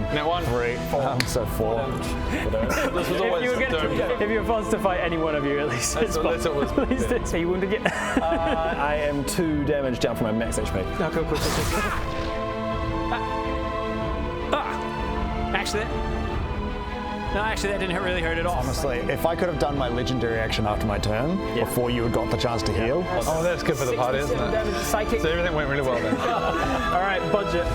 1. Now 1. 3, 4. So 4. This was always If you were forced to fight any one of you, at least it's That's always. At least it's. Are you wounded yet? I am 2 damage down from my max HP. No, cool. Actually, that didn't really hurt at all. Honestly, if I could have done my legendary action after my turn, before you had got the chance to heal. Oh, that's good for the party, isn't it? Damage, psychic. So everything went really well then. All right, budget.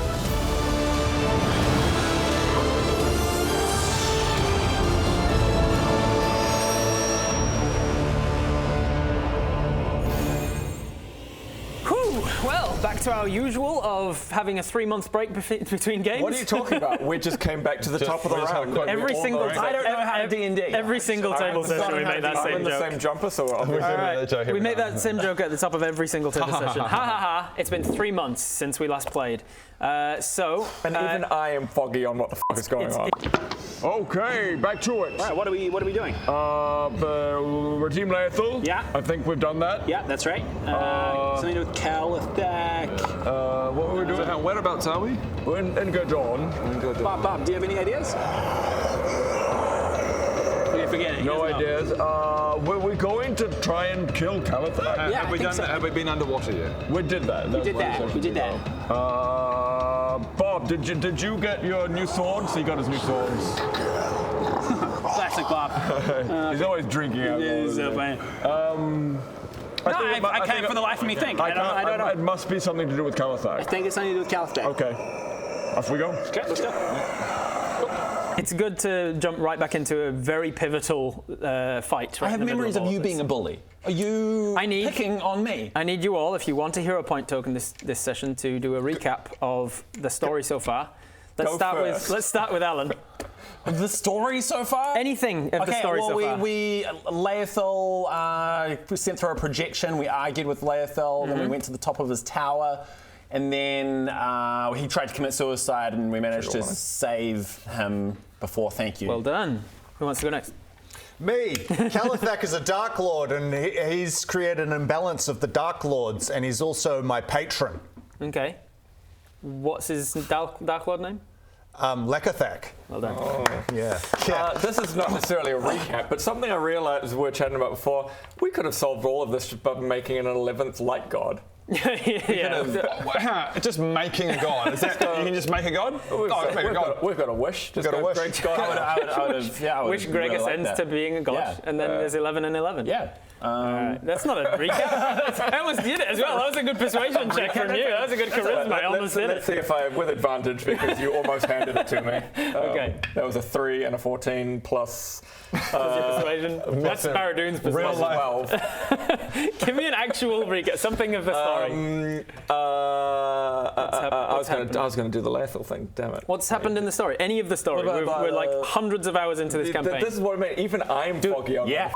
Well, back to our usual of having a 3-month break between games. What are you talking about? We just came back to the top of the round. Every single time. I don't know how to D&D. Every single table session we make that I'm same in the joke. same jumper, so All right. We make that same joke at the top of every single table session. Ha ha ha! It's been 3 months since we last played. And even I am foggy on what the fuck is going on. Okay, back to it. All right, what are we doing? We're Team Lethal. Yeah. I think we've done that. Yeah, that's right. Something to do with Calithac. What were we doing? So whereabouts are we? We're in Gadon. Bob, do you have any ideas? You're forgetting. No ideas. Were we going to try and kill Calithac? Yeah, Have we done that? Have we been underwater yet? We did that. We did that. Bob, did you get your new swords? He got his new swords. Classic Bob. He's always drinking out. He's so funny. I can't for the life of me think. I don't know. It must be something to do with I Calithac. think it's something to do with Calithac. Okay. Off we go. Okay, let's go. It's good to jump right back into a very pivotal fight. Right I have memories of you being a bully. Are you picking on me? I need you all, if you want a hero point token this session, to do a recap of the story so far. Let's start with Alan. The story so far? Anything of the story so far. Laethal, we sent through a projection, we argued with Laethal, then we went to the top of his tower, and then he tried to commit suicide, and we managed to save him before thank you. Well done. Who wants to go next? Me. Calithac is a Dark Lord, and he's created an imbalance of the Dark Lords, and he's also my patron. Okay. What's his Dark Lord name? Lekathak. Well done. Yeah. This is not necessarily a recap, but something I realised we were chatting about before. We could have solved all of this just by making an 11th light god. Just making a god. Is that, you can just make a god? We've got a wish. Just got a wish. Greg's god. I would Wish Greg really ascends to being a god, and then there's 11 and 11. Yeah. That's not a recap. I almost did it as well. That was a good persuasion check from you. That was a good charisma. I almost did Let's it. see if I have with advantage because you almost handed it to me. Okay. That was a 3 and a 14 plus. Persuasion. That's Baradoon's persuasion. 12. Give me an actual recap. Something of the story. I was going to do the Lethal thing. Damn it. What's happened in the story? Any of the story? We're like hundreds of hours into this campaign. This is what I mean. Even I'm foggy on Yeah.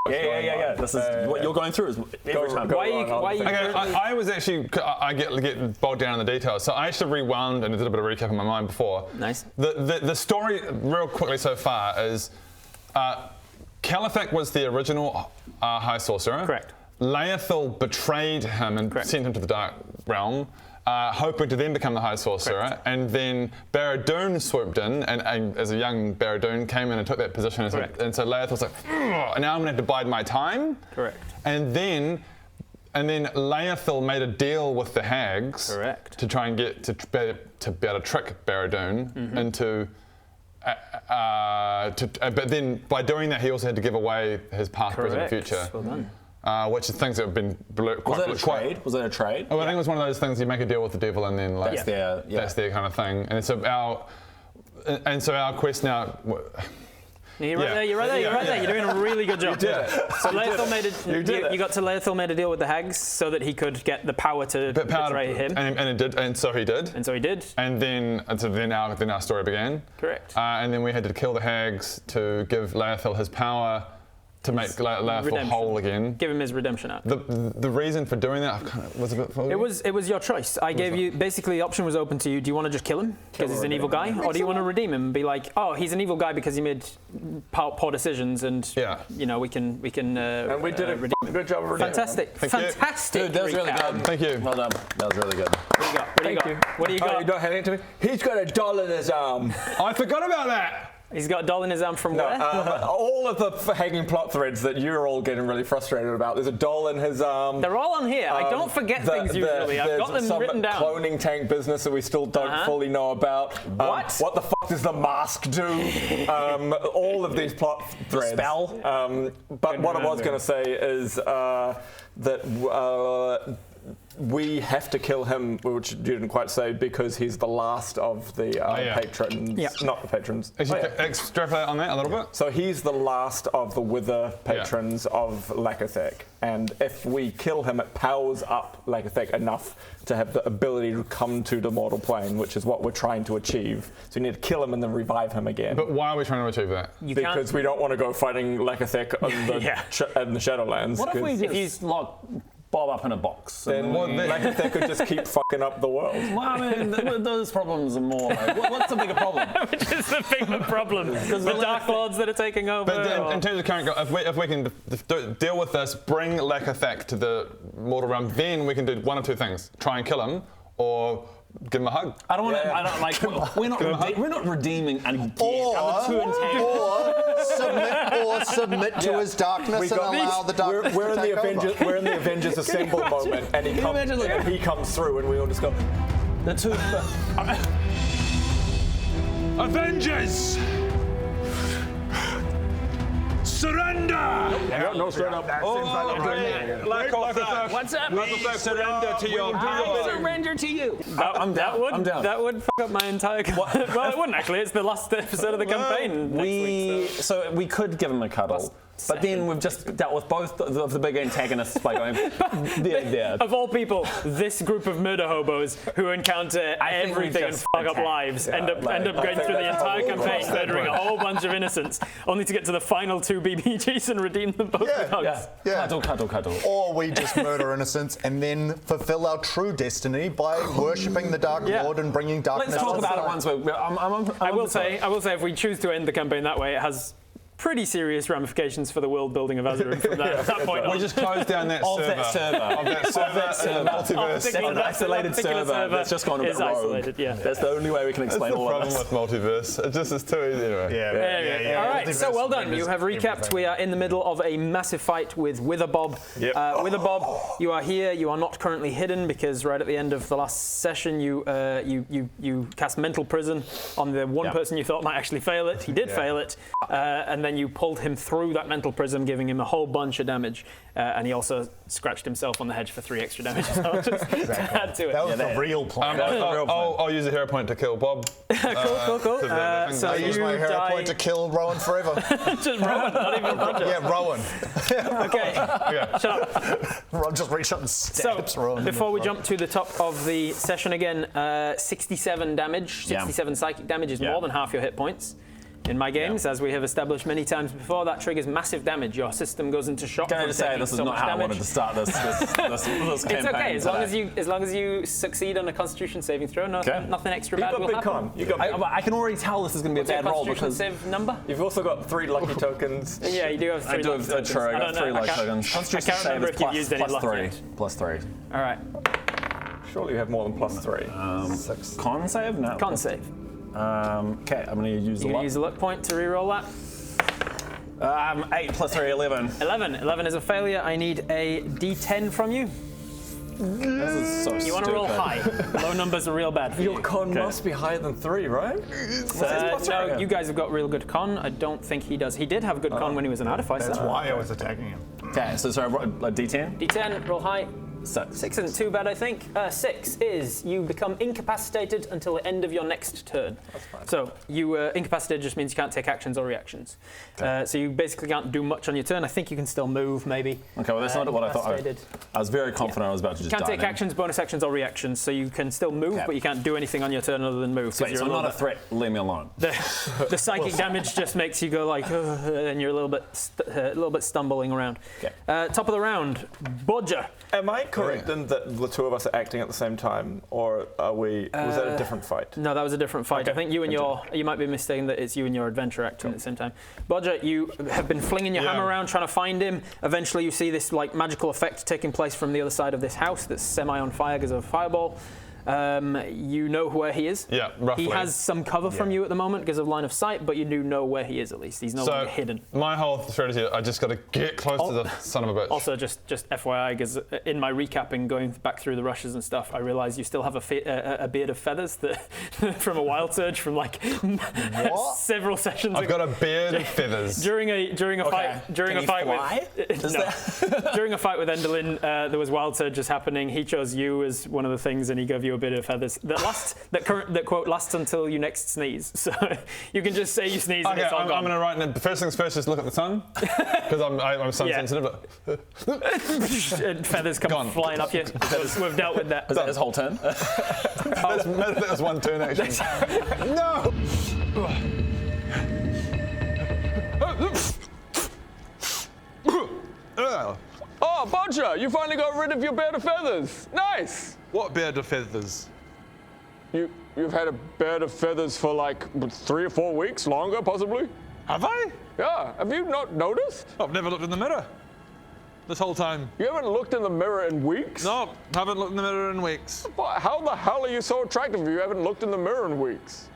This is what you're going through. Every time. I was actually, I get bogged down in the details, so I actually rewound and did a bit of recap in my mind before. Nice. The story, real quickly so far, is Calithac was the original High Sorcerer. Correct. Laethal betrayed him and sent him to the Dark Realm, hoping to then become the High Sorcerer. Correct. And then Baradoon swooped in, and as a young Baradoon came in and took that position. And so Laethal's like, and now I'm going to have to bide my time. Correct. And then Laethal made a deal with the hags. Correct. To try and get to be able to trick Baradoon into. But then by doing that, he also had to give away his past, present, future. Well done. Which are things that have been Was it a trade? Was it a trade? Oh, I think it was one of those things you make a deal with the devil and then like that's their kind of thing. And so our quest now. You're right there. You're doing a really good job. You did it. So Laethal made you got to Laethal made a deal with the hags so that he could get the power to betray him. And it did, and so he did. And so he did. And then our story began. Correct. And then we had to kill the hags to give Laethal his power to make Layerthal redemption. whole again. Give him his redemption arc. The reason for doing that I kind of was a bit foggy. It was your choice. I gave you basically the option was open to you. Do you want to just kill him because he's an evil guy, or do you want to redeem him and be like, oh, he's an evil guy because he made poor decisions, and we can And we did a good job of redeeming. fantastic. Dude, that was really good. Thank you. Well done. That was really good. What do you got? What do you got? Oh, you don't hand it to me? He's got a doll in his arm. I forgot about that. He's got a doll in his arm from where? All of the hanging plot threads that you're all getting really frustrated about. There's a doll in his arm. They're all on here. I don't forget things usually. I've got them written down. Cloning tank business that we still don't fully know about. What? What the fuck does the mask do? All of these plot threads. Spell? But what I was going to say is that we have to kill him, which you didn't quite say, because he's the last of the patrons. Yeah. Not the patrons. Extrapolate on that a little bit. So he's the last of the Wither patrons of Lakethek. And if we kill him, it powers up Lakethek enough to have the ability to come to the mortal plane, which is what we're trying to achieve. So we need to kill him and then revive him again. But why are we trying to achieve that? Because we don't want to go fighting Lakethek in the Shadowlands. What if we 'cause just lock Bob up in a box? then Lakethek could just keep fucking up the world. Well, I mean, those problems are more like, what's the bigger problem? Which is the bigger problem? The Dark Lords that are taking over? But in terms of current, if we can deal with this, bring Lakethek to the mortal realm, then we can do one of two things: try and kill him, or give him a hug. I don't want to. I don't like. We're not redeeming again. Or submit to his darkness and allow the darkness we're to in take the Avengers. over. We're in the Avengers Assemble moment, and he comes through, and we all just go. The two. Avengers! Surrender! No, straight up. What's up? We surrender to your I surrender to you. I'm down. That would fuck up my entire. Well, it wouldn't actually. It's the last episode of the campaign. So we could give him a cuddle. But then we've just dealt with both of the big antagonists by going, there. Of all people, this group of murder hobos who encounter everything and fuck up lives end up going through the entire campaign, murdering a whole bunch of innocents, only to get to the final two BBGs and redeem them both with hugs. Yeah. Cuddle. Or we just murder innocents and then fulfill our true destiny by worshipping the Dark Lord and bringing darkness. Let's talk about it once I will say, if we choose to end the campaign that way, it has pretty serious ramifications for the world building of Azerim from that point on. We just closed down that server. Of that server. Multiverse. That's an isolated server that's just gone a bit rogue. Isolated, yeah. That's the only way we can explain all of Problem this. with multiverse. It just is too easy anyway. All right, so well done. You have recapped. We are in the middle of a massive fight with Witherbob. Witherbob, you are here. You are not currently hidden because right at the end of the last session, you cast Mental Prison on the one person you thought might actually fail it. He did fail it, and then you pulled him through that mental prison, giving him a whole bunch of damage, and he also scratched himself on the hedge for 3 extra damage. So just add to it. That was the real plan. I'll use a hero point to kill Bob. Cool. So I use my hero point to kill Rowan forever. Just Rowan, not even Roger. Yeah, Rowan. Okay, shut up. Rowan just reached up and stabs Rowan. Before we jump to the top of the session again, 67 damage, 67 psychic damage is more than half your hit points. In my games, as we have established many times before, that triggers massive damage. Your system goes into shock. Can I just say this is not how I wanted to start this campaign. It's okay, as long as you succeed on a Constitution saving throw, nothing extra bad will happen. I can already tell this is going to be a bad roll because save number. You've also got 3 lucky tokens. Yeah, you do have 3 I do lucky have tokens. true. I got 3 lucky tokens. I can't remember if you've used any luck +3. yet. +3. All right. Surely you have more than +3. 6. Con save? No. Con save. Okay, I'm going to use the You luck. use a luck point to re-roll that. 8 + 3, 11. 11 is a failure. I need a D10 from you. This is so You want to roll high. Low numbers are real bad for Your you. con must be higher than 3, right? No, you guys have got real good con. I don't think he does. He did have good con when he was an artificer. That's why I was attacking him. Okay, so sorry, a D10? D10, roll high. 6. 6 isn't too bad, I think. 6 is you become incapacitated until the end of your next turn. That's fine. So you incapacitated just means you can't take actions or reactions. So you basically can't do much on your turn. I think you can still move, maybe. Okay, well, that's not what I thought. Incapacitated. I was very confident I was about to just Can't die. take actions, bonus actions, or reactions. So you can still move, but you can't do anything on your turn other than move. 'cause Sweet, you're so a I'm little not a bit- threat. Leave me alone. The psychic damage just makes you go like, and you're a little bit stumbling around. Okay. Top of the round, Bodger. Am I correct in that the two of us are acting at the same time, or are we? Was that a different fight? No, that was a different fight. Okay. I think you might be mistaken that it's you and your adventure acting at the same time. Bodger, you have been flinging your hammer around trying to find him. Eventually, you see this like magical effect taking place from the other side of this house that's semi on fire because of a fireball. You know where he is. Yeah, roughly. He has some cover from you at the moment because of line of sight, but you do know where he is at least. He's no longer hidden. My whole strategy, I just got to get close to the son of a bitch. Also, just FYI, because in my recapping, going back through the rushes and stuff, I realised you still have a beard of feathers that from a wild surge from like several sessions I've ago. got a beard of feathers. During a fight with during a fight with Enderlin, there was wild surges happening. He chose you as one of the things, and he gave you a bit of feathers that quote lasts until you next sneeze. So you can just say you sneeze and Okay, it's all I'm gone. going to write in. First things first, just look at the sun because I'm sun sensitive. And feathers come flying up you. We've dealt with that. Is that his whole turn? That was one turn actually. No. Oh, Bodger, you finally got rid of your beard of feathers. Nice. What beard of feathers? You've had a beard of feathers for like 3 or 4 weeks, longer possibly. Have I? Yeah. Have you not noticed? I've never looked in the mirror. This whole time. You haven't looked in the mirror in weeks? No, haven't looked in the mirror in weeks. How the hell are you so attractive if you haven't looked in the mirror in weeks?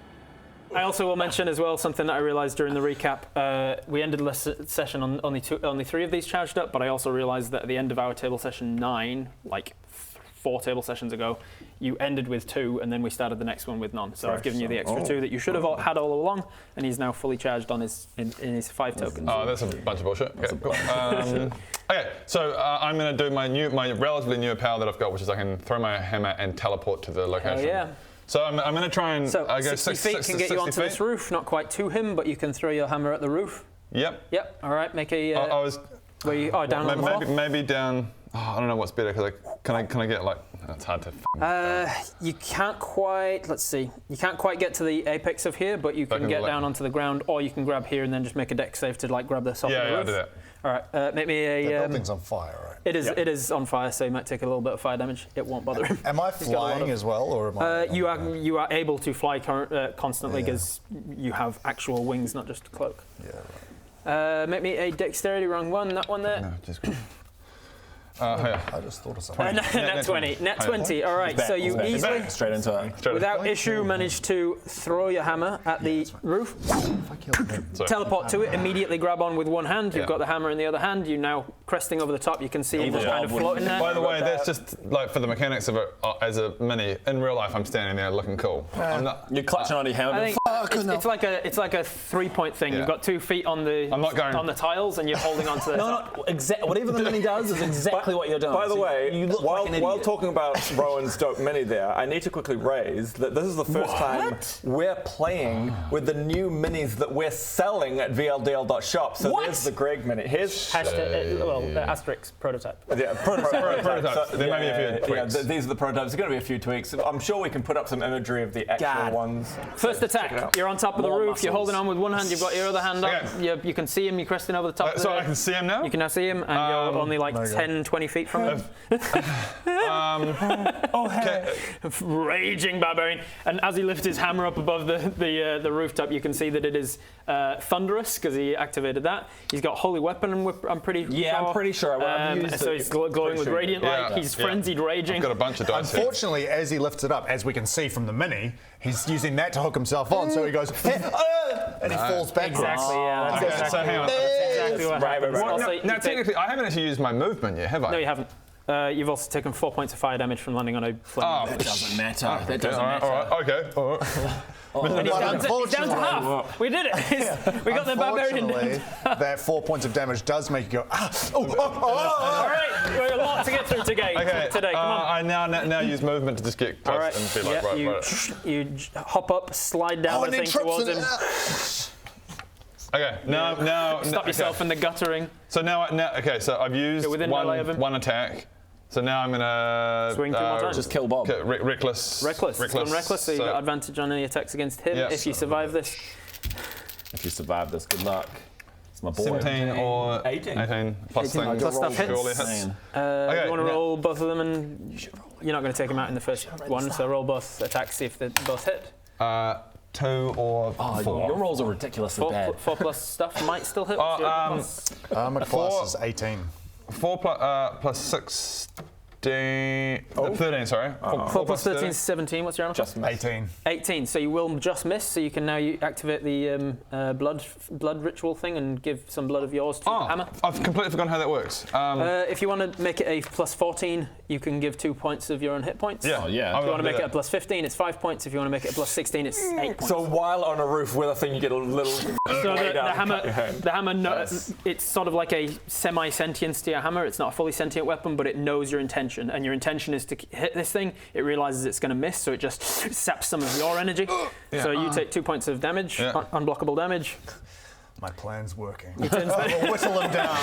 I also will mention as well something that I realised during the recap. We ended the session on only 3 of these charged up, but I also realised that at the end of our table session 9, like 4 table sessions ago, you ended with 2, and then we started the next one with none. So I've given you the extra 2 that you should have had all along, and he's now fully charged on his in his 5 tokens. Oh, that's a bunch of bullshit. Okay, cool. Okay, so I'm going to do my relatively new power that I've got, which is I can throw my hammer and teleport to the location. Oh yeah. So I'm going to try and So I go 60 feet can 60 get you onto feet. this roof, not quite to him, but you can throw your hammer at the roof. Yep. Yep. All right. Make a. I was where you? Oh, down on the floor. maybe down. Oh, I don't know what's better because can I get like? It's hard to. You can't quite. Let's see. You can't quite get to the apex of here, but you can get down onto the ground, or you can grab here and then just make a dex save to like grab the top of the roof. Yeah, I'll do that. All right. Make me a. The building's on fire, right? It is. It is on fire, so you might take a little bit of fire damage. It won't bother him. Am I flying as well, or am I? You are able to fly constantly because you have actual wings, not just a cloak. Yeah, right. Make me a dexterity, wrong one. That one there. No, just. Yeah. I just thought of something. Nat 20. Nat 20. All right. So you easily, straight into it. without issue, manage to throw your hammer at the roof. If I killed him. Teleport to it. Immediately grab on with one hand. You've got the hammer in the other hand. You're now cresting over the top. You can see him just kind of floating there. By the way, that's just like for the mechanics of it as a mini. In real life, I'm standing there looking cool. I'm not. You're clutching onto your hammer. I think it's like a 3-point thing. Yeah. You've got 2 feet on the I'm not going- on the tiles, and you're holding onto the top. Whatever the mini does is exactly what you're doing. By the So way, you look while like an idiot. while talking about Rowan's dope mini there, I need to quickly raise that this is the first time we're playing with the new minis that we're selling at VLDL.shop. So there's the Greg mini. Here's Asterisk prototype. yeah, Prototypes. There may be a few tweaks. these are the prototypes. There's going to be a few tweaks. I'm sure we can put up some imagery of the actual ones. First attack. You're on top of the More roof. You're holding on with one hand. You've got your other hand up. Okay. You can see him. You're cresting over the top. of So the, I can see him now. You can now see him, and you're only like 10, 20 feet from him. Raging barbarian. And as he lifts his hammer up above the rooftop, you can see that it is thunderous because he activated that. He's got holy weapon. I'm pretty sure. I'm pretty sure. I've used so it. he's glowing with radiant light. Yeah. He's frenzied raging. I've got a bunch of dice here. Unfortunately, as he lifts it up, as we can see from the mini, he's using that to hook himself on. So he goes, and he falls backwards. Exactly. Yeah. That's Okay, exactly, so hang on. that's exactly what happens. Well, Also, now, you now take- technically, I haven't actually used my movement yet, have I? No, you haven't. You've also taken 4 points of fire damage from landing on a flame. Oh, That doesn't matter. That okay, doesn't all matter. right, okay. All right. And he's down to half. We did it. We got the barbarian. Unfortunately, that 4 points of damage does make you go, All right, we have a lot to get through today. Come on. I now use movement to just get close All right. and be like, right. You hop up, slide down the thing towards him. Okay, now Stop yourself in the guttering. So okay, so I've used one attack. So now I'm gonna swing 2 more times. Just kill Bob. Reckless. So you got advantage on any attacks against him if you survive this. If you survive this, good luck. It's my boy. 17 or 18 plus 18 thing. plus stuff hits. Surely hits. You want to roll both of them, and you're not going to take him out in the first one. So roll both attacks, see if they both hit. 2 or 4. Your rolls are ridiculously bad. 4 plus stuff might still hit. armor class is 18. 4 plus 16. 13, sorry. 4 plus 13 is 17. What's your armor class? 18. 18. So you will just miss. So you can now activate the blood ritual thing and give some blood of yours to the hammer. I've completely forgotten how that works. If you want to make it a plus 14, you can give 2 points of your own hit points. Yeah. If you want to make it a plus 15, it's 5 points. If you want to make it a plus 16, it's 8 points. So while on a roof with a thing, you get a little. So the hammer, it's sort of like a semi-sentience to your hammer. It's not a fully sentient weapon, but it knows your intention, and your intention is to hit this thing. It realizes it's going to miss, so it just saps some of your energy. So you take 2 points of damage, unblockable damage. My plan's working. I'll whistle him down.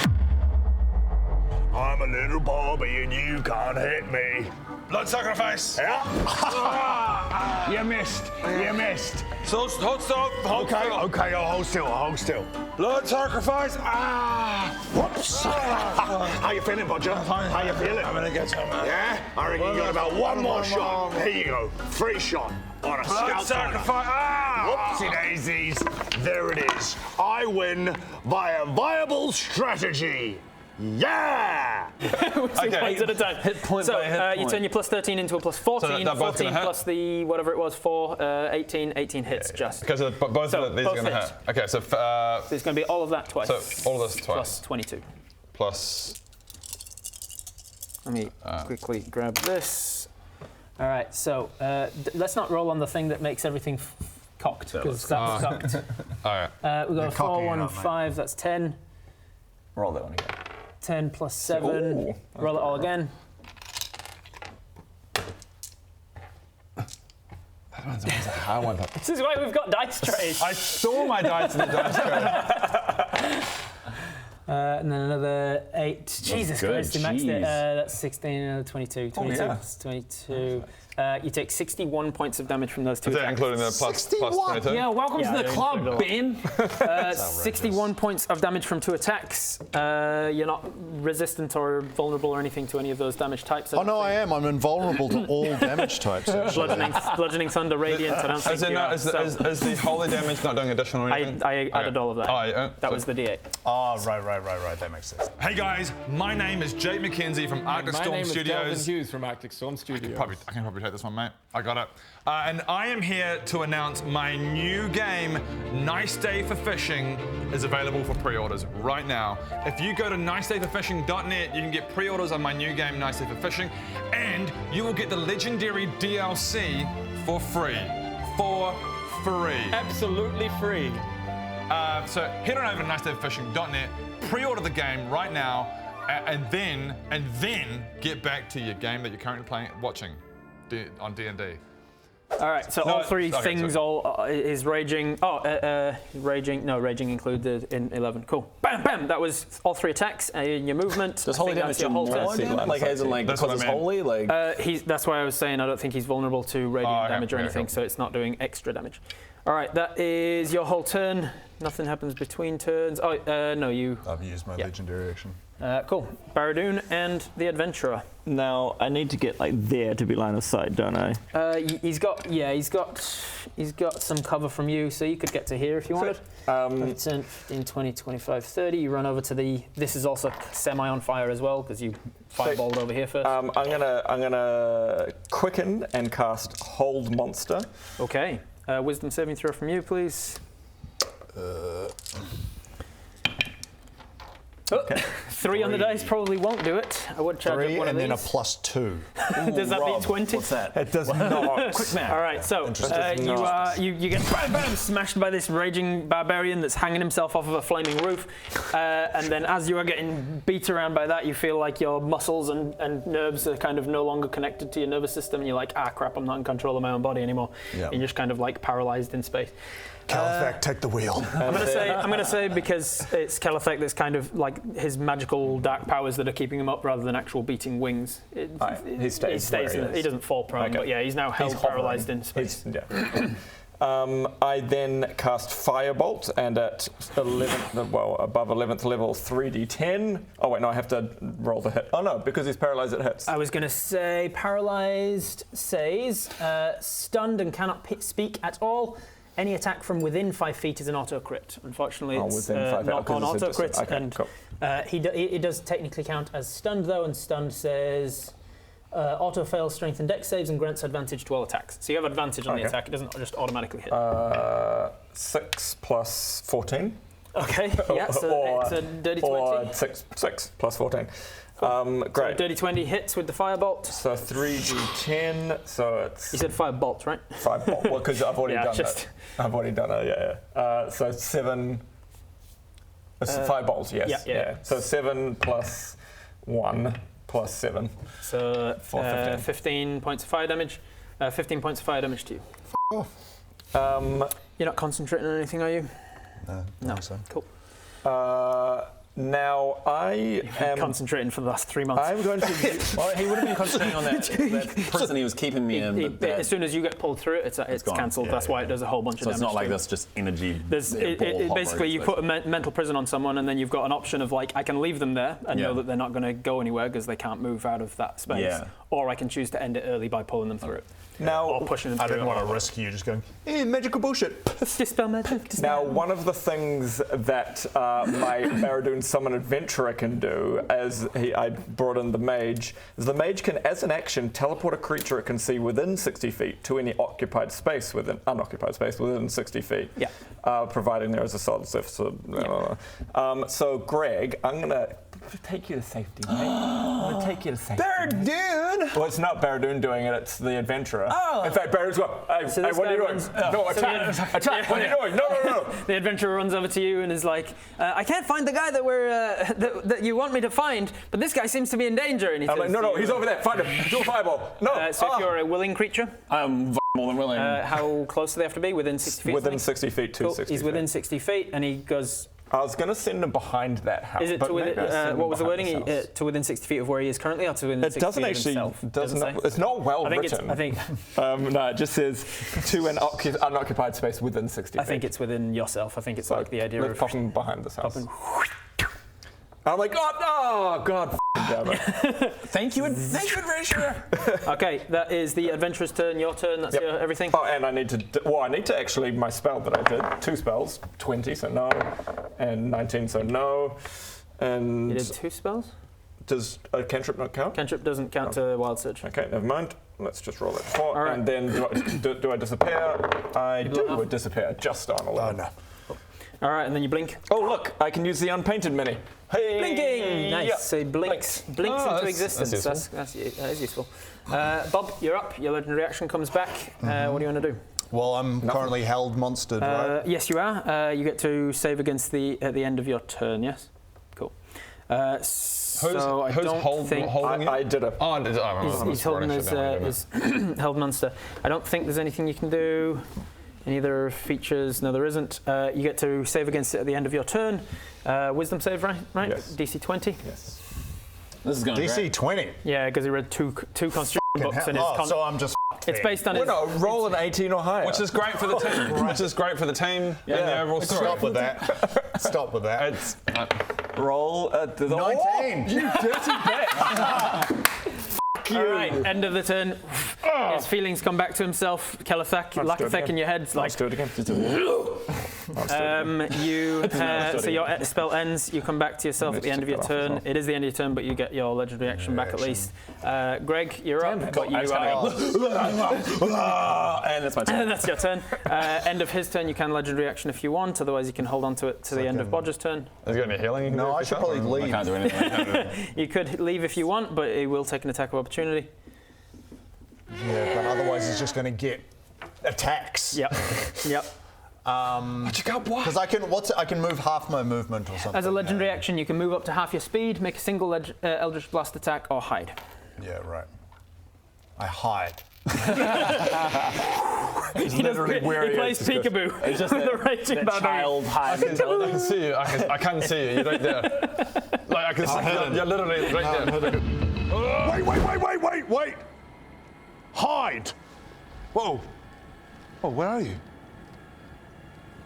I'm a little Bobby and you can't hit me. Blood sacrifice. Yeah. You missed. You missed. So hold still. Okay, I'll hold still. Blood sacrifice. Whoops. How you feeling, Bodger? How you feeling? I'm gonna get some. Yeah? I reckon you got about one more shot. Here you go. Free shot on a Blood scout sacrifice. Whoopsie daisies. There it is. I win by a viable strategy. Yeah! 2 points at a time. Hit point by hit point. You turn your plus 13 into a plus 14. So that both 14 gonna plus the whatever it was, 4, 18. 18 hits just. Because both of these are going to hit. Okay, so So it's going to be all of that twice. So all of this twice. Plus 22. Plus. Let me quickly grab this. All right, so let's not roll on the thing that makes everything cocked, because that's cocked. All right. We've got a 4, 1, 5, that's 10. Roll that one again. 10 plus 7. Roll it all again. I want that. This is why we've got dice trays. I saw my dice in the dice tray. And then another 8. Jesus good, Christ, you maxed it. jeez. That's 16, another 22. 22. yeah. That's 22. You take 61 points of damage from those 2 Is that attacks. including the plus 22? Yeah, welcome to the Yeah, club, Ben. 61 points of damage from 2 attacks. You're not resistant or vulnerable or anything to any of those damage types. Oh no, I am. I'm invulnerable to all damage types. Bludgeoning, thunder, radiant. I don't think Is the holy damage not doing additional or anything? I added all of that. That was the D8. Oh, right. That makes sense. Hey guys, my name is Jake McKenzie from Arctic My Storm name is Delvin Studios. Hughes from Arctic Storm Studios. I can probably take this one, mate. I got it. And I am here to announce my new game, Nice Day for Fishing, is available for pre-orders right now. If you go to nicedayforfishing.net, you can get pre-orders on my new game, Nice Day for Fishing, and you will get the legendary DLC for free. For free. Absolutely free. So head on over to nicedayforfishing.net, pre-order the game right now, and then get back to your game that you're currently watching on D&D. All right, so all three things is raging. Raging included in 11. Cool. Bam, bam. That was all 3 attacks in your movement. Does holy damage do more damage? Like as in like That's because what it's I mean. holy? Like That's why I was saying I don't think he's vulnerable to radiant damage or anything, so it's not doing extra damage. All right, that is your whole turn. Nothing happens between turns. No, you. I've used my legendary action. Cool. Baradoon and the adventurer. Now I need to get like there to be line of sight, don't I? He's got some cover from you, so you could get to here if you wanted. 10, 15, 20, 25, 30. You run over to the. This is also semi on fire as well because you fireballed over here first. I'm gonna quicken and cast Hold Monster. Okay. Wisdom saving throw from you, please. Okay. 3 on the dice probably won't do it. I would charge 3 up one and of then a these. +2. Does that beat 20? What's that? It does not. Quick math. All right, so you get smashed by this raging barbarian that's hanging himself off of a flaming roof, and then as you are getting beat around by that, you feel like your muscles and nerves are kind of no longer connected to your nervous system, and you're like, ah, crap, I'm not in control of my own body anymore. Yeah. You're just kind of like paralyzed in space. Califec, take the wheel. I'm gonna say because it's Califec that's kind of like his magical dark powers that are keeping him up rather than actual beating wings. He stays where he is. He doesn't fall prone, Okay. but yeah, he's now held hovering. paralyzed in space. I then cast Firebolt, and at 11th, well, above 11th level, 3d10. Oh wait, no, I have to roll the hit. Oh no, because he's paralyzed, it hits. I was going to say paralyzed says stunned and cannot speak at all. Any attack from within 5 feet is an auto crit. Unfortunately, it's within 5 feet. not an auto crit, Okay, and cool. it does technically count as stunned though, and stunned says auto fails strength and dex saves and grants advantage to all attacks. So you have advantage on the attack. It doesn't just automatically hit. 6 plus 14. Okay, yeah, so it's a dirty 20. Or 6 plus 14. Great. So dirty 20 hits with the firebolt. So 3d10, so it's... You said firebolt, right? 5 bolt, well, because I've already Yeah, done just- it. I've already done it, yeah. So 7... 5 bolts, yes. Yeah. So 7 plus 1 plus 7. So 15. 15 points of fire damage. 15 points of fire damage to you. You're not concentrating on anything, are you? No. So. Cool. Now I am Concentrating for the last 3 months. I'm going to. Well, he would have been concentrating on that prison he was keeping me in. But As soon as you get pulled through it, it's gone. cancelled. That's why it does a whole bunch of so damage. it's not like to it. that's just energy. Basically, you put a mental prison on someone, and then you've got an option of like, I can leave them there and know that they're not going to go anywhere because they can't move out of that space, or I can choose to end it early by pulling them through it. now. Or pushing them I through didn't it. want to risk you just going, magical bullshit. Dispel magic. Now, one of the things that my Baradoon Summon Adventurer can do, as I brought in the Mage, is the Mage can, as an action, teleport a creature it can see within 60 feet to any unoccupied space within 60 feet. Yeah. Providing there is a solid surface. So, Greg, I'm going to take you to safety, mate. I'm going to take you to safety. Baradoon! Well, it's not Baradoon doing it, it's the Adventurer. Oh. In fact, Baradoon's going, So hey, this what are you guy doing? runs- No, So attack, what are you doing? No. The adventurer runs over to you and is like, I can't find the guy that you want me to find, but this guy seems to be in danger. And he I'm says like, no, to you, he's over there. Find him. Do a fireball. No. So if you're a willing creature, I'm more than willing. how close do they have to be? Within 60 feet? Within or something? 60 feet to Cool. 60 He's feet. within 60 feet, and he goes. I was going to send him behind that house. Is it but to within, maybe I send him what was the behind wording? this house. To within 60 feet of where he is currently, or to within It 60 doesn't feet actually. of himself? Doesn't say? it's not well I think written. I think No, it just says to an unoccupied space within 60 feet. I think it's within yourself. I think it's like the idea Let's of pop him behind this house. popping. I'm like, oh God, damn it. Thank you, adventurer. Okay, that is the adventurer's turn. Your turn. That's Yep. your everything. Oh, and I need to actually, my spell that I did, 2 spells, 20, so no, and 19, so no. And You did 2 spells. does a cantrip not count? Cantrip doesn't count to wild surge. Okay, never mind. Let's just roll it 4. All right. And then do I disappear? I do disappear just on 11. Oh, no. All right, and then you blink. Oh, look, I can use the unpainted mini. Hey! Blinking! Nice. Yeah. So he blinks into that's existence. useful. That is useful. Bob, you're up. Your legendary action comes back. What do you want to do? Well, I'm currently held monstered, right? Yes, you are. You get to save against at the end of your turn. Yes. Cool. So I don't think holding it? I did a. Oh, he's holding his held monster. I don't think there's anything you can do. Any other features? No, there isn't. You get to save against it at the end of your turn. Wisdom save, right? Yes. DC 20. Yes. This is going DC great. 20. Yeah, because he read two Constitution books and So I'm just it's based on his. Well, no, roll an 18 or higher. Which is great for the team. Which is great for the team and the overall story. Stop with that. Stop with that. It's, roll at the 19. You dirty bitch! All right, end of the turn. His feelings come back to himself. Lakethek in your head's like. Let's do it again. So your spell ends. You come back to yourself at the end of your turn. It is the end of your turn, but you get your legendary action back at least. Greg, you're up. But you are. And that's my turn. That's your turn. End of his turn, you can legendary action if you want. Otherwise, you can hold on to it to the end of Bodger's turn. Has he got any healing? No, I should probably leave. I can't do anything. You could leave if you want, but he will take an attack of opportunity. Yeah, but otherwise he's just going to get attacks. Yep. Because I can move half my movement or something. As a legendary action, you can move up to half your speed, make a single Eldritch Blast attack, or hide. Yeah, right. I hide. He plays peekaboo. It's just the raging that child hide. I can see you. I can't see you. You're right there. Like I can see. You're literally right there. Wait! Hide! Whoa. Oh, where are you?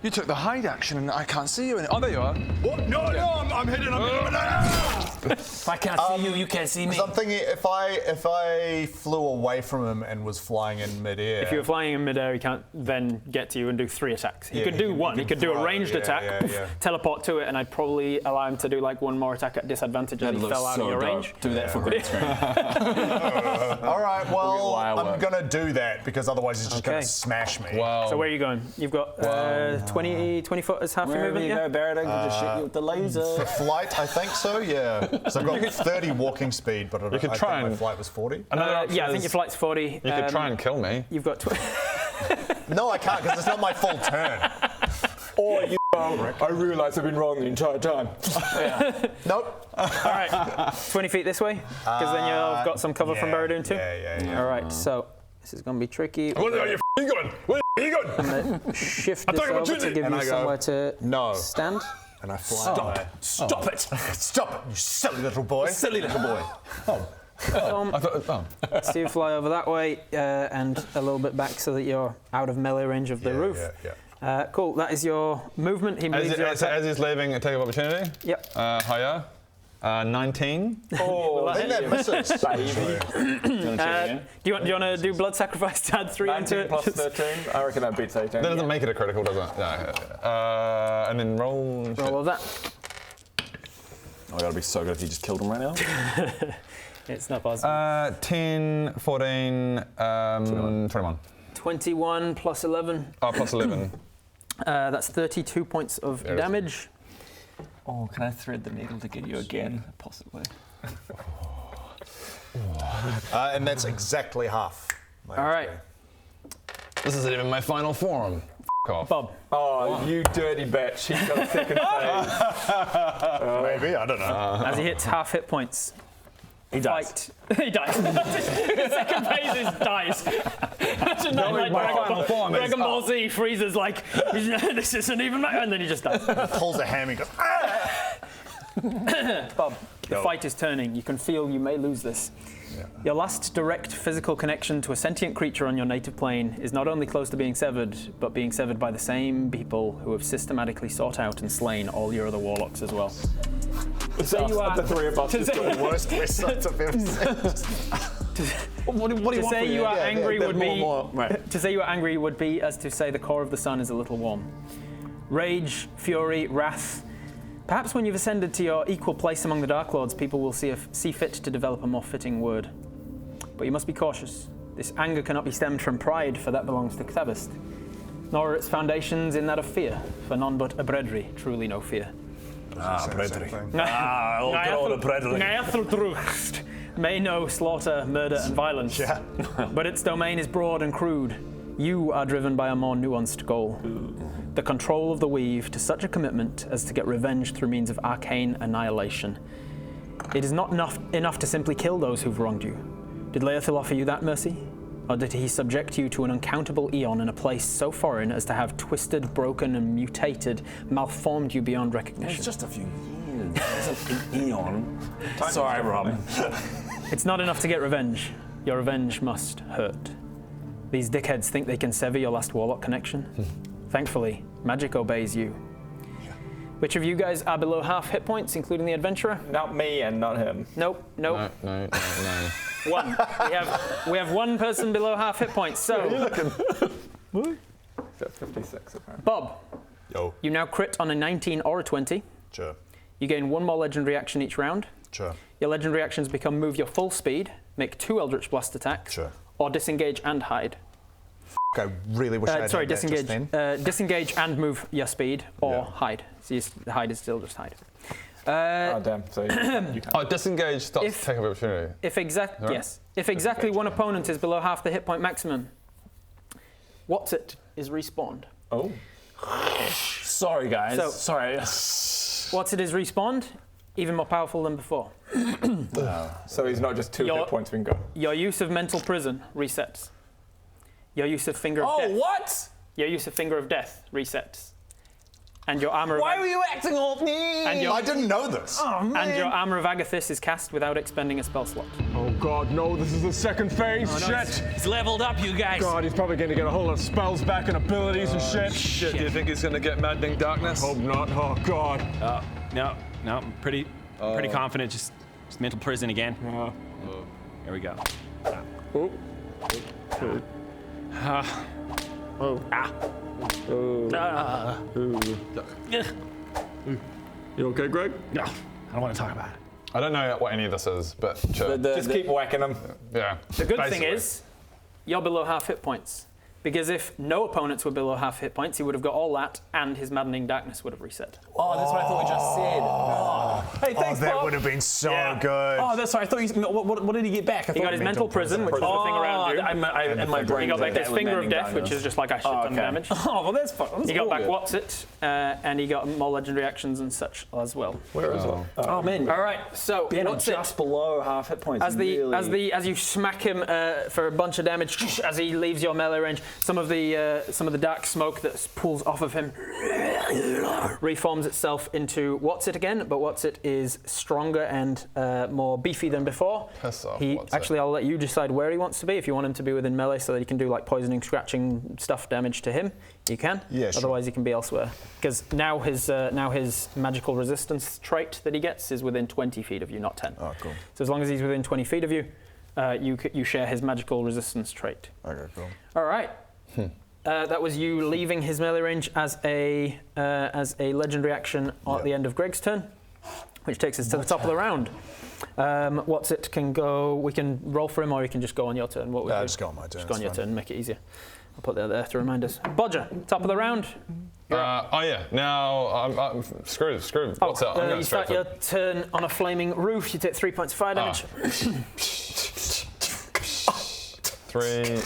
You took the hide action and I can't see you. Oh, there you are. What? No, I'm hidden. If I can't see you, you can't see me. I'm thinking if I flew away from him and was flying in midair. If you were flying in midair, he can't then get to you and do 3 attacks. He could do one. He could do a ranged attack, teleport to it, and I'd probably allow him to do like one more attack at disadvantage as he fell out of your range. Do that for green screen. All right, well, I'm going to do that because otherwise he's just going Okay. to smash me. Wow. So where are you going? You've got 20 foot as half your Wherever movement, you yeah? go, Barrett, I can just shoot you with the laser. For flight, I think so, yeah. So I've got 30 walking speed, but I could think try my and- flight was 40. Another option Yeah, I think is your flight's 40. You could try and kill me. You've got. No, I can't because it's not my full turn. Or you I realise I've been wrong the entire time. Nope. All right, 20 feet this way, because then you've got some cover from Baradoon too. Yeah. All right, so this is going to be tricky. Where are you going? Where are you going? I'm going to shift this talking about over to shooting. give And you I go, somewhere to no. stand. And I fly away. Stop it! Stop it, you silly little boy. Silly little boy. I thought, So you fly over that way and a little bit back so that you're out of melee range of the roof. Yeah. Cool, that is your movement. He moves your attack. as he's leaving, attack of opportunity. Yep. Higher. 19. Will I think hit that you? misses. Do you want to do blood sacrifice to add 3 into 19 it? plus 13. I reckon that beats 18. That doesn't make it a critical, does it? Yeah. And then roll. Roll of that. Oh, that'll be so good if you just killed him right now. It's not possible. 10, 14, 21. 21 plus 11. Oh, plus 11. That's 32 points of There it is. damage. Oh, can I thread the needle to get you again? Possibly. And that's exactly half. All right, This isn't even my final form. F off. Bob. Oh, you dirty bitch. He's got a second phase. Maybe, I don't know. As he hits half hit points, He dies. he dies. The second phase is dies. Imagine that, like my final form is Dragon Ball Z freezes like, this isn't even my, and then he just dies. Pulls a hammy, goes, ah! Bob, the fight is turning. You can feel you may lose this. Your last direct physical connection to a sentient creature on your native plane is not only close to being severed, but being severed by the same people who have systematically sought out and slain all your other warlocks as well. So you are the three of us. Just The worst results I've ever seen. What do you To want say from you me? are angry would be Right. to say you are angry would be as to say the core of the sun is a little warm. Rage, fury, wrath. Perhaps when you've ascended to your equal place among the Dark Lords, people will see fit to develop a more fitting word. But you must be cautious. This anger cannot be stemmed from pride, for that belongs to Ktavist. Nor are its foundations in that of fear, for none but a Bredri truly know fear. Ngaetheldracht may know slaughter, murder, and violence, but its domain is broad and crude. You are driven by a more nuanced goal. The control of the weave to such a commitment as to get revenge through means of arcane annihilation. It is not enough to simply kill those who've wronged you. Did Laethil offer you that mercy? Or did he subject you to an uncountable eon in a place so foreign as to have twisted, broken, and mutated, malformed you beyond recognition? It's just a few years. It's an eon. Sorry, Rob. It's not enough to get revenge. Your revenge must hurt. These dickheads think they can sever your last warlock connection. Thankfully, magic obeys you. Which of you guys are below half hit points, including the adventurer? Not me and not him. Nope. No. 1. We have one person below half hit points. So, 56 apparently. Bob, Yo. you now crit on a 19 or a 20. Sure. You gain 1 more legendary action each round. Sure. Your legendary actions become move your full speed, make 2 Eldritch Blast attacks, Sure. or disengage and hide. I really wish I had Sorry, that just disengage. then. Disengage and move your speed, or Yeah. hide. So the hide is still just hide. Oh, damn. So you Oh, disengage stops If- take of opportunity. If Right. yes, if exactly one opponent is below half the hit point maximum, what's it is respawned. Oh. Sorry, guys. So- Sorry. What's it is respawned, even more powerful than before. So he's not just 2 Your- hit points we can go. Your use of mental prison resets. Your use of finger of death. What? Your use of finger of death resets. And your armor. Why of were you acting all me? And your- I didn't know this. and your armor of Agathis is cast without expending a spell slot. Oh God, no! This is the second phase. Shit! He's leveled up, you guys. God, he's probably going to get a whole lot of spells back and abilities and shit. Shit, do you think he's going to get Maddening Darkness? Hope not. Oh God. No, I'm pretty confident. Just mental prison again. Here we go. Oh. You okay, Greg? No, I don't want to talk about it. I don't know what any of this is, but sure. Just keep whacking him. Yeah. The good thing basically. is, you're below half hit points. Because if no opponents were below half hit points, he would have got all that, and his Maddening Darkness would have reset. Oh, that's what I thought we just said. Oh. Hey, thanks, that Bob. would have been so good. Oh, that's right. I thought you. What did he get back? I He thought got his mental prison, which is the thing around you. in my brain. He got back his Finger of Death, which is just like a shit ton of damage. Oh, well, that's fun. He got back What's It, and he got more legendary actions and such as well. Where is it? Oh man. All right, so Ben, What's It? just below half hit points. As you smack him for a bunch of damage, as he leaves your melee range, some of the dark smoke that pulls off of him reforms itself into What's It again, but What's It is stronger and more beefy than before. Piss off, He What's It. actually, I'll let you decide where he wants to be. If you want him to be within melee, so that he can do like poisoning, scratching stuff damage to him, you can. Yeah, sure. Otherwise, he can be elsewhere. Because now his magical resistance trait that he gets is within 20 feet of you, not 10. Oh, cool. So as long as he's within 20 feet of you, you share his magical resistance trait. Okay, cool. All right. That was you leaving his melee range as a legendary action at the end of Greg's turn, which takes us to the top of the round. What's It can go. We can roll for him, or you can just go on your turn. What would you? Just go on my turn. Just go on it's your fine. turn and make it easier. I'll put that there to remind us. Bodger, top of the round. Oh yeah. Now I'm screwed. What's up? I'm you going straight start your for turn on a flaming roof. You take 3 points of fire damage. 3.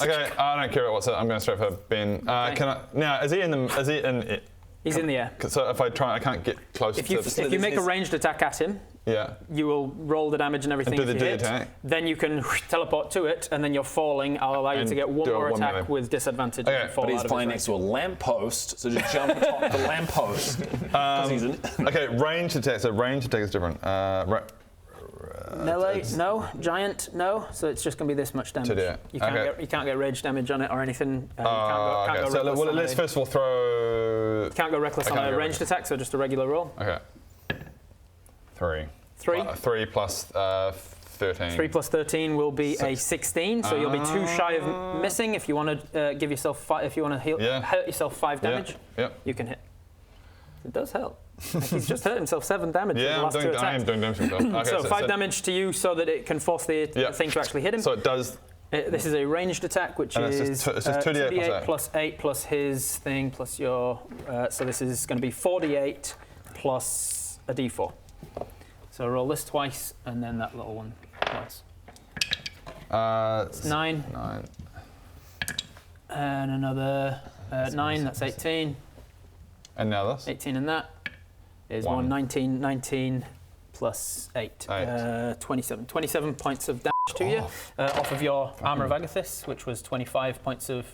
Okay, I don't care about What's It. I'm going straight for Ben. Can I now? Is he in it? He's in the air. So if I try, I can't get close If to. you make a ranged attack at him, Yeah. you will roll the damage and everything. And do if the you hit. attack. Then you can teleport to it, and then you're falling. I'll allow you And to get one do a more one attack melee. with disadvantage. Okay, if you fall But he's out of flying his next to a lamppost, so just jump atop the lamppost. 'Cause he's in. Okay, range attack. So range attack is different. range. Melee, no. Giant, no. So it's just going to be this much damage. yeah. You can't Okay. you can't get rage damage on it or anything. You can't Okay, go so reckless on let's a- first of all throw. Can't go reckless I on can't a go ranged reckless. attack, so just a regular roll. Okay. 3. 3. 3 plus 13. 3 plus 13 will be a 16, so you'll be 2 shy of missing. If you want to give yourself if you want to hurt yourself 5 damage, Yep. you can hit. It does help. Like he's just hurt himself 7 damage in the Yeah, last 2 I attacks. am doing damage to myself. Okay, So 5 damage to you, so that it can force the thing to actually hit him. So it does. This is a ranged attack, which And is it's just 2d8 plus 8 plus his thing plus your. So this is going to be 4d8 plus a d4. So roll this twice, and then that little one twice. 9. 9. And another 9, that's 18. And now this. 18 and that is 1. 19. 19 plus 8. 27. 27 points of damage to you off of your Armour of Agathis, which was 25 points of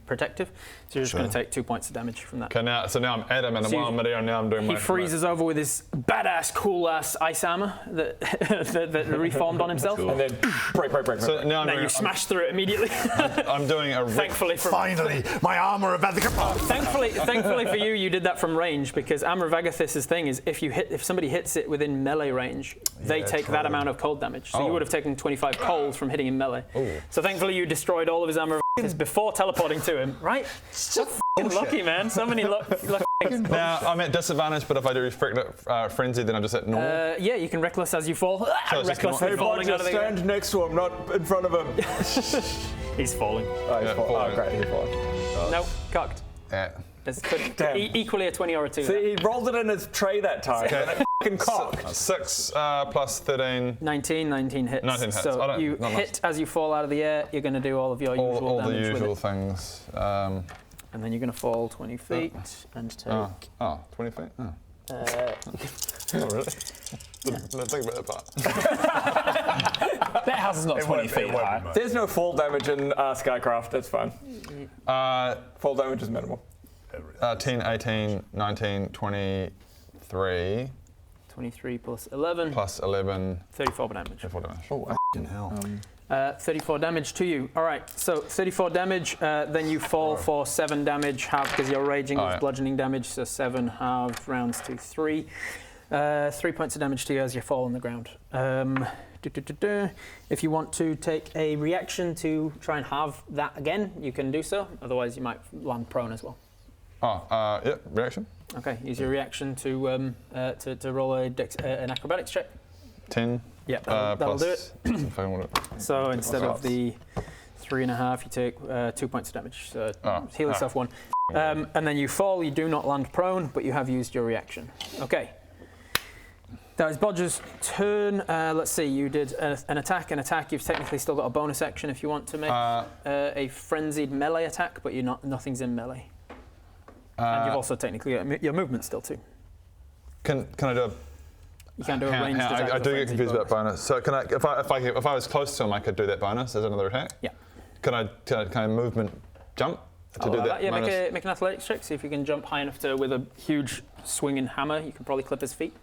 protective. So you're just going to take 2 points of damage from that. Okay, now I'm Adam, and while I'm Maria, now I'm doing He freezes over with his badass, cool-ass ice armor that, that reformed on himself. And then break. So now you smash through it immediately. I'm doing a Thankfully for Finally, my armor of Thankfully for you, you did that from range, because Armor of Agathis' thing is if somebody hits it within melee range, they take that amount of cold damage. So you would have taken 25 cold from hitting in melee. So thankfully you destroyed all of his Armor of Agathis before teleporting to him, right? So f***ing lucky, man. So many lucky things. Now I'm at disadvantage, but if I do frenzy, then I'm just at normal. Yeah, you can reckless as you fall. So Recklessly falling out of the stand next to him, not in front of him. He's falling. He's falling. Oh, great, he's falling. No, cocked. Yeah. Damn. Equally a 20 or a 2. See, he rolled it in his tray that time. Okay. And it f***ing cocked. 6 plus 13. 19 hits. 19 hits. So you hit as you fall out of the air. You're going to do all of your usual damage. All the usual with it. things. And then you're going to fall 20 feet and take. 20 feet? Oh. Oh, really? Let's think about that part. That house is not 20 feet high. There's no fall damage in Skycraft, it's fine. Fall damage is minimal. 10, 18, 19, 23. 23 plus 11. Plus 11. 34 damage. 34 damage. Oh, f***ing hell. 34 damage to you. All right, so 34 damage, then you fall for 7 damage, halved because you're raging with bludgeoning damage, so 7 halved rounds to 3. 3 points of damage to you as you fall on the ground. If you want to take a reaction to try and halve that again, you can do so. Otherwise, you might land prone as well. Yeah, reaction. Okay, use your reaction to roll an acrobatics check. 10. Yeah, that'll do it. If I want it. So instead of the 3.5, you take 2 points of damage. So heal yourself 1. And then you fall, you do not land prone, but you have used your reaction. Okay. That is Bodger's turn. Let's see, you did an attack. You've technically still got a bonus action if you want to make a frenzied melee attack, but nothing's in melee. And you've also technically got your movement still too. Can I do a... You can't do a ranged attack. I do get confused about bonus. So can I, if I was close to him, I could do that bonus as another attack? Yeah. Can I movement jump to do that? Yeah, make an athletics check. See if you can jump high enough to, with a huge swinging hammer, you can probably clip his feet.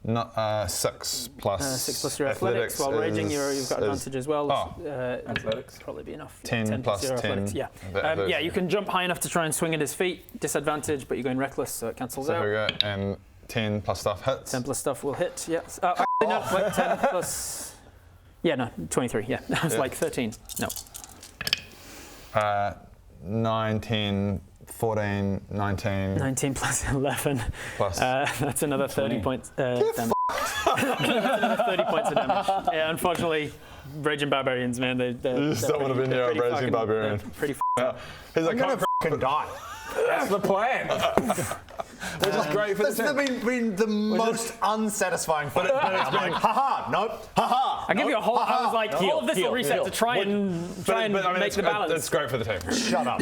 Not 6 plus. 6 plus your athletics. While raging, you've got advantage as well. Athletics probably be enough. 10 plus 10. Athletics. Yeah. Yeah, you can jump high enough to try and swing at his feet. Disadvantage, but you're going reckless, so it cancels out. There we go. And 10 plus stuff hits. 10 plus stuff will hit. Yes. Actually, no. Wait, 10 plus. Yeah, no. 23. Yeah. That was like 13. No. 9, 10, 14, 19. 19 plus 11. Plus. That's another 30 points damage. That's another 30 points of damage. Yeah, unfortunately, Raging Barbarians, man, You just don't want to be near a Raging Barbarian. Pretty He's like, I'm gonna die. That's the plan. which is great for the That's been the most unsatisfying fight. I'm like, haha, nope, haha. I give you a whole. I was like, all of this will reset to try and make the balance. It's great for the team. Shut up.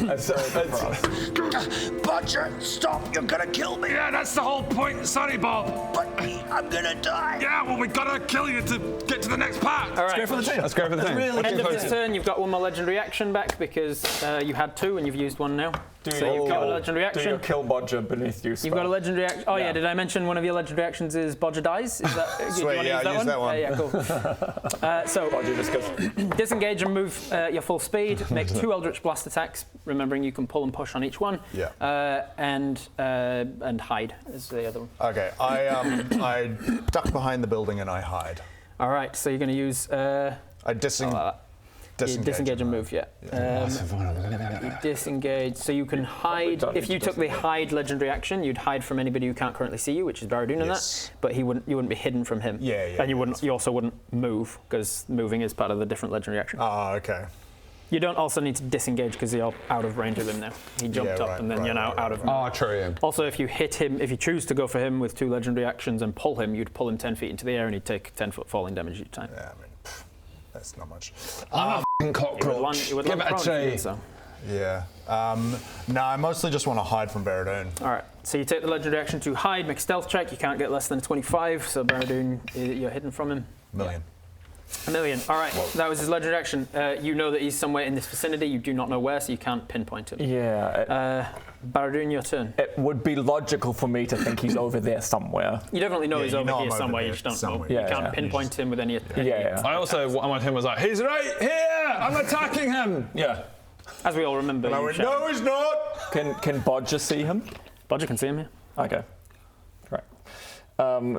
Butcher, stop! You're gonna kill me. Yeah, that's the whole point. Sorry, Bob. But I'm gonna die. Yeah, well, we gotta kill you to get to the next part. All right. That's great for the team. End of this turn, you've got one more legendary action back because you had 2 and you've used 1 now. So you've got a legendary Do action. you kill Bodger beneath you? You've got a legendary action. Oh yeah, did I mention one of your legendary actions is Bodger dies? Is that, Sweet, yeah, use that one. Yeah, cool. So Bodger just goes. disengage and move your full speed. Make 2 Eldritch Blast attacks, remembering you can pull and push on each one. Yeah. And hide is the other one. Okay, I duck behind the building and I hide. All right, so you're going to use. I disengage and move, yeah. You disengage, so you can hide. If you took the hide legendary action, you'd hide from anybody who can't currently see you, which is Baradun and that. But you wouldn't be hidden from him. Yeah. And you also wouldn't move because moving is part of the different legendary action. Oh, okay. You don't also need to disengage because you're out of range of him now. He jumped up and then you're now out of range. Oh, true. Yeah. Also, if you hit him, if you choose to go for him with 2 legendary actions and pull him, you'd pull him 10 feet into the air and he'd take 10-foot falling damage each time. Yeah, I mean, that's not much. Cockroach. You would Give land it a prone if you try. did so. Yeah. No, I mostly just want to hide from Baradun. All right, so you take the legendary action to hide, make a stealth check. You can't get less than 25, so Baradun, you're hidden from him. Million. 1 million. All right, that was his legendary action. You know that he's somewhere in this vicinity. You do not know where, so you can't pinpoint him. Yeah. Baradun, your turn. It would be logical for me to think he's over there somewhere. You definitely know he's you over know here I'm over somewhere. there You just don't know. somewhere. You Yeah, can't yeah. pinpoint him with any. Yeah. I also, on my team was like, he's right here! I'm attacking him! Yeah. As we all remember. I you went, shouted. no, he's not. Can Bodger see him? Bodger can see him here. Okay. Right.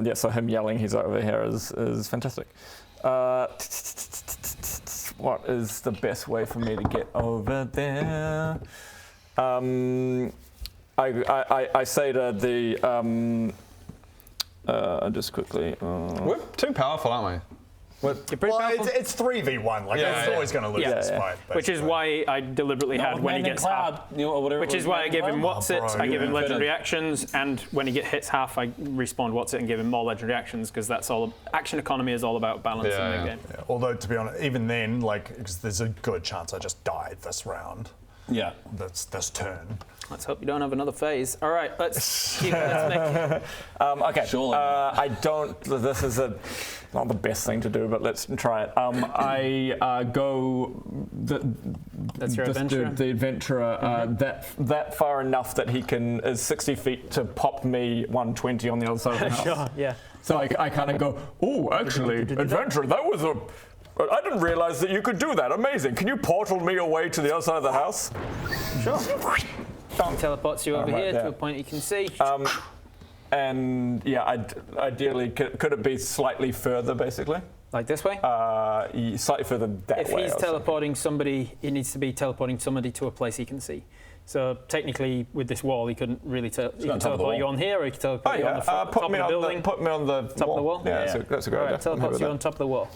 Yeah, so him yelling he's over here is fantastic. What is the best way for me to get over there? I say to the just quickly. We're too powerful, aren't You're pretty Well, powerful. it's 3v1. Like, Yeah, it's yeah. always going to lose Yeah. this fight. Which is basically. why I deliberately had when he gets half. Which is why I give him what's it, I give him legendary actions, and when he hits half, I respawn what's it and give him more legendary actions, because that's all. Action economy is all about balance Yeah, in the yeah. game. Yeah, although, to be honest, even then, like, 'cause there's a good chance I just died this round. Yeah. This turn. Let's hope you don't have another phase. All right, let's keep let's make Okay. Surely. I don't. This is not the best thing to do, but let's try it. I go. That's your adventurer? The adventurer. That far enough that he is 60 feet to pop me 120 on the other side of the house. Sure, yeah. So I kind of go. Oh, actually, adventurer. That was a. I didn't realize that you could do that. Amazing. Can you portal me away to the other side of the house? Sure. He teleports you over right here there. to a point you can see. And yeah, ideally, could it be slightly further, basically? Like this way? Slightly further that If way. he's I was teleporting somebody, he needs to be teleporting somebody to a place he can see. So technically, with this wall, he couldn't really he can on top of the teleport you wall. on here, or he can teleport thinking. you on the top of the building. Put me on the Top of the wall? Yeah, Yeah. that's a great All right, idea. I'm happy teleports with you that. on top of the wall.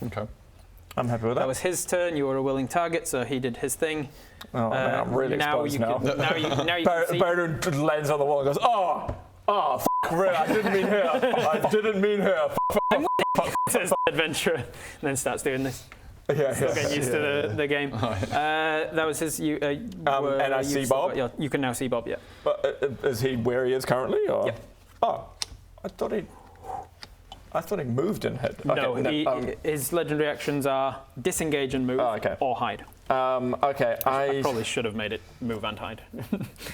Okay. I'm happy with that. That was his turn. You were a willing target, so he did his thing. Oh, man, I'm really now exposed you now. Can, now you can see. Baron lands on the wall and goes, f***, really, I didn't mean here. I didn't mean here. Says the adventurer, and then starts doing this. Yeah, Still getting used to the game. That was his. And I see Bob? You can now see Bob. Yeah. But is he where he is currently? Or? Yeah. Oh, I thought he moved and hit. Okay, No, his legendary actions are disengage and move, okay. or hide. Okay, I probably should have made it move and hide.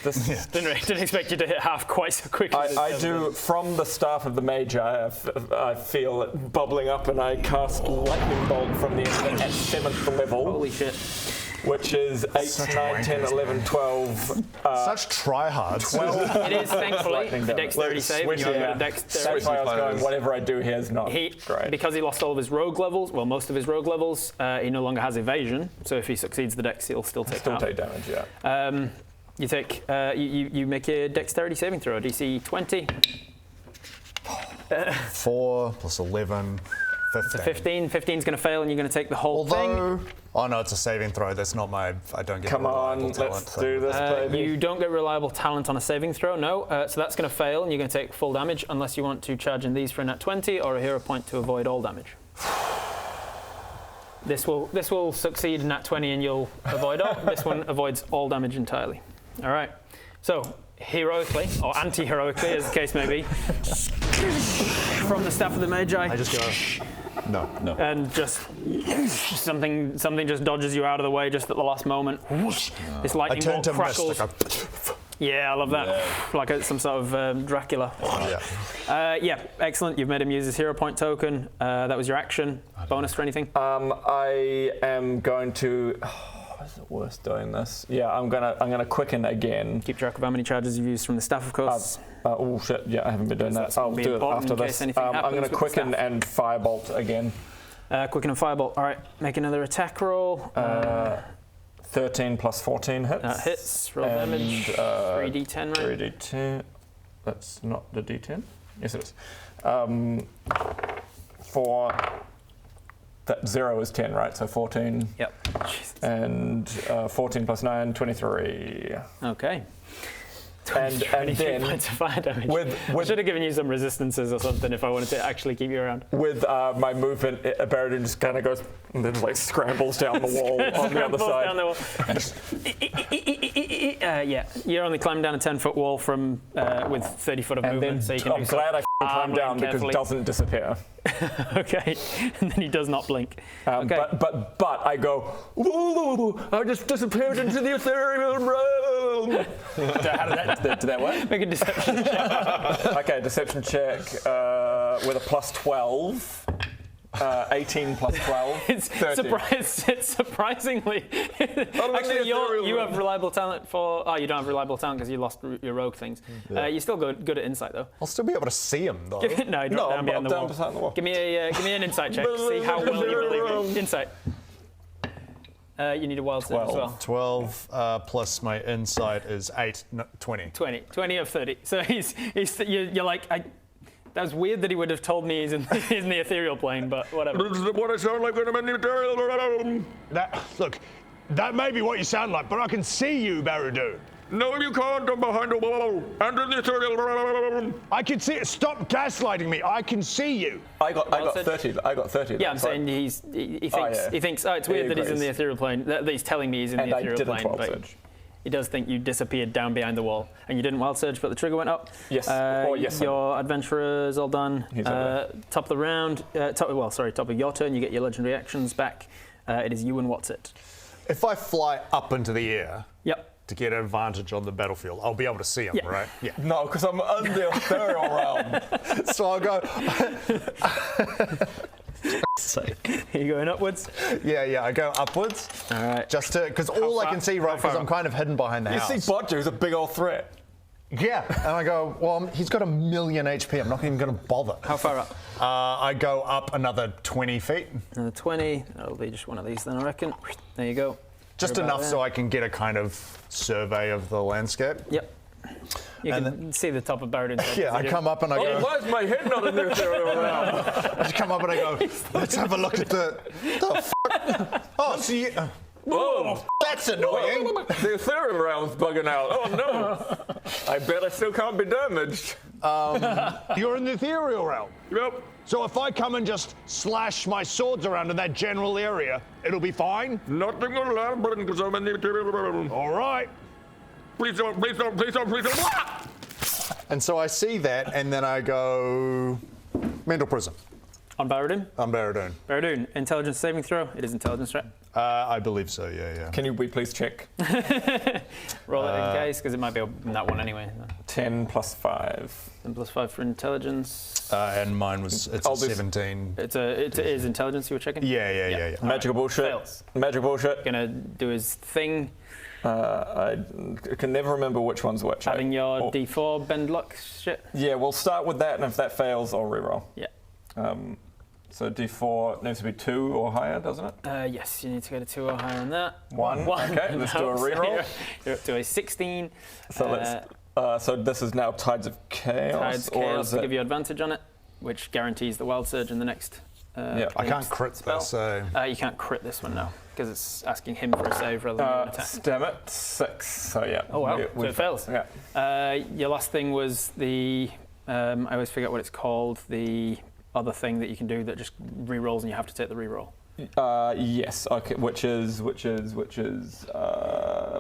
This, Didn't expect you to hit half quite so quickly. I do, from the staff of the mage, I feel it bubbling up and I cast Lightning Bolt from the end at 7th level. Holy shit. Which is 8, 9, 10, 11, 12. Such tryhards. 12. It is, thankfully, Lightning a damage. dexterity save. And you have a dexterity. That's why I was going, whatever I do here is not great. Because he lost all of his rogue levels, well, most of his rogue levels, he no longer has evasion. So if he succeeds the dex, he'll still take damage, yeah. You take, you make a dexterity saving throw, DC 20. 4 plus 11, 15. So 15. 15's going to fail, and you're going to take the whole thing. Oh no, it's a saving throw. That's not my. I don't get. Come on, let's do this, baby. You don't get reliable talent on a saving throw, no. So that's going to fail, and you're going to take full damage unless you want to charge in these for a nat 20 or a hero point to avoid all damage. This will succeed in nat 20 and you'll avoid all. This one avoids all damage entirely. All right. So heroically or anti-heroically, as the case may be, from the staff of the Magi. I just go. No. And just something just dodges you out of the way just at the last moment. This lightning bolt crackles. Yeah, I love that. Like some sort of Dracula. Yeah, excellent. You've made him use his hero point token. That was your action. Bonus for anything? I am going to. Is it worth doing this? Yeah, I'm gonna quicken again. Keep track of how many charges you've used from the staff, of course. Oh shit! Yeah, I haven't been doing that. I'll do it after this. I'm gonna quicken and firebolt again. Quicken and firebolt. All right, make another attack roll. 13 plus 14 hits. That hits. Roll damage. 3d10, right? 3d10. That's not the d10. Yes, it is. For that 0 is 10, right? So 14. Yep. And 14 plus 9, 23. Okay. And then points of fire damage. I should have given you some resistances or something if I wanted to actually keep you around. With my movement, Baradun just kind of goes and then like scrambles down the wall on the other side. Down the wall. Yeah, you're only climbing down a 10-foot wall from with 30 foot of And then movement, so you can I'm do so. glad I climbed down because carefully. it doesn't disappear. Okay, and then he does not blink. Okay. But I go, ooh, I just disappeared into the ethereal realm. Did that work? Make a deception check. Okay, deception check with a plus 12. 18 plus 12. It's, 30. it's surprisingly. Actually, you have reliable talent for. Oh, you don't have reliable talent because you lost your rogue things. You're still good at insight though. I'll still be able to see him though. No, you drop down behind the wall. beside the wall. Give me an insight check to see how well you believe me. Insight. You need a wild save as well. 12 plus my insight is 8, no, 20. 20 of 30. So you're like, that was weird that he would have told me he's in the ethereal plane, but whatever. This is what I sound like when I'm in the ethereal realm. Look, that may be what you sound like, but I can see you, Barudu. No, you can't. I'm behind a wall. And in the ethereal realm. I can see it. Stop gaslighting me. I can see you. I got 30. I got 30. Yeah, I'm saying he thinks, oh, it's weird that he's in the ethereal plane, that he's telling me he's in the ethereal plane. Wild But surge. he does think you disappeared down behind the wall. And you didn't wild surge, but the trigger went up. Yes. Yes. Your adventurer is all done. He's over top of the round, top of your turn, you get your legendary actions back. It is you and what's it. If I fly up into the air Yep. to get an advantage on the battlefield, I'll be able to see him, Yeah. right? Yeah. No, because I'm in the ethereal realm. So I'll go. Are you going upwards? Yeah, I go upwards. All right. Just to, because all I can see, right, because I'm kind of hidden behind the You house. see Bodger, who's a big old threat. Yeah, and I go, well, he's got 1,000,000 HP. I'm not even going to bother. How far up? I go up another 20 feet. Another 20. That'll be just one of these then, I reckon. There you go. Just You're about enough there. so I can get a kind of survey of the landscape. Yep. You can see the top of Baradun's head. Yeah, I come up and I go. Why is my head not in the ethereal realm? I just come up and I go, let's have a look at the fuck? Oh, so you. Oh, That's annoying. the ethereal realm's bugging out. Oh no! I bet I still can't be damaged. You're in the ethereal realm. Yep. So if I come and just slash my swords around in that general area, it'll be fine? Nothing will happen because I'm in the ethereal realm. All right. Please don't, please don't, please don't, please don't. And so I see that, and then I go, mental prison. On Baradun? I'm Baradun. Baradun, intelligence saving throw. It is intelligence, right? I believe so, yeah. Can we please check? Roll it in case, because it might be that one anyway. 10 plus 5. 10 plus 5 for intelligence. And mine was, it's a 17. It is intelligence you were checking? Yeah. Magical bullshit. Fails. Magic bullshit. Gonna do his thing. I can never remember which one's which. Having your D4 bend luck shit. Yeah, we'll start with that, and if that fails, I'll reroll. Yeah. So D4 needs to be 2 or higher, doesn't it? Yes, you need to get a 2 or higher on that. 1. Okay, let's do a reroll. You're up to a 16. So so this is now Tides of Chaos. Tides or Chaos is to it? give you advantage on it, which guarantees the wild surge in the next. Yeah, I can't crit spell. this, so. You can't crit this one now, because it's asking him for a save rather than an attack. Damn it, 6. So yeah. Oh wow, so it fails. Yeah. Your last thing was the, I always forget what it's called, the other thing that you can do that just re-rolls and you have to take the re-roll. Yes. Okay. Which is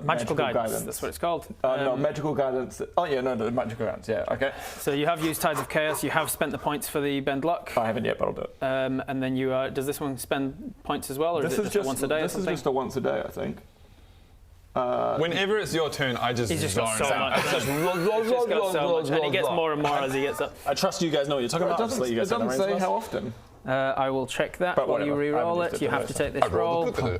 Magical guidance. That's what it's called. No, magical guidance. Oh yeah, no, the magical guidance. Yeah. Okay. So you have used Tides of Chaos. You have spent the points for the bend luck. I haven't yet, but I'll do it. And then you does this one spend points as well, or is it just once a day? This is just a once a day, I think. Whenever it's your turn, I just He's just got zone so out. much. It's just And he gets more and more as he gets up. I trust you guys know what you're talking about. I'll just let you guys It doesn't say the say range how was. often. I will check that But while you whatever, I re-roll haven't used it. You it have to today. take this roll. That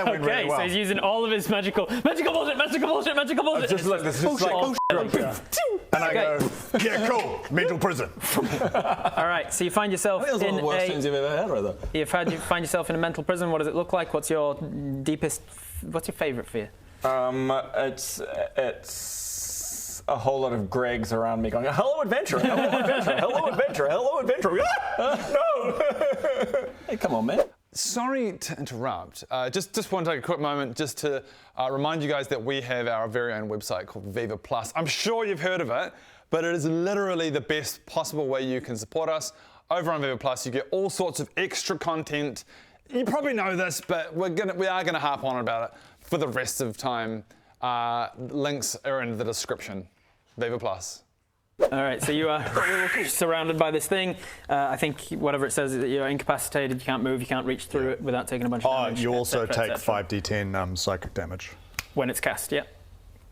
went really Okay, well. so he's using all of his magical bullshit. Just like this. Just like And I go, yeah, cool, mental prison. All right, so you find yourself That was one in of the worst things you've ever had, rather. you find yourself in a mental prison. What does it look like? What's your favourite fear? It's a whole lot of Gregs around me going, hello adventure, hello adventure, hello adventure, hello adventure. No. Hey, come on, man. Sorry to interrupt. Just want to take a quick moment just to remind you guys that we have our very own website called Viva Plus. I'm sure you've heard of it, but it is literally the best possible way you can support us. Over on Viva Plus, you get all sorts of extra content. You probably know this, but we are gonna harp on about it. for the rest of time. Links are in the description. Viva Plus. All right, so you are surrounded by this thing. I think whatever it says is that you're incapacitated, you can't move, you can't reach through it without taking a bunch of damage. You et also cetera, et take cetera. 5d10 psychic damage. When it's cast, yeah.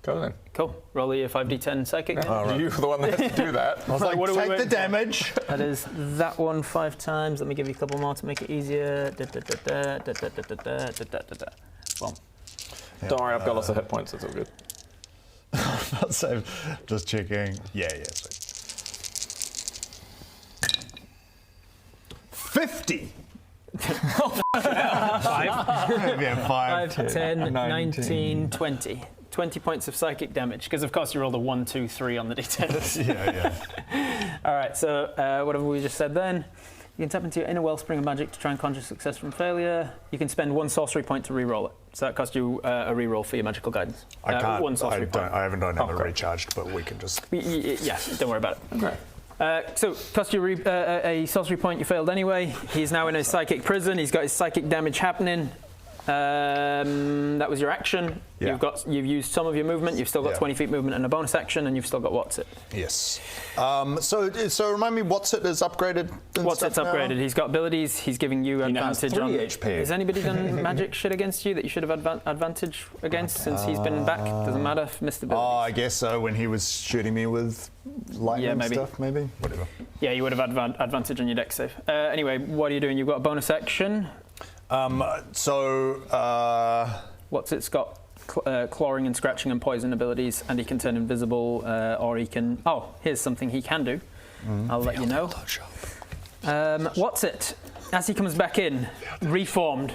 Go then. Cool. Roll your 5d10 psychic. You're the one that has to do that. I was like, what are we take the waiting for? damage. That is that one 5 times. Let me give you a couple more to make it easier. Boom. Don't worry, I've got lots of hit points. It's all good. So, just checking. Yeah, sweet. 50. 5, 10, 19, 20. 20 points of psychic damage, because of course you rolled a 1, 2, 3 on the d10. Yeah. All right, so whatever we just said then. You can tap into your inner wellspring of magic to try and conjure success from failure. You can spend 1 sorcery point to re-roll it. So that costs you a re-roll for your magical guidance. I can't. 1 sorcery point. I haven't done it recharged, but we can just. Yeah, don't worry about it. Okay. So, cost you a sorcery point, you failed anyway. He's now in a psychic prison. He's got his psychic damage happening. That was your action. Yeah. You've used some of your movement. You've still got 20 feet movement and a bonus action, and you've still got What's It. Yes. So remind me, What's It is upgraded? What's It's upgraded? He's got abilities. He's giving you now has advantage 3 on. HP. Has anybody done magic shit against you that you should have advantage against since he's been back? Doesn't matter if missed abilities. Oh, I guess so. When he was shooting me with lightning stuff, maybe. Whatever. Yeah, you would have advantage on your dex save. Anyway, what are you doing? You've got a bonus action. What's It's got? Clawing and scratching and poison abilities, and he can turn invisible, or he can. Oh, here's something he can do. I'll let you know. What's It? As he comes back in, reformed.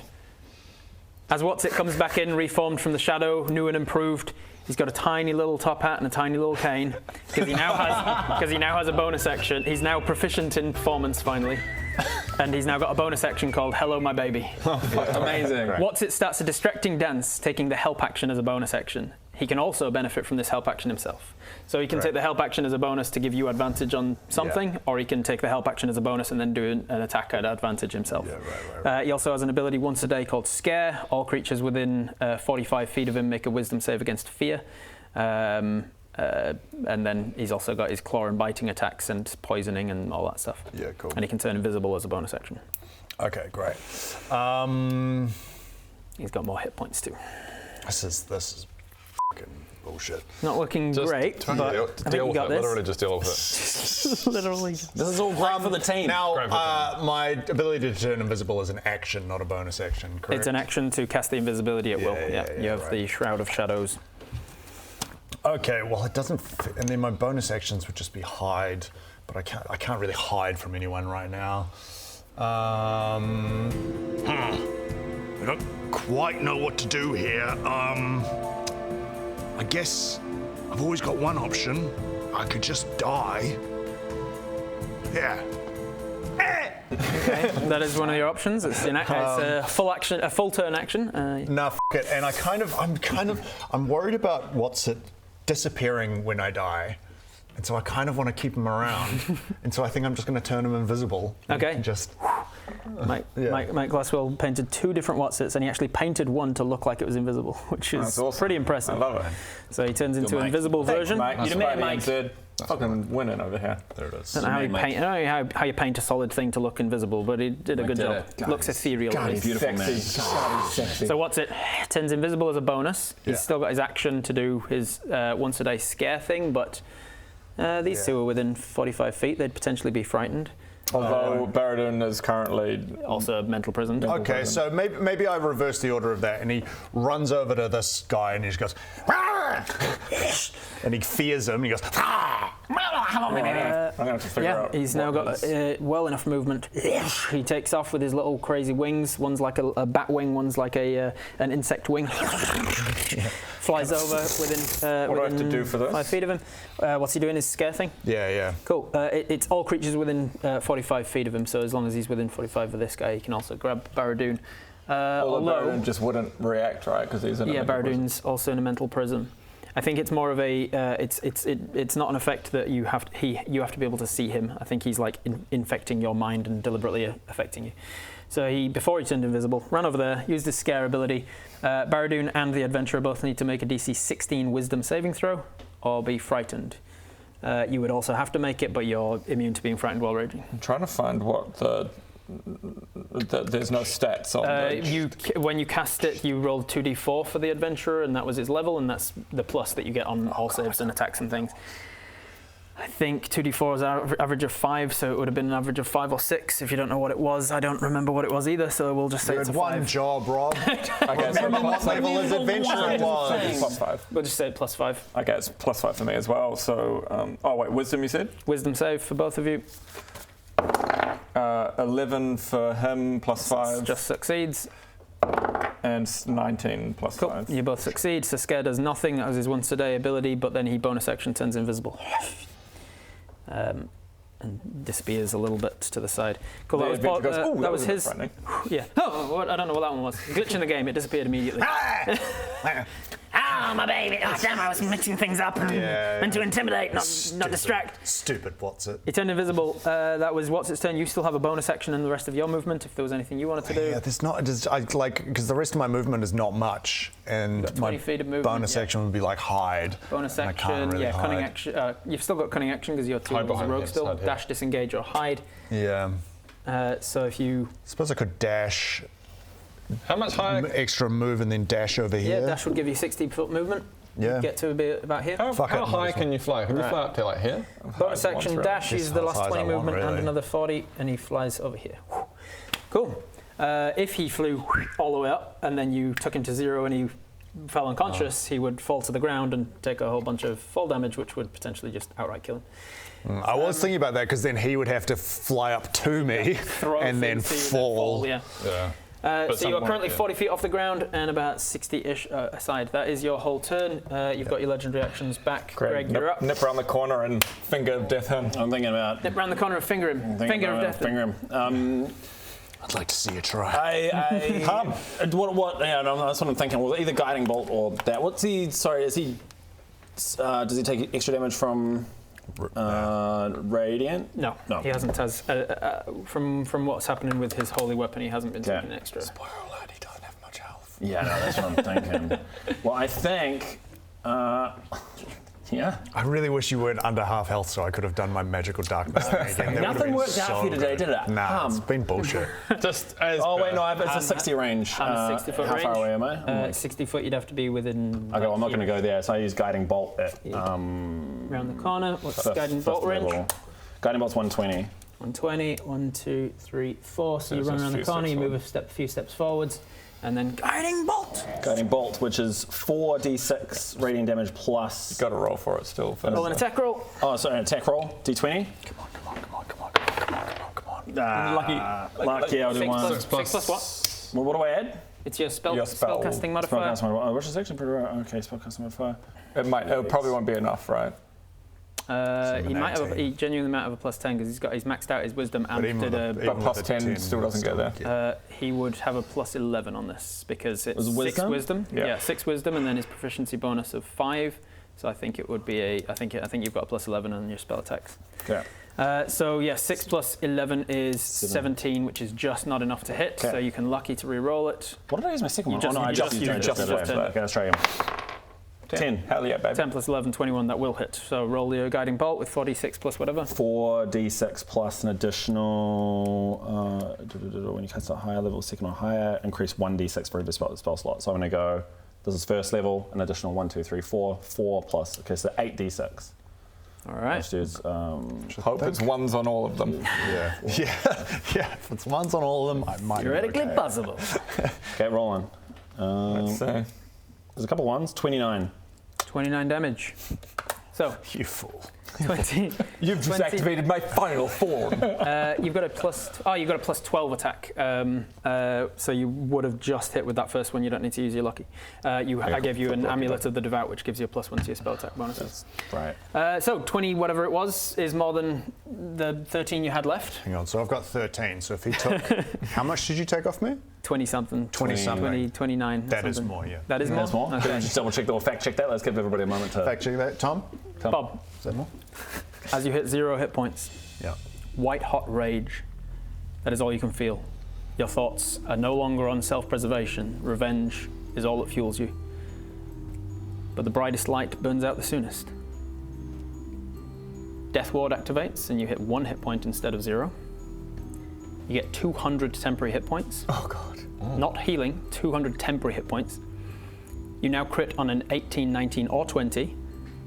As What's It comes back in, reformed from the shadow, new and improved. He's got a tiny little top hat and a tiny little cane because he now has a bonus action. He's now proficient in performance finally, and he's now got a bonus action called "Hello, My Baby." Amazing. What's It starts a distracting dance, taking the help action as a bonus action. He can also benefit from this help action himself. So he can take the help action as a bonus to give you advantage on something, or he can take the help action as a bonus and then do an attack at advantage himself. He also has an ability once a day called Scare. All creatures within 45 feet of him make a wisdom save against fear. And then he's also got his claw and biting attacks and poisoning and all that stuff. Yeah, cool. And he can turn invisible as a bonus action. Okay, great. He's got more hit points too. This is fucking bullshit. Not looking great, but I think you got this. Literally just deal with it. Literally. This is all great for the team. Now, my ability to turn invisible is an action, not a bonus action, correct? It's an action to cast the invisibility at will. You have the Shroud of Shadows. Okay, well, it doesn't fit. And then my bonus actions would just be hide, but I can't really hide from anyone right now. I don't quite know what to do here. I guess I've always got one option. I could just die. Yeah. Okay, that is one of your options. It's a full action, a full turn action. Nah, f it. And I'm worried about What's It disappearing when I die. And so I kind of want to keep him around. And so I think I'm just going to turn him invisible. Okay. And just. Mike Glasswell painted 2 different What's It's, and he actually painted one to look like it was invisible, which is awesome. Pretty impressive. I love it. So he turns into an invisible version. Mike. You made it, Mike. Fucking winning over here. There it is. I don't know how you paint a solid thing to look invisible, but he did a good job. Looks ethereal. God, he's beautiful, man. Sexy. So What's It turns invisible as a bonus. He's still got his action to do his once a day scare thing, but these two are within 45 feet. They'd potentially be frightened. Although Baradun is currently also mental prison. Okay, so maybe I reverse the order of that, and he runs over to this guy and he just goes, "Rah!" and he fears him. And he goes, "Ah!" I'm gonna have to figure out. He's now got well enough movement. He takes off with his little crazy wings. One's like a bat wing, one's like an insect wing. Flies over within What do I have to do for this? 5 feet of him. What's he doing? His scare thing? Yeah. Cool. It's all creatures within 45 feet of him, so as long as he's within 45 of this guy, he can also grab Baradun. Although Baradun just wouldn't react, right? Because he's in a mental prison. Baradun's also in a mental prison. I think it's more of a it's not an effect that you have to be able to see him. I think he's like infecting your mind and deliberately affecting you. So before he turned invisible, ran over there, used his scare ability. Barradoon and the adventurer both need to make a DC 16 Wisdom saving throw or be frightened. You would also have to make it, but you're immune to being frightened while raging. I'm trying to find what there's no stats on when you cast it, you rolled 2d4 for the adventurer, and that was his level, and that's the plus that you get on all saves and attacks and things. I think 2d4 is an average of 5, so it would have been an average of 5 or 6 if you don't know what it was. I don't remember what it was either, so we'll just say it's a 5. One job, Rob. Okay, so what level his adventure was. Plus 5. We'll just say plus 5. Okay, it's plus 5 for me as well. So, oh wait, wisdom you said? Wisdom save for both of you. 11 for him, plus 5. Just succeeds. And 19 plus Cool. 5. You both succeed. So Scare does nothing. That was his once a day ability, but then he bonus action turns invisible. And disappears a little bit to the side. Cool. That was his. Yeah. Oh, I don't know what that one was. Glitch in the game. It disappeared immediately. Ah, my baby. Oh, damn, I was mixing things up and meant to intimidate, not distract. Stupid, what's it? He turned invisible. That was what's its turn. You still have a bonus action in the rest of your movement if there was anything you wanted to do. Yeah, there's not. Because the rest of my movement is not much, and 20 my feet of movement, bonus action would be like hide. Bonus and I action, can't really cunning hide. action. You've still got cunning action because you're 2 levels of rogue still. Dash, disengage, or hide. Yeah. So if you. I suppose I could dash. How much higher? Extra move and then dash over here. Yeah, dash would give you 60-foot movement. Yeah. Get to about here. How high can you fly? Can you fly up to like here? Bonus action dash is the last high as 20 I want, movement and really. another 40, and he flies over here. Cool. If he flew all the way up and then you took him to 0 and he fell unconscious, he would fall to the ground and take a whole bunch of fall damage, which would potentially just outright kill him. I was thinking about that because then he would have to fly up to me and then fall. Yeah. So you are currently 40 feet off the ground and about 60-ish aside. That is your whole turn. You've got your legendary actions back. Greg, you're up. Nip around the corner and finger of death him. I'm thinking about. Nip around the corner and finger him. Finger of death. Finger him. I'd like to see you try. What? Yeah, that's what I'm thinking. Well, either guiding bolt or that. What's he? Sorry, does he take extra damage from radiant? No, he hasn't. From what's happening with his holy weapon, he hasn't been taking extra. Spoiler alert, he doesn't have much health. Yeah, no, that's what I'm thinking. Well, I think. Yeah. I really wish you weren't under half health so I could have done my magical darkness thing again. That Nothing would have worked been out for you today, did it? Nah, it's been bullshit. Just as wait, no, it's a 60 range. 60-foot how range. far away am I? 60 foot, you'd have to be within. Okay, well, I'm not going to go there, so I use guiding bolt at. Around the corner. What's guiding bolt range? Level. Guiding bolt's 120. 120. 1, 2, 3, 4. So you run around the corner, you move a few steps forwards. And then guiding bolt. Guiding bolt, which is 4d6 radiant damage plus. Got to roll for it still. Roll an attack roll. Oh, sorry, an attack roll. D20. Lucky, I'll do 6 one. plus what? Well, what do I add? It's your spellcasting modifier. Spellcasting modifier, which is actually pretty rare. Okay, spellcasting modifier. It probably won't be enough, right? He genuinely might have a plus 10 because he's maxed out his wisdom and did a. But plus 10 still doesn't get there. He would have a plus 11 on this because it's wisdom? 6 wisdom. Yeah. 6 wisdom and then his proficiency bonus of 5. So I think it would be I think you've got a plus 11 on your spell attacks. Okay. 6 plus 11 is 17, which is just not enough to hit. So you can lucky to re-roll it. What did I use my second one? I just used it. Okay, let's try again. 10. Hell yeah, baby. 10 plus 11, 21, that will hit. So roll your guiding bolt with 4d6 plus whatever. 4d6 plus an additional, when you cast a higher level, second or higher, increase 1d6 for every spell slot. So I'm going to go, this is first level, an additional 1, 2, 3, 4, 4 plus, okay, so 8d6. All right. Let's do Hope it's ones on all of them. Yeah. If it's ones on all of them, I might. Theoretically possible. Okay, rolling. Let's say. There's a couple ones. 29. 29 damage. So You fool. 20. You've just activated my final form. You've got a plus 12 attack. So you would have just hit with that first one. You don't need to use your lucky. I gave you an amulet of the devout, which gives you a +1 to your spell attack bonuses. Right. So 20, whatever it was, is more than the 13 you had left. Hang on, so I've got 13. So if he took, how much did you take off me? 20 something. 20 something. 29. That is something. more, yeah. That is more. That's more. Okay. Just double check that. We'll fact check that. Let's give everybody a moment to. Fact check that, Tom. Bob, Is that more? as you hit 0 hit points, Yeah. white hot rage. That is all you can feel. Your thoughts are no longer on self-preservation. Revenge is all that fuels you. But the brightest light burns out the soonest. Death Ward activates and you hit 1 hit point instead of 0. You get 200 temporary hit points. Oh god. Not healing, 200 temporary hit points. You now crit on an 18, 19, or 20,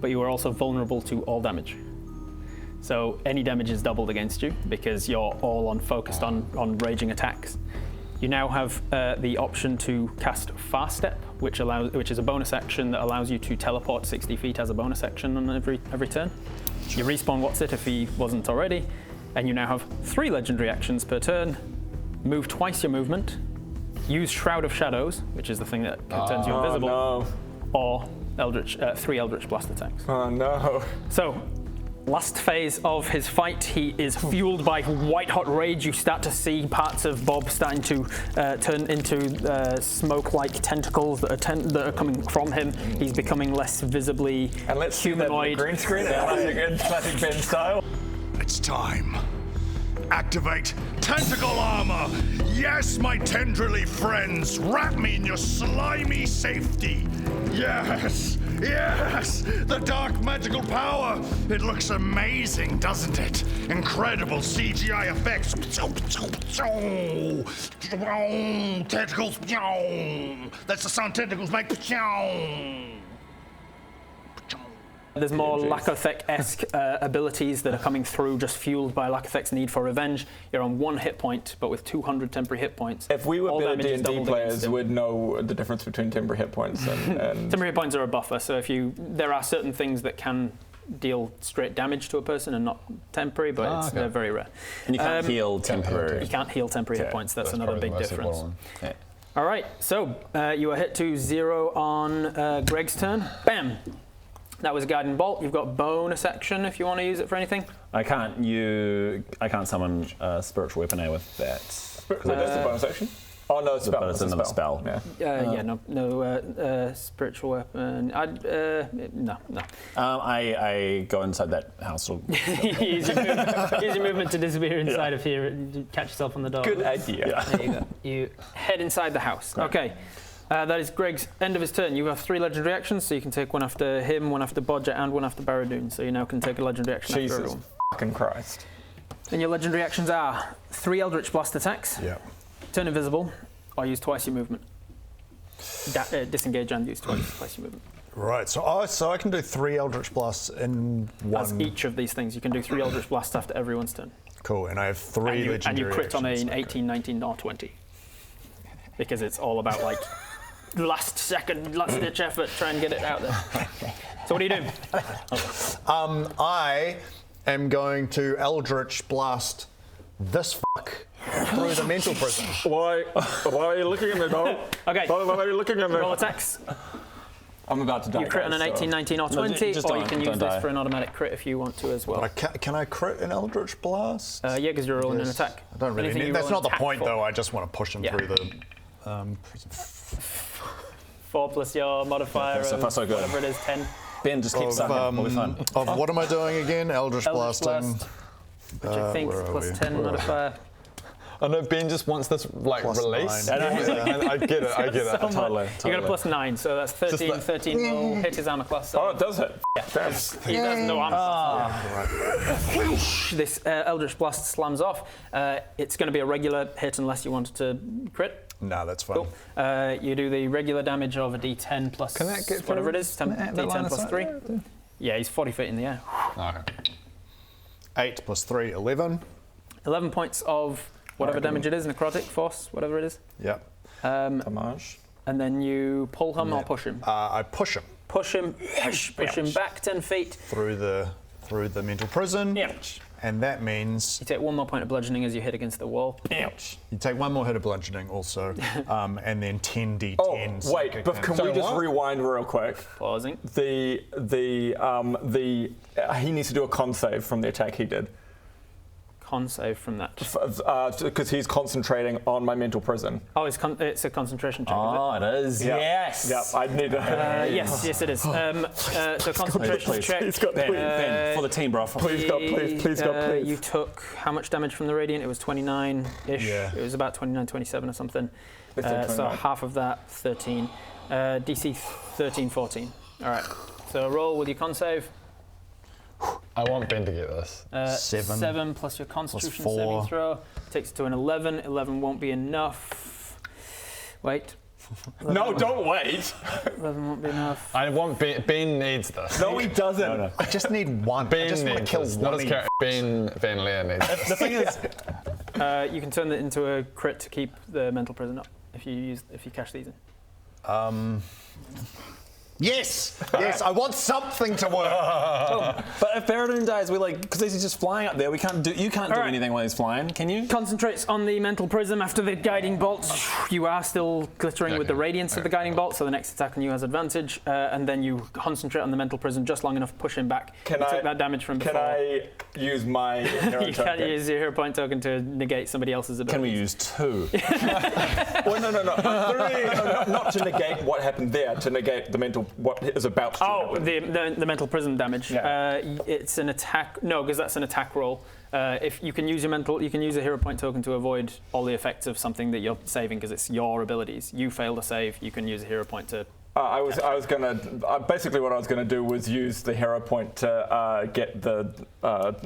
but you are also vulnerable to all damage. So any damage is doubled against you because you're all focused on raging attacks. You now have the option to cast Fast Step, which is a bonus action that allows you to teleport 60 feet as a bonus action on every turn. You respawn Whatsit if he wasn't already, and you now have 3 legendary actions per turn. Move twice your movement, use Shroud of Shadows, which is the thing that turns you invisible, No. or 3 Eldritch Blast attacks. Oh no. So, last phase of his fight, he is fueled by white hot rage. You start to see parts of Bob starting to turn into smoke-like tentacles that are coming from him. He's becoming less visibly And let's humanoid. green screen. Classic Ben style. It's time. Activate tentacle armor. Yes, my tendrily friends, wrap me in your slimy safety. Yes, yes, the dark magical power. It looks amazing, doesn't it? Incredible CGI effects. Tentacles. That's the sound tentacles make. There's more Lakothek-esque abilities that are coming through, just fueled by Lakothek's need for revenge. You're on 1 hit point, but with 200 temporary hit points. If we were all better damage is D&D doubled against players, him. we'd know the difference between temporary hit points and Temporary hit points are a buffer, so there are certain things that can deal straight damage to a person and not temporary, but they're very rare. And you can't heal temporary. You can't heal temporary hit points. That's another big difference. Yeah. All right, so you are hit to 0 on Greg's turn. Bam! That was a guiding bolt. You've got bonus action if you want to use it for anything. I can't summon a spiritual weapon with that. that's the bonus action. Oh no, it's a spell. But it's another spell. Yeah. No spiritual weapon. No. I go inside that house. Use your movement to disappear inside of here and catch yourself on the door. Good idea. There you go. You head inside the house. Okay. That is Greg's end of his turn. You have 3 legendary actions, so you can take one after him, one after Bodger, and one after Barradoon. So you now can take a legendary action after everyone. Fucking Christ. And your legendary actions are 3 Eldritch Blast attacks, Yeah. turn invisible, or use twice your movement. Disengage and use twice your movement. Right, so I can do 3 Eldritch Blasts in one. As each of these things, you can do 3 Eldritch Blasts after everyone's turn. Cool, and I have 3 legendary And you crit on actions. an 18, 19, or 20. Because it's all about like last ditch effort, try and get it out there. So what do you do? I am going to Eldritch Blast this fuck through the mental prison. Why are you looking at me, dog? Okay. Why are you looking at me? Roll attacks. I'm about to die. You crit on an 18, 19, or 20, just or you can use don't this die. for an automatic crit if you want to as well. Can I crit an Eldritch Blast? Yeah, because you're rolling an Yes. attack. I don't really Anything need. you That's roll not the an attack point, for. though. I just want to push him Yeah. through the prison. 4 plus your modifier So far, of so good. whatever it is, 10. Ben, just keep sucking. We'll be fine. Of what am I doing again? Eldritch Eldritch Blasting. Blast, which I think where are plus we? 10 modifier. I know Ben just wants this Plus release. 9. And I get it. So much. Totally. You got a plus 9, so that's 13. that- 13 will hit his armor class. So Oh, it does hit. Damn. he does no armor. This Eldritch Blast slams off. It's going to be a regular hit unless you wanted to crit. No, that's fine. Cool. You do the regular damage of a d10 plus Can that get whatever it through is, that line d10 of plus sight 3. Yeah, he's 40 feet in the air. Okay. 8 plus 3, 11. 11 points of whatever damage it is, necrotic force, whatever it is. Yep. Damage. And then you pull him or push him. I push him Push him back 10 feet. through the through the mental prison. Ouch. And that means You take 1 more point of bludgeoning as you hit against the wall. Ouch. you take 1 more hit of bludgeoning also, and then 10d10. Oh, wait, but can we just rewind real quick? Pausing. He needs to do a con save from the attack he did. Con save from that. Because he's concentrating on my mental prison. Oh, it's a concentration check, Oh, it is. Yeah. Yes. Yeah, I need to. yes, it is. So concentration check. Please, God, please. Ben, for the team, bro. Please, God, please, God, please. You took how much damage from the radiant? It was 29-ish. Yeah. It was about 29, 27 or something. Let's say So 29. half of that, 13. DC 13, 14. All right. So roll with your con save. I want Ben to get this. 7. 7 plus your Constitution 4. saving throw takes it to an 11. 11 won't be enough. Wait. No, don't wait. 11 won't be enough. I want Ben needs this. No, he doesn't. I just need 1. I Ben just want to needs kill this. 1. Not his character. Ben Van Leer needs this. The thing is, You can turn it into a crit to keep the mental prison up if you cash these in. Yes! Yes, I want something to work. but if Baradun dies, because he's just flying up there. You can't do right. anything while he's flying, can you? Concentrates on the mental prism after the guiding bolts. You are still glittering with the radiance of the guiding bolt, so the next attack on you has advantage. And then you concentrate on the mental prism just long enough to push him back. Can you I took that damage from before. Can I use my hero You token? can't use your hero point token to negate somebody else's ability. Can we use 2? Well, no. 3. Not to negate what happened there. To negate the mental what is about. Oh, the mental prism damage. Yeah. It's an attack. No, because that's an attack roll. If you can use you can use a hero point token to avoid all the effects of something that you're saving because it's your abilities. You fail to save, you can use a hero point to. I was gonna basically what I was gonna do was use the hero point to get the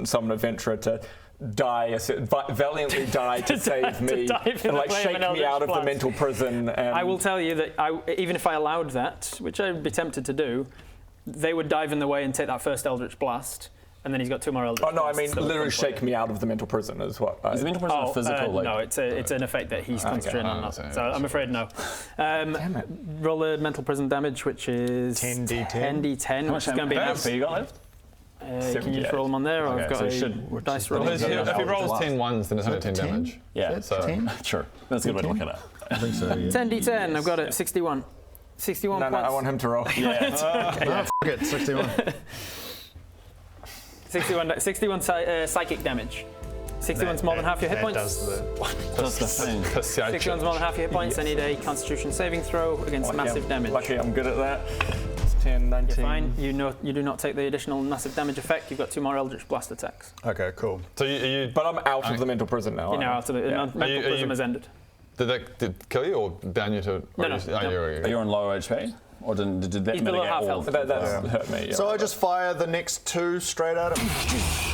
summon adventurer to valiantly die to save me, and shake me out of the mental prison. And I will tell you that even if I allowed that, which I'd be tempted to do, they would dive in the way and take that first Eldritch Blast, and then he's got 2 more Eldritch Oh no, I Blasts mean that will literally come for shake me out of the mental prison is what. Is the mental prison a physical? No, it's an effect that he's concentrating on. Not. So I'm afraid no. Damn it. Roll the mental prison damage, which is 10d10. 10d10, which is going to be enough. you got left? Can you just roll them on there, or Okay, I've got so a you should- dice roll? If he rolls 10 ones, then it's only 10 damage. Yeah. So 10? Sure. That's a good way to look at it. I think so, yeah. 10d10, I've got it. 61. 61 No, points. I want him to roll. Fuck it, 61. 61 psychic damage. 61's more than half your hit points. That's the thing. 61's more than half your hit points. I need a Constitution saving throw against massive damage. Lucky I'm good at that. It's 10, 19. You're fine. You do not take the additional massive damage effect. You've got 2 more Eldritch Blast attacks. Okay, cool. So you But I'm out of the mental prison now. You're now out of the mental Are prism you- has ended. did that kill you or down you to? No. Are you on low HP? Or did that He's below mitigate half all? health. That's hurt me. Yeah. So I just fire the next 2 straight at him.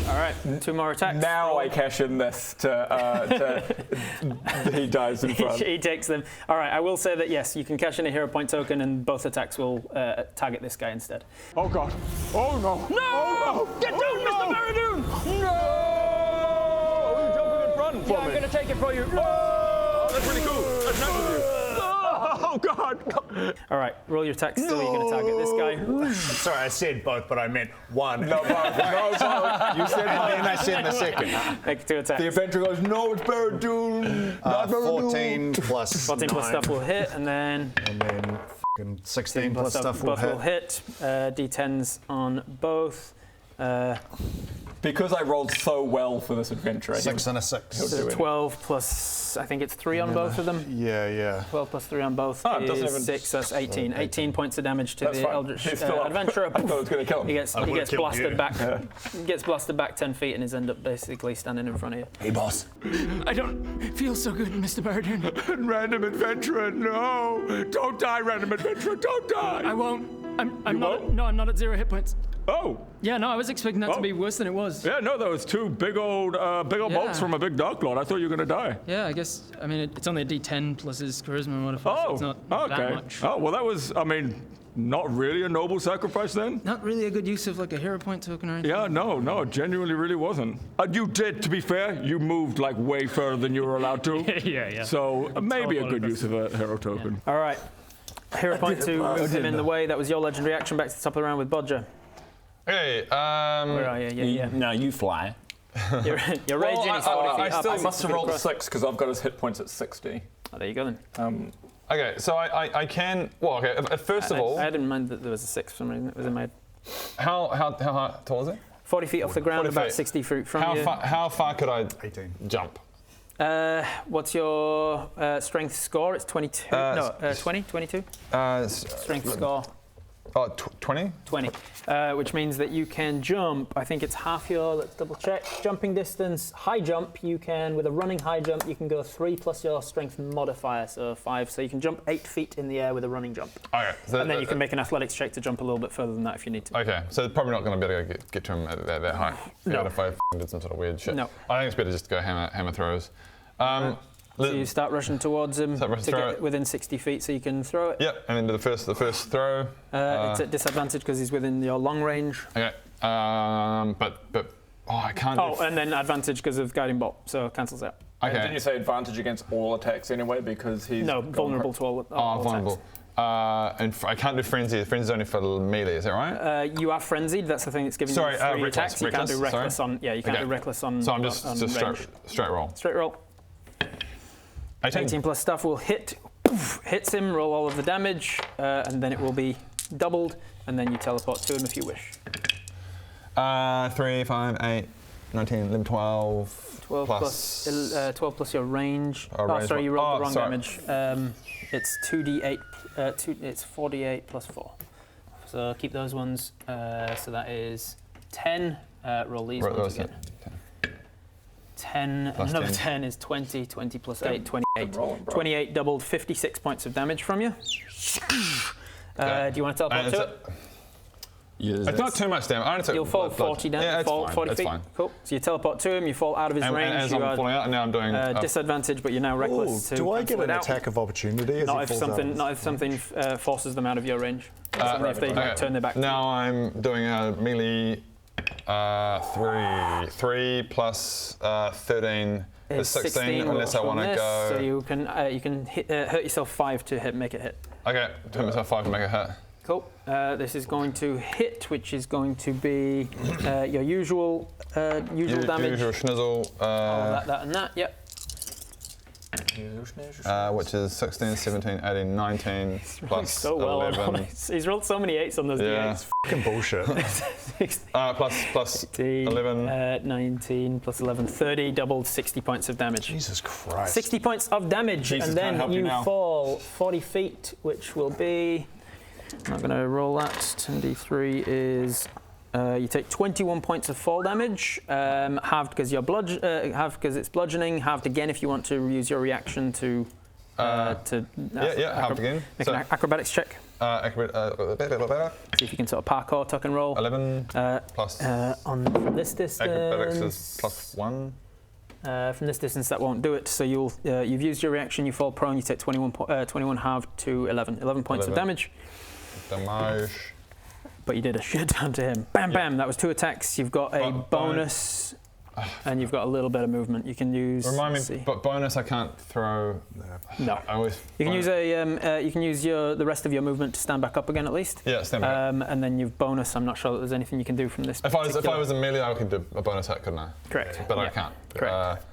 All right, 2 more attacks. now I cash in this to he dies in front. He takes them. All right, I will say that yes, you can cash in a hero point token, and both attacks will target this guy instead. Oh god. Oh no. No! Oh no! Get down, Mr. Baradun! No! Are you jumping in front for Yeah, I'm me? going to take it for you. Oh, that's really cool. That's nice of you. Oh god. All right, roll your attacks. So you're going to target this guy. Sorry, I said both, but I meant 1. No, you said And then I said the second. Make 2 attacks. the adventurer goes, no, it's Baradun. Not Baradun. 14 plus 14 plus 9. stuff will hit, and then And then fucking 16 plus stuff will both will hit. hit. D10s on both. Because I rolled so well for this adventure. 6 and a 6. So 12 plus, I think it's 3 on both of them. Yeah. 12 plus 3 on both it doesn't is even- 6, that's 18. 18 points of damage to That's the fine. Eldritch He's still up. adventurer. I thought it was going to kill him. He gets would've killed blasted you. back. He gets blasted back 10 feet and is end up basically standing in front of you. Hey, boss. I don't feel so good, Mr. Baradun. Random adventurer, no! Don't die, random adventurer, don't die! I won't. I'm not. won't? No, I'm not at 0 hit points. Oh, Yeah, no, I was expecting that to be worse than it was. yeah, no, that was 2 big old bolts from a big Dark Lord. I thought you were gonna die. Yeah, I guess. I mean, it's only a D10 plus his charisma modifier, so Oh, it's not okay. that much. Oh, well, that was, I mean, not really a noble sacrifice then. Not really a good use of like a hero point token or anything. Yeah, no, it genuinely really wasn't. You did, to be fair, you moved like way further than you were allowed to. yeah. So maybe a good use of a hero token. All right. Hero point to move him in the way. That was your legendary action. Back to the top of the round with Bodger. Okay. Where are you? Yeah. No, you fly. Your raging is 40 feet up. I must have rolled 6 because I've got his hit points at 60. Oh, there you go then. Okay, so I can. Well, okay. First of all, I didn't mind that there was a 6 for some reason. It was made. how tall is it? 40 feet off the ground, 40 about feet. 60 feet from you. How far could I 18. jump? What's your strength score? It's 22. 20? 22? Strength score. Oh, 20? 20. Which means that you can jump. I think it's half your, let's double check. Jumping distance, high jump, you can, with a running high jump, you can go 3 plus your strength modifier, so 5. So you can jump 8 feet in the air with a running jump. Okay. So And then you can make an athletics check to jump a little bit further than that if you need to. Okay, so probably not going to be able to get to him at that height. No. If I did some sort of weird shit. No. I think it's better just to go hammer throws. So you start rushing towards him to get within 60 feet so you can throw it. Yep, and then do the first throw. It's at disadvantage because he's within your long range. Okay. But I can't. And then advantage because of guiding bolt, so cancels out. Okay. Didn't you say advantage against all attacks anyway because he's vulnerable to all vulnerable. attacks. And I can't do frenzy. Frenzy's only for melee. Is that right? You are frenzied. That's the thing that's giving you free attacks. You can't do reckless on. Yeah, you can't do reckless on. So I'm just straight roll. Straight roll. 18 plus stuff will hit. Hits him. Roll all of the damage, and then it will be doubled, and then you teleport to him if you wish. 3, 5, 8, 19, 11, 12. 12 plus your range. Sorry, you rolled the wrong damage. It's 2d8. It's 4d8 plus 4. So keep those ones. So that is 10. Roll these ones again. 10. Another 10 is 20. 20 plus 8, 28. 28 doubled, 56 points of damage from you. Do you want to teleport to it? Yes. It's not too much damage. You'll fall 40 down. Yeah, it's fall fine. 40 It's feet. fine. Cool. So you teleport to him. You fall out of his range. As I'm falling out, and now I'm doing disadvantage, but you're now reckless. Do I get an attack of opportunity? As not if something forces them out of your range. Only if they turn their back. Now I'm doing a melee. 3 plus 13 is 16 unless I want to go. So you can hurt yourself 5 to make it hit. Okay, hurt myself 5 to make a hit. Cool. This is going to hit, which is going to be your usual damage. Usual schnizzle. All of that, and that. Yep. Which is 16, 17, 18, 19 plus so well 11. He's rolled so many 8s on those D8s. It's fucking bullshit. Plus 11. 19 plus 11, 30, doubled 60 points of damage. Jesus Christ. 60 points of damage, Jesus, and can't then help you now. fall 40 feet, which will be. I'm not going to roll that. 10d3 is. You take 21 points of fall damage, halved because halved because it's bludgeoning, halved again if you want to use your reaction to. Halved again. Make an acrobatics check. See if you can sort of parkour, tuck and roll. 11 plus. From this distance. Acrobatics is plus 1. From this distance, that won't do it. So you've used your reaction. You fall prone. You take 21 halved to 11. 11 points of damage. Damage. But you did a shit ton to him. Bam, bam. That was 2 attacks. You've got a bonus, and you've got a little bit of movement. You can use. Remind me, but bonus I can't throw. No. You can use you can use the rest of your movement to stand back up again at least. Yeah, stand back. And then you've bonus. I'm not sure that there's anything you can do from this. If I was a melee, I could do a bonus attack, couldn't I? Correct. But I can't. Correct.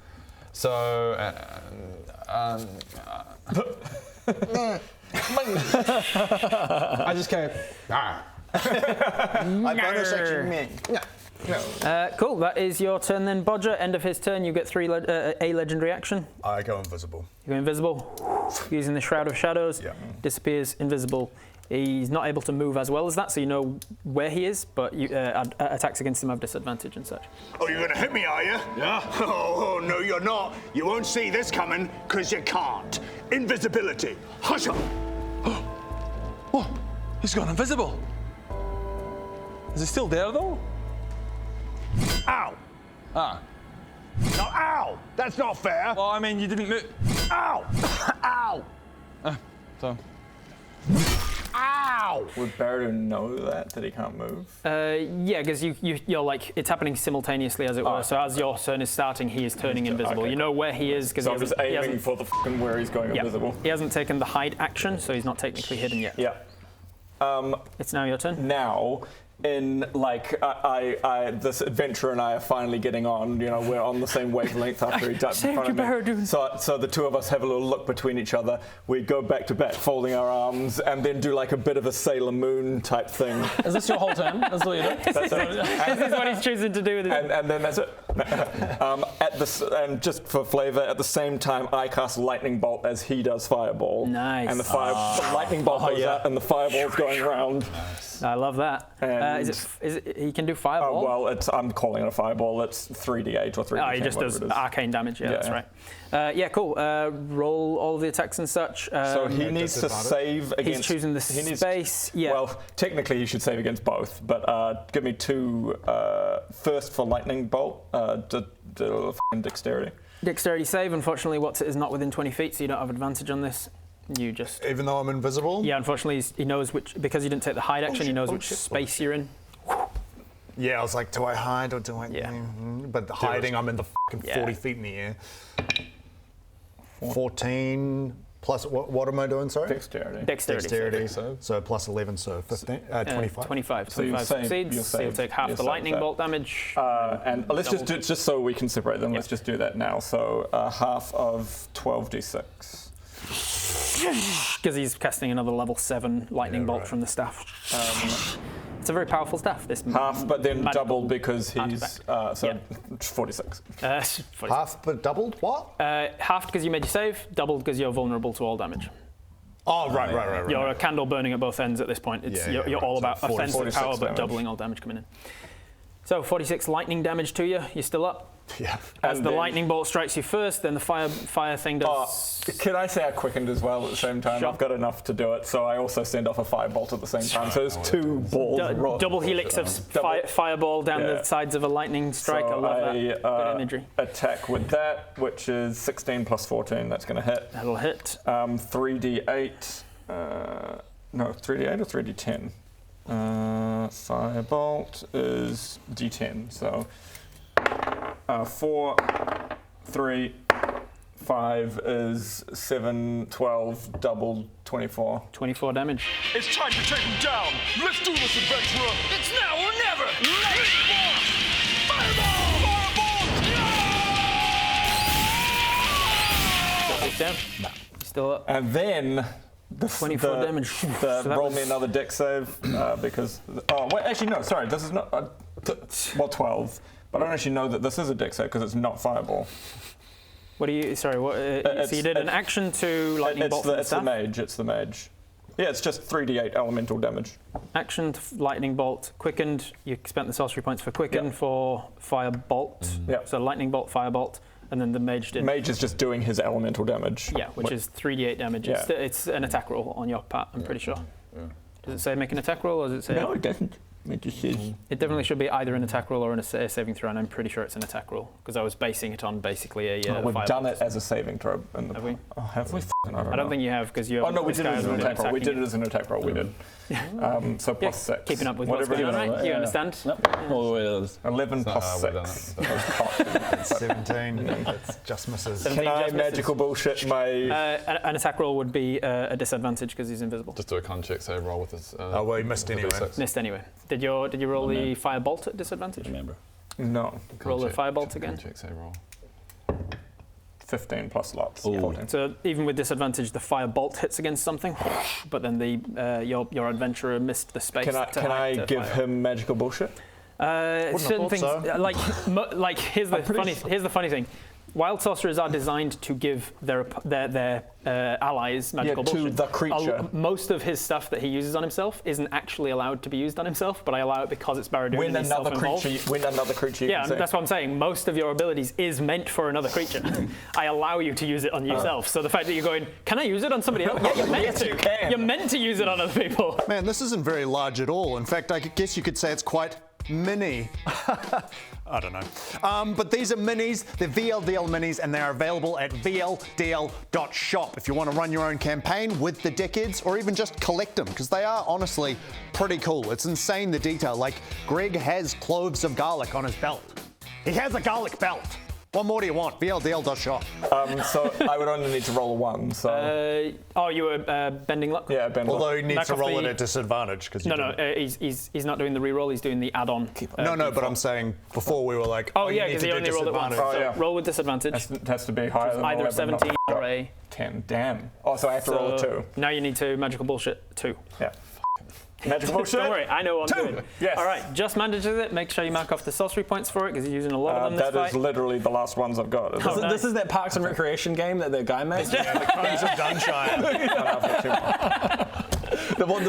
I just can't. I bonus action me. Cool. That is your turn then, Bodger. End of his turn, you get a legendary action. I go invisible. You go invisible, using the Shroud of Shadows. Yeah. Disappears invisible. He's not able to move as well as that, so you know where he is, but attacks against him have disadvantage and such. Oh, you're gonna hit me, are you? Yeah. Oh, no, you're not. You won't see this coming, because you can't. Invisibility. Hush up. What? He's gone invisible. Is he still there though? Ow. Ah. No, ow. That's not fair. Well, I mean, you didn't move. Ow. Ow. So. Ow. Would Baradun know that he can't move? Yeah, because you're like, it's happening simultaneously as it were. So as your turn is starting, he is turning invisible. You know where he is because So I'm just aiming for the fucking where he's going invisible. He hasn't taken the hide action, so he's not technically hidden yet. Yeah. It's now your turn. Now, in like this adventurer and I are finally getting on. You know, we're on the same wavelength after he died in front of me. So the two of us have a little look between each other. We go back to back, folding our arms, and then do like a bit of a Sailor Moon type thing. Is this your whole turn? That's all you do? This is what he's choosing to do with it. And then that's it. And just for flavour, at the same time, I cast Lightning Bolt as he does Fireball. Nice. And the Lightning Bolt goes up, and the Fireball's going around. I love that. Is it? He can do Fireball? Well, I'm calling it a Fireball. It's 3d8 or 3d10. Oh, he just does arcane damage. Yeah, that's right. Yeah, cool. Roll all the attacks and such. So he needs to save against. He's choosing the space. Yeah. Well, technically he should save against both, but give me 2. First for Lightning Bolt, dexterity. Dexterity save. Unfortunately, Watson is not within 20 feet, so you don't have advantage on this. You just. Even though I'm invisible? Yeah, unfortunately, he knows which. Because you didn't take the hide action, he knows which space you're in. Yeah, I was like, do I hide or do I? Yeah. But hiding, I'm in the fucking 40 feet in the air. 14 plus, what am I doing, sorry? Dexterity. So plus 11, so 15, 25. 25 So you'll succeeds, so you'll take half the lightning bolt damage. And let's just do, just so we can separate them, let's just do that now. So half of 12d6. Because he's casting another level 7 lightning bolt from the staff. It's a very powerful staff. This half, but then doubled because he's 46. 46. Half, but doubled? What? Half because you made your save, doubled because you're vulnerable to all damage. Oh, right. You're a candle burning at both ends at this point. You're all about So offensive power, but damage. doubling all damage coming in. So 46 lightning damage to you. You're still up. Yeah. As the lightning bolt strikes you first, then the fire thing does. Can I say I quickened as well at the same time? Sure. I've got enough to do it, so I also send off a firebolt at the same time. So there's 2 balls. Double helix of fireball down the sides of a lightning strike. So I love that. Good imagery. Attack with that, which is 16 plus 14. That's going to hit. That'll hit. 3d8. No, 3d8 or 3d10. Firebolt is d10. So 4, 3, 5 is 7, 12, doubled 24. 24 damage. It's time to take him down. Let's do this, adventurer. It's now or never. Take down. Still up. And then 24 damage. So roll me another dex save because. Oh wait, actually no. Sorry, this is not. 12. But I don't actually know that this is a dex save because it's not fireball. What do you? Sorry. What? So you did an action to lightning bolt. It's the mage. It's the mage. Yeah, it's just 3d8 elemental damage. Action to lightning bolt. Quickened. You spent the sorcery points for quicken for firebolt. So lightning bolt, firebolt, and then the mage did. Mage is just doing his elemental damage. Yeah, which is 3d8 damage. Yeah. It's an attack roll on your part. I'm pretty sure. Does it say make an attack roll, or does it say? No, it doesn't. It just says. It definitely should be either an attack roll or a saving throw, and I'm pretty sure it's an attack roll because I was basing it on basically a. We've done it as a saving throw. Have we? Oh, have we? I don't think you have because you. Oh no, we did it as an attack roll. We did it as an attack roll. We did. So plus 6. Keeping up with what's going on, right? You understand? All the way to this. 11 plus 6. 17. It's just misses. Can I magical bullshit my? An attack roll would be a disadvantage because he's invisible. Just do a con check save roll with his. Oh well, he missed anyway. Missed anyway. Did you roll the firebolt at disadvantage? Remember. No. Roll the firebolt again. Check save roll. 15 plus lots. 14. So even with disadvantage, the firebolt hits against something, but then your adventurer missed the space. Can I give him magical bullshit? Certain things like here's the funny thing. Wild sorcerers are designed to give their allies magical bullshit. To the creature. Most of his stuff that he uses on himself isn't actually allowed to be used on himself, but I allow it because it's Barad-dûr. When another creature. Yeah, that's what I'm saying. Most of your abilities is meant for another creature. I allow you to use it on yourself. So the fact that you're going, can I use it on somebody else? Yeah, you're meant to. You can. You're meant to use it on other people. Man, this isn't very large at all. In fact, I guess you could say it's quite mini. I don't know. But these are minis, they're VLDL minis, and they are available at vldl.shop if you want to run your own campaign with the dickheads or even just collect them, because they are honestly pretty cool. It's insane the detail. Like, Greg has cloves of garlic on his belt. He has a garlic belt. What more do you want? VLDL.shop. So I would only need to roll a 1. So You were bending luck? yeah, Ben. Although he needs Back to off roll it the- at disadvantage because he's not doing the reroll. He's doing the add-on. no, but I'm saying before we were like, Oh you yeah, need because to he do only rolled it once. disadvantage. So yeah. roll with disadvantage. it has to be higher than Either a 11, not 17 or a 10. Damn. Oh, so I have to roll a 2. Now you need to magical bullshit 2. Yeah. Magical bullshit. Don't worry, I know what I'm doing. Yes. All right, just manages it. Make sure you mark off the sorcery points for it because you're using a lot of them this That fight. is literally the last ones I've got. isn't it? This is that Parks and Recreation game that the guy made. Cones of Dunshire.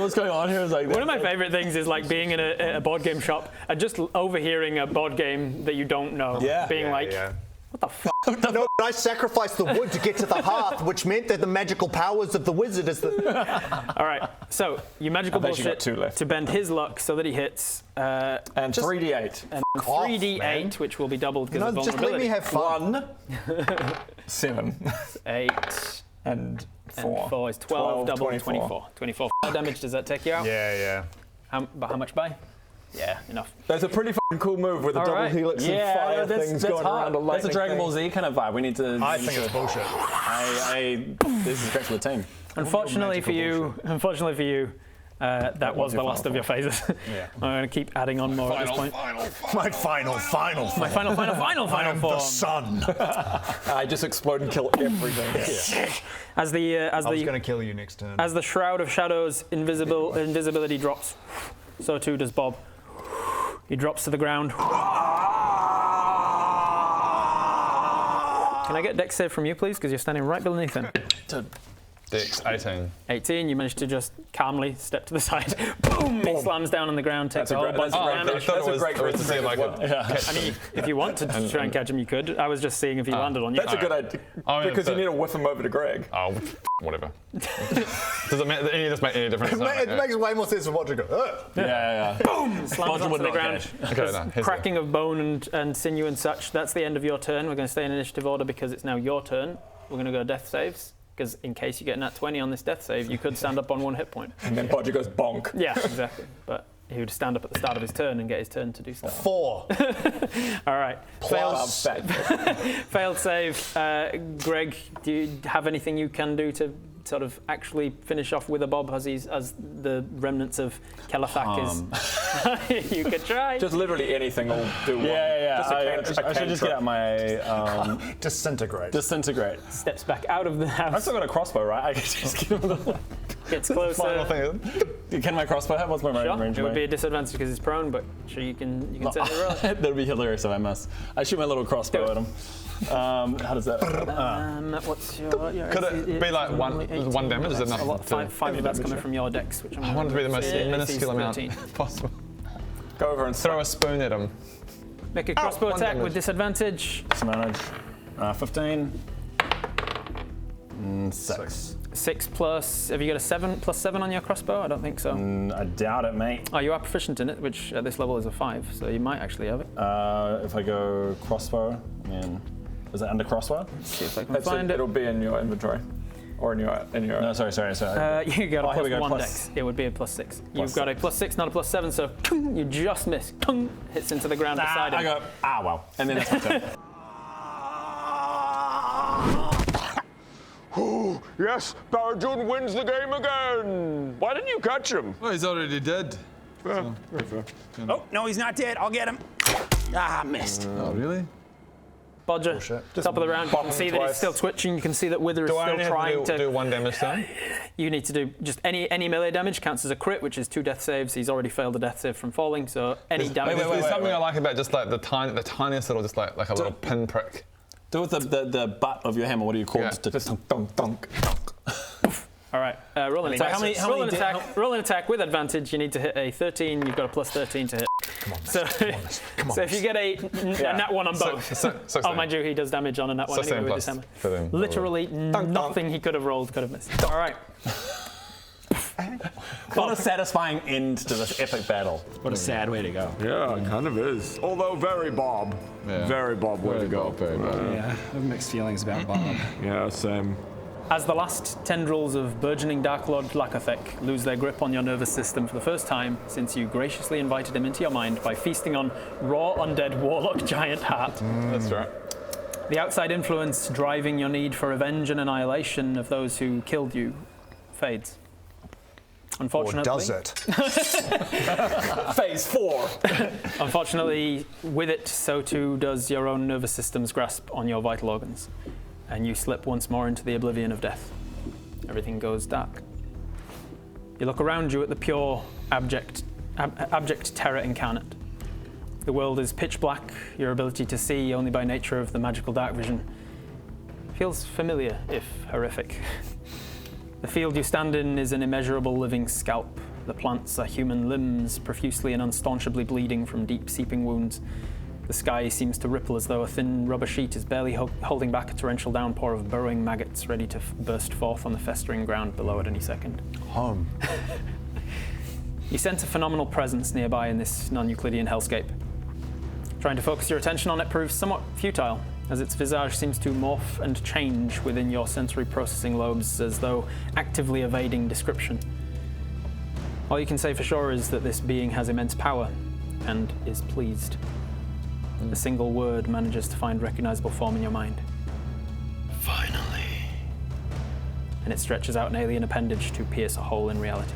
What's going on here is like One of my favorite things is like being in a board game shop and just overhearing a board game that you don't know. Yeah. Being like, Yeah. what the fuck? No, but I sacrificed the wood to get to the hearth, which meant that the magical powers of the wizard is the. All right, so you magical I've actually got bullshit 2 left. to bend his luck so that he hits. And 3d8. And off, 3d8, man. which will be doubled because No, of just let me vulnerability. have fun. 7. 8 And 4. and 4 is 12, double 24. 24 damage. Does that take you out? Yeah. How much by? Yeah, enough. That's a pretty fucking cool move with a All double right. helix and fire things going around a lightning That's a Dragon thing. Ball Z kind of vibe. We need to. I think it's bullshit. This is great for the team. Unfortunately for you, that was the last of your phases. Yeah. I'm going to keep adding on more at this point. My final My final the form. sun. I just explode and kill everything. As the I was going to kill you next turn. as the Shroud of Shadows invisibility drops, so too does Bob. He drops to the ground. Can I get dex save from you, please? Because you're standing right beneath him. Dex 18. 18. You managed to just calmly step to the side. Boom! He slams down on the ground, takes a whole bunch of damage. I was to see if I could catch I mean, if you want to try and catch him, you could. I was just seeing if he landed on you. That's a good idea. Oh, yeah, Because you but- need to whiff him over to Greg. Oh, whatever. Does any of this make any difference? It makes way more sense than watching go. Yeah. Boom! Slams onto the ground. Okay, no, here's Cracking of bone and sinew and such. That's the end of your turn. We're going to stay in initiative order because it's now your turn. We're going to go death saves. Because in case you get nat 20 on this death save, you could stand up on 1 hit point. And then Bodger goes bonk. Yeah, exactly. But he would stand up at the start of his turn and get his turn to do stuff. 4. All right. Plus. Failed save. Greg, do you have anything you can do to sort of actually finish off with a Bob as the remnants of Kelethak is? You could try. Just literally anything will do one. Yeah. Just a I should just get out my Disintegrate. disintegrate. Steps back out of the I've house. still got a crossbow, right? I can just get him the Gets closer. Can my crossbow have? What's my Sure. range? It would be a disadvantage because he's prone, but sure you can certainly roll. That'd be hilarious if I miss. I shoot my little crossbow at him. How does that? What's your Could it be like one damage? Is it A lot, enough? five of that's coming from your dex, which I want it to be the most minuscule amount 13. possible. Go over and Throw a spoon at him. Make a crossbow one attack damage. with disadvantage. Disadvantage. 15. 6. 6 plus. Have you got a 7 plus 7 on your crossbow? I don't think so. I doubt it, mate. Oh, you are proficient in it, which at this level is a 5, so you might actually have it. If I go crossbow, is it under crossbow? See if I can find it. It'll be in your inventory. Or in your No, sorry. You got a here we plus go, 1 plus- dex. It would be a plus 6. You've Plus got a plus 6, not a plus 7, so you just miss. Hits into the ground beside him. I go, well. And then that's my turn. Yes, Barajun wins the game again. Why didn't you catch him? Well, he's already dead. Very fair. Oh, no, he's not dead. I'll get him. Missed. Oh, really? Bodger, top of the round, you can see that he's still twitching. You can see that Wither is Do I still only trying have to do 1 damage then? You need to do just any melee damage counts as a crit, which is 2 death saves. He's already failed a death save from falling, so any damage. There's something I like about just like the tiniest little, just like a little pinprick. Do it with the butt of your hammer. What do you call it? Just dunk, dunk. All right, roll an attack. how many Roll an attack with advantage. You need to hit a 13. You've got a plus 13 to hit. Come on, So, so if you get a nat 1 on both, oh, mind you, he does damage on a nat 1 anyway with his hammer. Literally nothing he could have rolled could have missed. All right. What a satisfying end to this epic battle. What a sad way to go. Yeah, it kind of is. Although very Bob. Yeah. Very Bob way to go. Very Bob. Yeah, I have mixed feelings about Bob. Yeah, same. As the last tendrils of burgeoning Dark Lord Lakathek lose their grip on your nervous system for the first time since you graciously invited him into your mind by feasting on raw undead warlock giant heart. That's right. The outside influence driving your need for revenge and annihilation of those who killed you fades. Unfortunately, Or does it? Phase 4. Unfortunately, with it, so too does your own nervous system's grasp on your vital organs, and you slip once more into the oblivion of death. Everything goes dark. You look around you at the pure, abject terror incarnate. The world is pitch black, your ability to see only by nature of the magical dark vision feels familiar, if horrific. The field you stand in is an immeasurable living scalp. The plants are human limbs, profusely and unstaunchably bleeding from deep seeping wounds. The sky seems to ripple as though a thin rubber sheet is barely holding back a torrential downpour of burrowing maggots ready to burst forth on the festering ground below at any second. Home. You sense a phenomenal presence nearby in this non-Euclidean hellscape. Trying to focus your attention on it proves somewhat futile, as its visage seems to morph and change within your sensory processing lobes as though actively evading description. All you can say for sure is that this being has immense power and is pleased. A single word manages to find recognizable form in your mind. Finally. And it stretches out an alien appendage to pierce a hole in reality.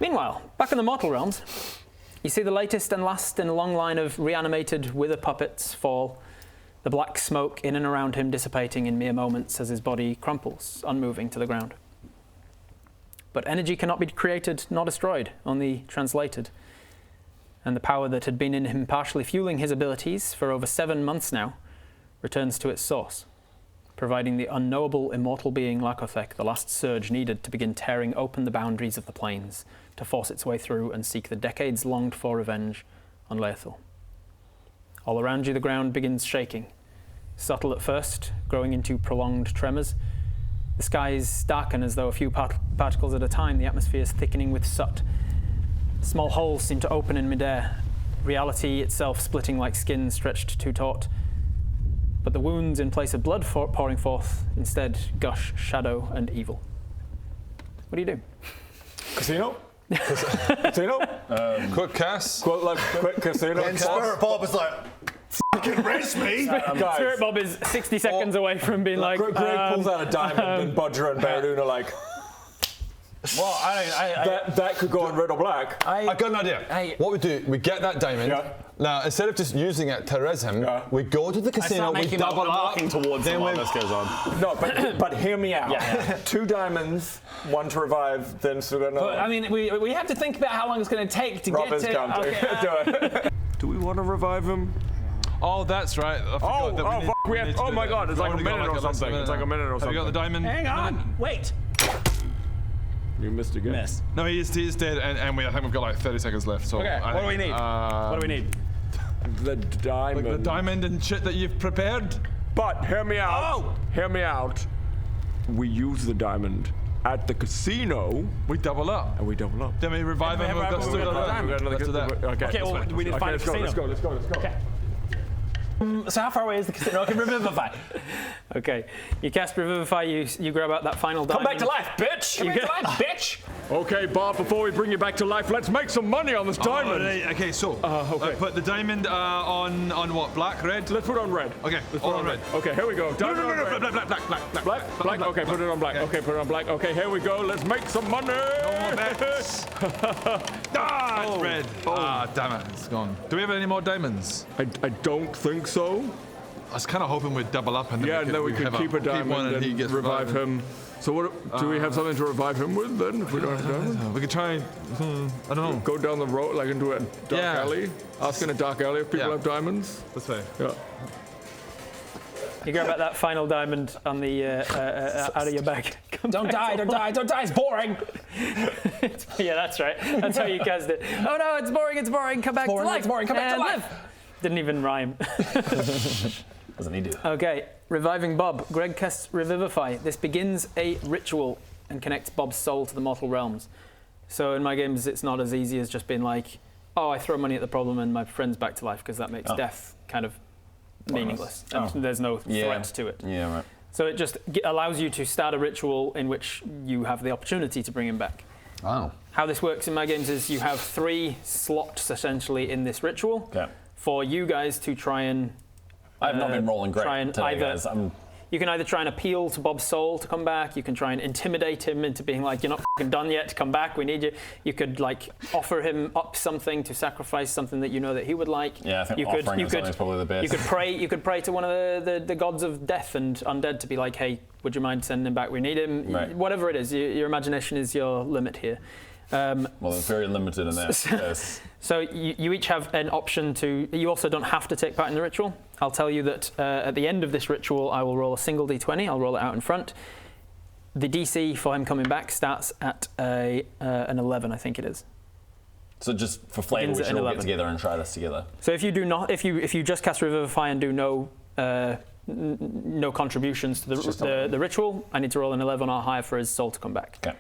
Meanwhile, back in the mortal realms, you see the latest and last in a long line of reanimated wither puppets fall, the black smoke in and around him dissipating in mere moments as his body crumples, unmoving to the ground. But energy cannot be created nor destroyed, only translated. And the power that had been in him partially fueling his abilities for over 7 months now returns to its source, providing the unknowable immortal being Lakothek the last surge needed to begin tearing open the boundaries of the plains, to force its way through and seek the decades-longed-for revenge on Laethal. All around you the ground begins shaking, subtle at first, growing into prolonged tremors. The skies darken as though a few particles at a time, the atmosphere is thickening with soot. Small holes seem to open in midair, reality itself splitting like skin stretched too taut. But the wounds, in place of blood pouring forth, instead gush shadow and evil. What do you do? Casino? Casino? Quick cast. Quick casino. And Spirit Bob is like, fucking rest me. Guys, Spirit Bob is 60 seconds away from being like... Greg pulls out a diamond and Bodger and Baradun are like, Well, that could go on red or black. I got an idea. What we do, we get that diamond. Yeah. Now, instead of just using it to res him, we go to the casino, we double up. walking towards him while this goes on. No, but hear me out. 2 diamonds, 1 to revive, then still got another. But, I mean, we have to think about how long it's going to take to Rob is get to... counting. Okay, Do it. Do we want to revive him? Oh, that's right. I forgot that we need, fuck, we have, need to oh do my that. god, it's We've like a only got minute or less than something. It's like a minute or Have something. you got the diamond? hang on. Wait. You missed again. Miss. No, he is dead, and I think we've got like 30 seconds left. So Okay, what do we need? What do we need? The diamond. The diamond and shit that you've prepared. But hear me out. Hear me out. We use the diamond at the casino. We double up. And we double up. Then we revive him. Let's do that. Let's do that. Okay, well, we need to find a casino. Let's go. Okay. So how far away is the casino? Okay, Revivify. Okay, you cast Revivify, you grab out that final diamond. Come back to life, bitch! Come back to life, bitch! Okay, Bob, before we bring you back to life, let's make some money on this diamond. Okay, so okay. put the diamond on what? Black, red? Let's put it on red. Okay, Let's put it on red. Okay, here we go. Diamond on red. Black. Okay, put it on black. Okay, put it on black. Okay, here we go. Let's make some money. No more bets. It's red. Ah, damn it, it's gone. Do we have any more diamonds? I don't think so. I was kind of hoping we'd double up and Then we could keep a diamond one and he gets revive him. So what? Do we have something to revive him with then? If we don't have a diamond, we could try. I don't know. Go down the road like into a dark alley. Ask in a dark alley if people have diamonds. This way. Yeah. You grab out that final diamond on the out of your bag. Don't die, it's boring! Yeah, that's right. That's how you cast it. Oh no, it's boring, come back to life. It's boring, come back to life! Didn't even rhyme. Doesn't need to. Okay, reviving Bob. Greg casts Revivify. This begins a ritual and connects Bob's soul to the mortal realms. So in my games, it's not as easy as just being like, oh, I throw money at the problem and my friend's back to life, because that makes death kind of meaningless. And there's no threat to it. Yeah, right. So it just allows you to start a ritual in which you have the opportunity to bring him back. Wow. How this works in my games is you have 3 slots essentially in this ritual for you guys to try and I've not been rolling great try and today, guys. You can either try and appeal to Bob's soul to come back. You can try and intimidate him into being like, you're not f***ing done yet, come back, we need you. You could like offer him up something to sacrifice something that you know that he would like. Yeah, I think you offering something is probably the best. You could pray to one of the gods of death and undead to be like, hey, would you mind sending him back? We need him. Right. Whatever it is, your imagination is your limit here. Well, it's very limited in that. Yes. So you each have an option to. You also don't have to take part in the ritual. I'll tell you that at the end of this ritual, I will roll a single d20. I'll roll it out in front. The DC for him coming back starts at an 11, I think it is. So just for flavour, we should all get together and try this together. So if you do not, if you just cast Revivify and do no contributions to the ritual, I need to roll an 11 or higher for his soul to come back. Okay.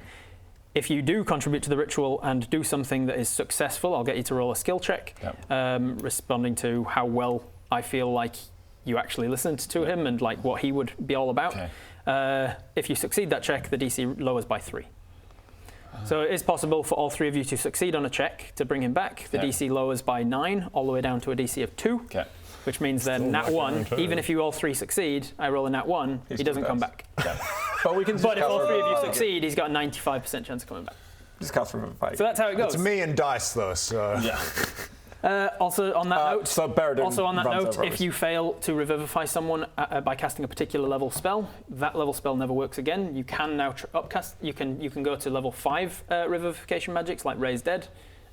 If you do contribute to the ritual and do something that is successful, I'll get you to roll a skill check, responding to how well I feel like you actually listened to him and like what he would be all about. Okay. If you succeed that check, the DC lowers by 3. So it is possible for all 3 of you to succeed on a check to bring him back. The DC lowers by 9, all the way down to a DC of 2. Okay. Which means then nat 1, even if you all 3 succeed, I roll a nat 1, he doesn't come back. Okay. But if all 3 of you succeed, he's got a 95% chance of coming back. Just cast Revivify. So that's how it goes. It's me and dice, though, so... Yeah. Also on that note, so if you fail to revivify someone by casting a particular level spell, that level spell never works again. You can now upcast. You can go to level 5 revivification magics like Raise Dead,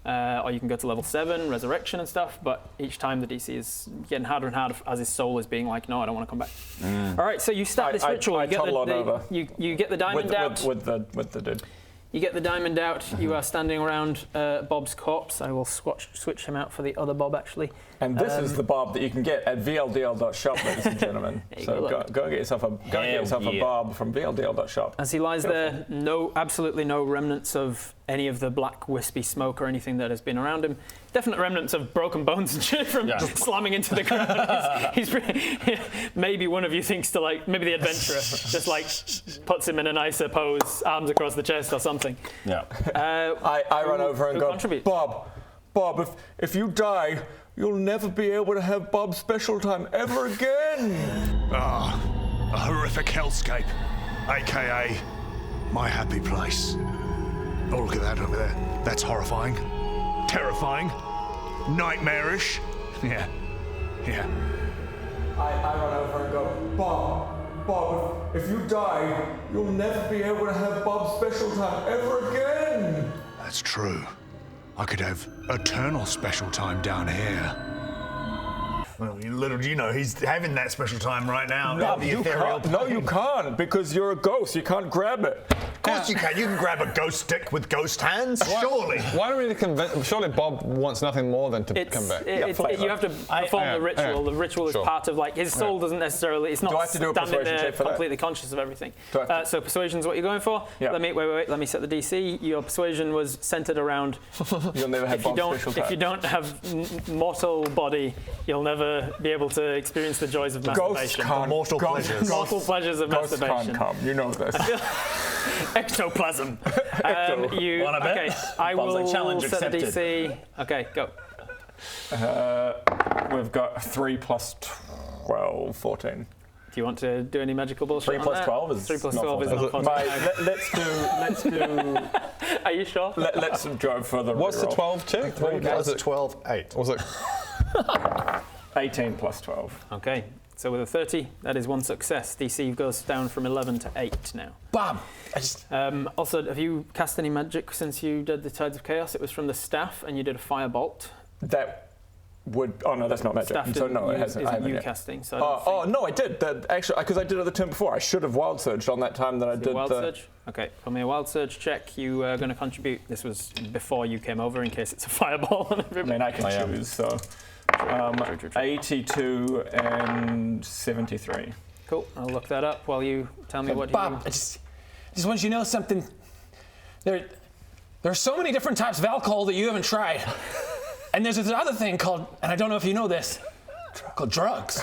or you can go to level 7 Resurrection and stuff. But each time the DC is getting harder and harder as his soul is being like, no, I don't want to come back. All right, so you start this ritual. You get the diamond out with the dude. You get the diamond out. You are standing around Bob's corpse. I will switch him out for the other Bob, actually. And this is the Bob that you can get at vldl.shop, ladies and gentlemen. So go and get yourself a Bob from vldl.shop. As he lies there, absolutely no remnants of any of the black wispy smoke or anything that has been around him. Definite remnants of broken bones and shit from slamming into the ground. he's maybe one of you thinks to maybe the adventurer just puts him in a nicer pose, arms across the chest or something. Yeah. I run over and go, contribute? Bob, if you die, you'll never be able to have Bob's special time ever again. A horrific hellscape, aka my happy place. Oh, look at that over there. That's horrifying, terrifying, nightmarish. Yeah. I run over and go, Bob, if you die, you'll never be able to have Bob's special time ever again. That's true. I could have eternal special time down here. Well, little do you know, he's having that special time right now. No, you can't, because you're a ghost. You can't grab it. Of course you can. You can grab a ghost stick with ghost hands, surely. Why don't we convince? Surely Bob wants nothing more than to come back. You have to perform the ritual. The ritual is part of his soul doesn't necessarily. It's not standing there completely conscious of everything. So persuasion's what you're going for. Yeah. Wait. Let me set the DC. Your persuasion was centered around. You'll never have Bob's special time. If you don't have mortal body, you'll never be able to experience the joys of masturbation. Mortal pleasures. Mortal pleasures of masturbation. Can't come. You know this. Ectoplasm. Okay, I will set the DC. Okay, go. We've got 3 plus 12, 14. Do you want to do any magical bullshit? 3 plus 12 is 3 plus not 12 is not 14. Let's do. Are you sure? Let's go further. What's the 12 check? 3 plus 12, 8. Was it? 18 plus 12. Okay, so with a 30, that is one success. DC goes down from 11 to 8 now. Bob! Also, have you cast any magic since you did the Tides of Chaos? It was from the staff, and you did a firebolt. That would. Oh no, that's not magic. Staff so no, it hasn't. Isn't you casting? So no, I did. Actually, because I did it the turn before. I should have wild surged on that time that I did. Wild surge. Okay, for me a wild surge check. You are going to contribute. This was before you came over, in case it's a fireball. I mean, I can choose. So. 82 and 73. Cool. I'll look that up while you tell me what Bob, you... I just want you to know something. There are so many different types of alcohol that you haven't tried. And there's this other thing called, and I don't know if you know this, called drugs.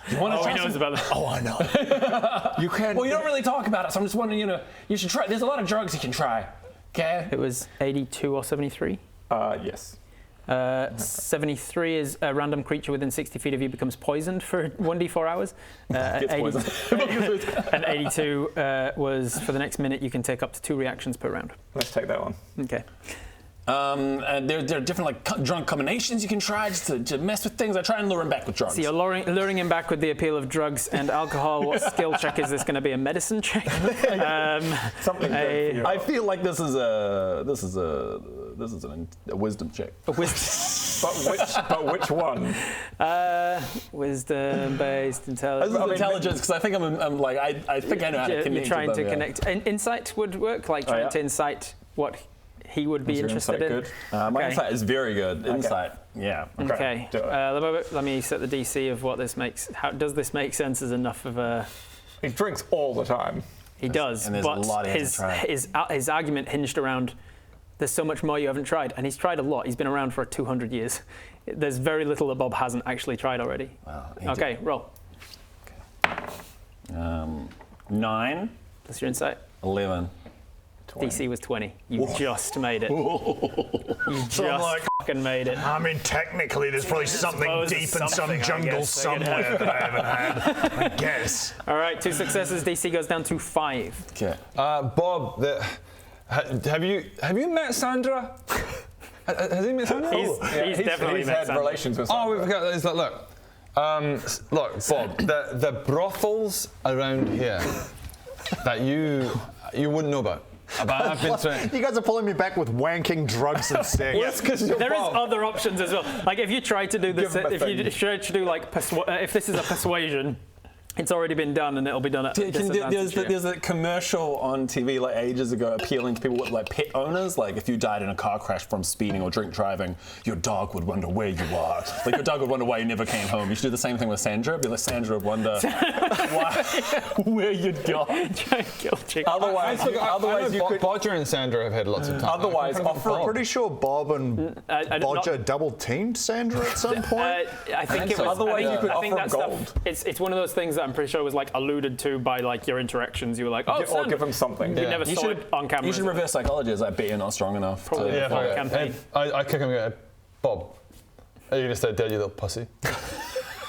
You want to try he knows about that. Oh, I know. You can. Well, you don't really talk about it, so I'm just wondering, you should try. There's a lot of drugs you can try. Okay? It was 82 or 73? Yes. 73 is a random creature within 60 feet of you becomes poisoned for 1d4 hours. And 82 was for the next minute you can take up to 2 reactions per round. Let's take that one. Okay. And there are different drug combinations you can try just to mess with things. I try and lure him back with drugs. So you're luring him back with the appeal of drugs and alcohol. What skill check is this going to be? A medicine check? Something good for you. I feel like this is a wisdom check. A wisdom. but which one? Wisdom-based intelligence. Intelligence, because I think I think I know how to connect. You're trying with to them, connect. Insight would work, like trying to insight what he would be interested in. Good? My insight is very good. Insight, yeah. Okay. Let me set the DC of what this makes. How does this make sense as enough of a? He drinks all the time. He does, and there's but a lot he hasn't tried. his argument hinged around there's so much more you haven't tried, and he's tried a lot. He's been around for 200 years. There's very little that Bob hasn't actually tried already. Wow, okay, roll. Okay. 9 plus your insight. 11. 20. DC was 20. You just made it. You just fucking made it. I mean, technically, there's probably something deep in some jungle somewhere that I haven't had. I guess. All right, 2 successes. DC goes down to 5. Okay. Bob, have you met Sandra? Has he met Sandra? He's definitely met had Sandra. relations with Sandra. Oh, we've got. He's like, look, Bob, the brothels around here that you wouldn't know about. But I've been trying. You guys are pulling me back with wanking, drugs, and sex. Yes, because There is other options as well. Like if you try to do this, if you try to do like if this is a persuasion, it's already been done and it'll be done at There's a commercial on TV like ages ago appealing to people with like pet owners. Like if you died in a car crash from speeding or drink driving, your dog would wonder where you are. Like your dog would wonder why you never came home. You should do the same thing with Sandra. Be like Sandra would wonder where you'd go. Try and kill chick. Otherwise you could. Bodger and Sandra have had lots of time. Otherwise, I'm pretty sure Bob and Bodger double teamed Sandra at some point. I think it was. Otherwise, you could I think offer that gold. stuff. It's one of those things that I'm pretty sure was like alluded to by like your interactions. You were like, oh, Or give him something. You never saw it on camera. You should reverse psychology as I bet you're not strong enough. Probably to, for a campaign. I kick him and go, Bob, are you gonna stay dead, you little pussy?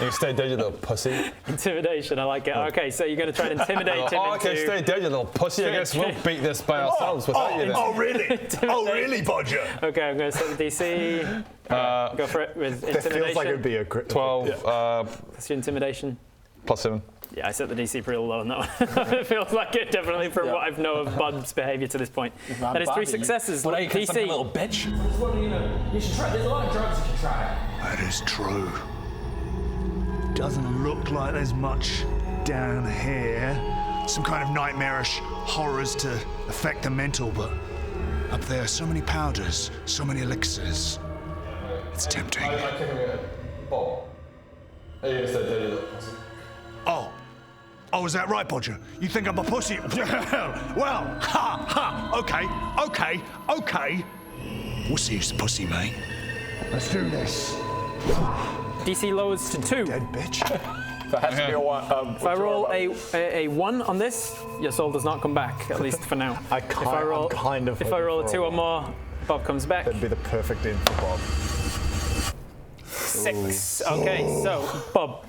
You stay dead, you little pussy. Intimidation, I like it. Okay, so you're going to try and intimidate him. Oh, okay, stay dead, you little pussy. I guess we'll beat this by ourselves without you then. Oh, really? Oh, really, Bodger? Okay, I'm going to set the DC. Go for it with intimidation. It feels like it'd be a 12 That's your intimidation. +7. Yeah, I set the DC pretty low on that one. It feels like it definitely from what I've known of Bob's behaviour to this point. That is 3 successes. What are you, DC. little bitch? You should try. There's a lot of drugs you can try. That is true. Doesn't look like there's much down here. Some kind of nightmarish horrors to affect the mental, but up there, so many powders, so many elixirs. It's tempting. I kick him and go, Bob, are you gonna stay dead, you little pussy? Oh, is that right, Bodger? You think I'm a pussy? Well, okay. We'll see who's the pussy, mate. Let's do this. DC lowers to 2. Dead bitch. That has to be a 1. If I roll a 1 on this, your soul does not come back, at least for now. If I roll a 2 or more, Bob comes back. That'd be the perfect end for Bob. 6. Okay, so Bob,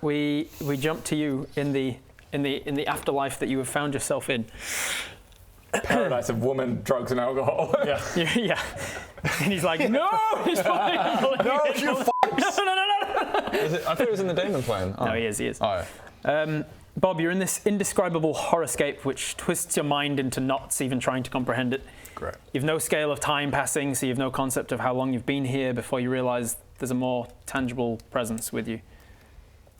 we jump to you in the afterlife that you have found yourself in. Paradise of woman, drugs, and alcohol. Yeah. And he's like, no, he's fine. No, you fucks. No. I thought he was in the demon plane. Oh. No, he is. All right. Bob, you're in this indescribable horrorscape which twists your mind into knots, even trying to comprehend it. Great. You've no scale of time passing, so you've no concept of how long you've been here before you realise there's a more tangible presence with you.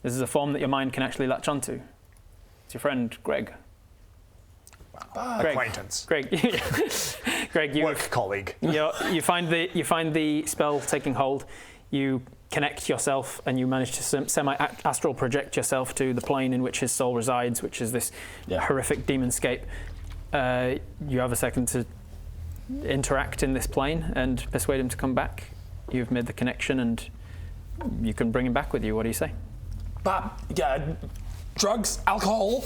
This is a form that your mind can actually latch onto. It's your friend, Greg. Acquaintance. Greg, you Work colleague. you find the spell taking hold. You connect yourself, and you manage to semi-astral project yourself to the plane in which his soul resides, which is this horrific demonscape. You have a second to interact in this plane and persuade him to come back. You've made the connection, and you can bring him back with you. What do you say? Bob, drugs, alcohol.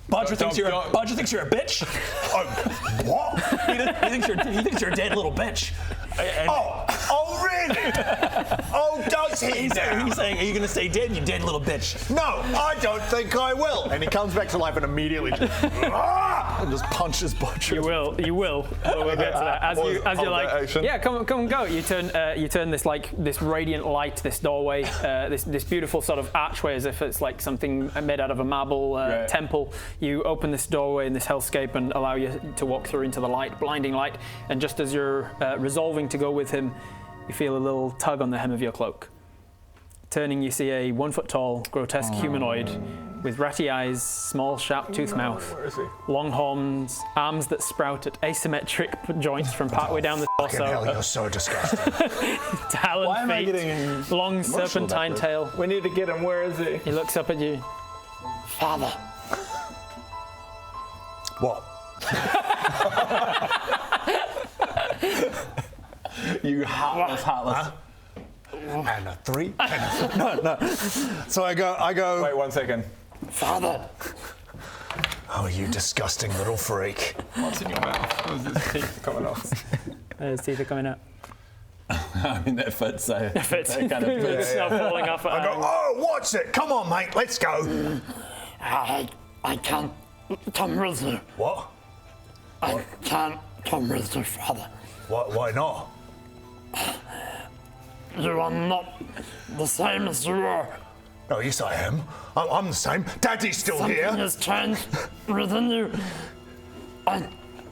Bodger thinks you're a bitch. What? He thinks you're a dead little bitch. Oh, really? Oh, does he? He's saying, are you going to stay dead, you dead little bitch? No, I don't think I will. And he comes back to life and immediately and just punches Bodger. You will. But we'll get to that. As you're like, action. yeah, come and go. You turn this radiant light, this doorway, this beautiful sort of archway, as if it's like something made out of a marble temple. You open this doorway in this hellscape and allow you to walk through into the light, blinding light. And just as you're resolving to go with him, you feel a little tug on the hem of your cloak. Turning, you see a 1 foot tall, grotesque humanoid with ratty eyes, small, sharp-toothed mouth, long horns, arms that sprout at asymmetric joints from partway down the torso. Hell, you're so disgusting. Talon feet, long serpentine tail. We need to get him. Where is he? He looks up at you. Father. What? You heartless. And a 3. No. So I go. Wait 1 second. Father. Oh, you disgusting little freak. What's in your mouth? His teeth coming off. His teeth are coming out. I mean, that fits, so. It fits. That kind of fits. It's not falling off. I go, oh, what's it? Come on, mate, let's go. I can't come with you. What? I can't come with you, Father. Why not? You are not the same as you were. Oh, yes, I am. I'm the same. Daddy's still Something here. has changed within you. I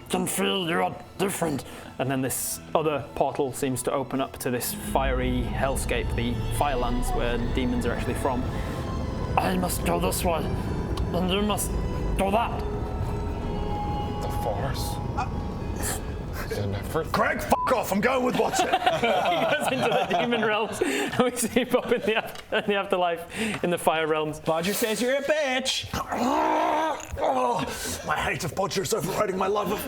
can feel you are different. And then this other portal seems to open up to this fiery hellscape, the Firelands, where demons are actually from. I must go this way, and you must go that. The Force. Craig, fuck off. I'm going with what's it. He goes into the demon realms, and we see him up in the afterlife, in the fire realms. Bodger says you're a bitch. Oh, my hate of Bodger is overriding my love of...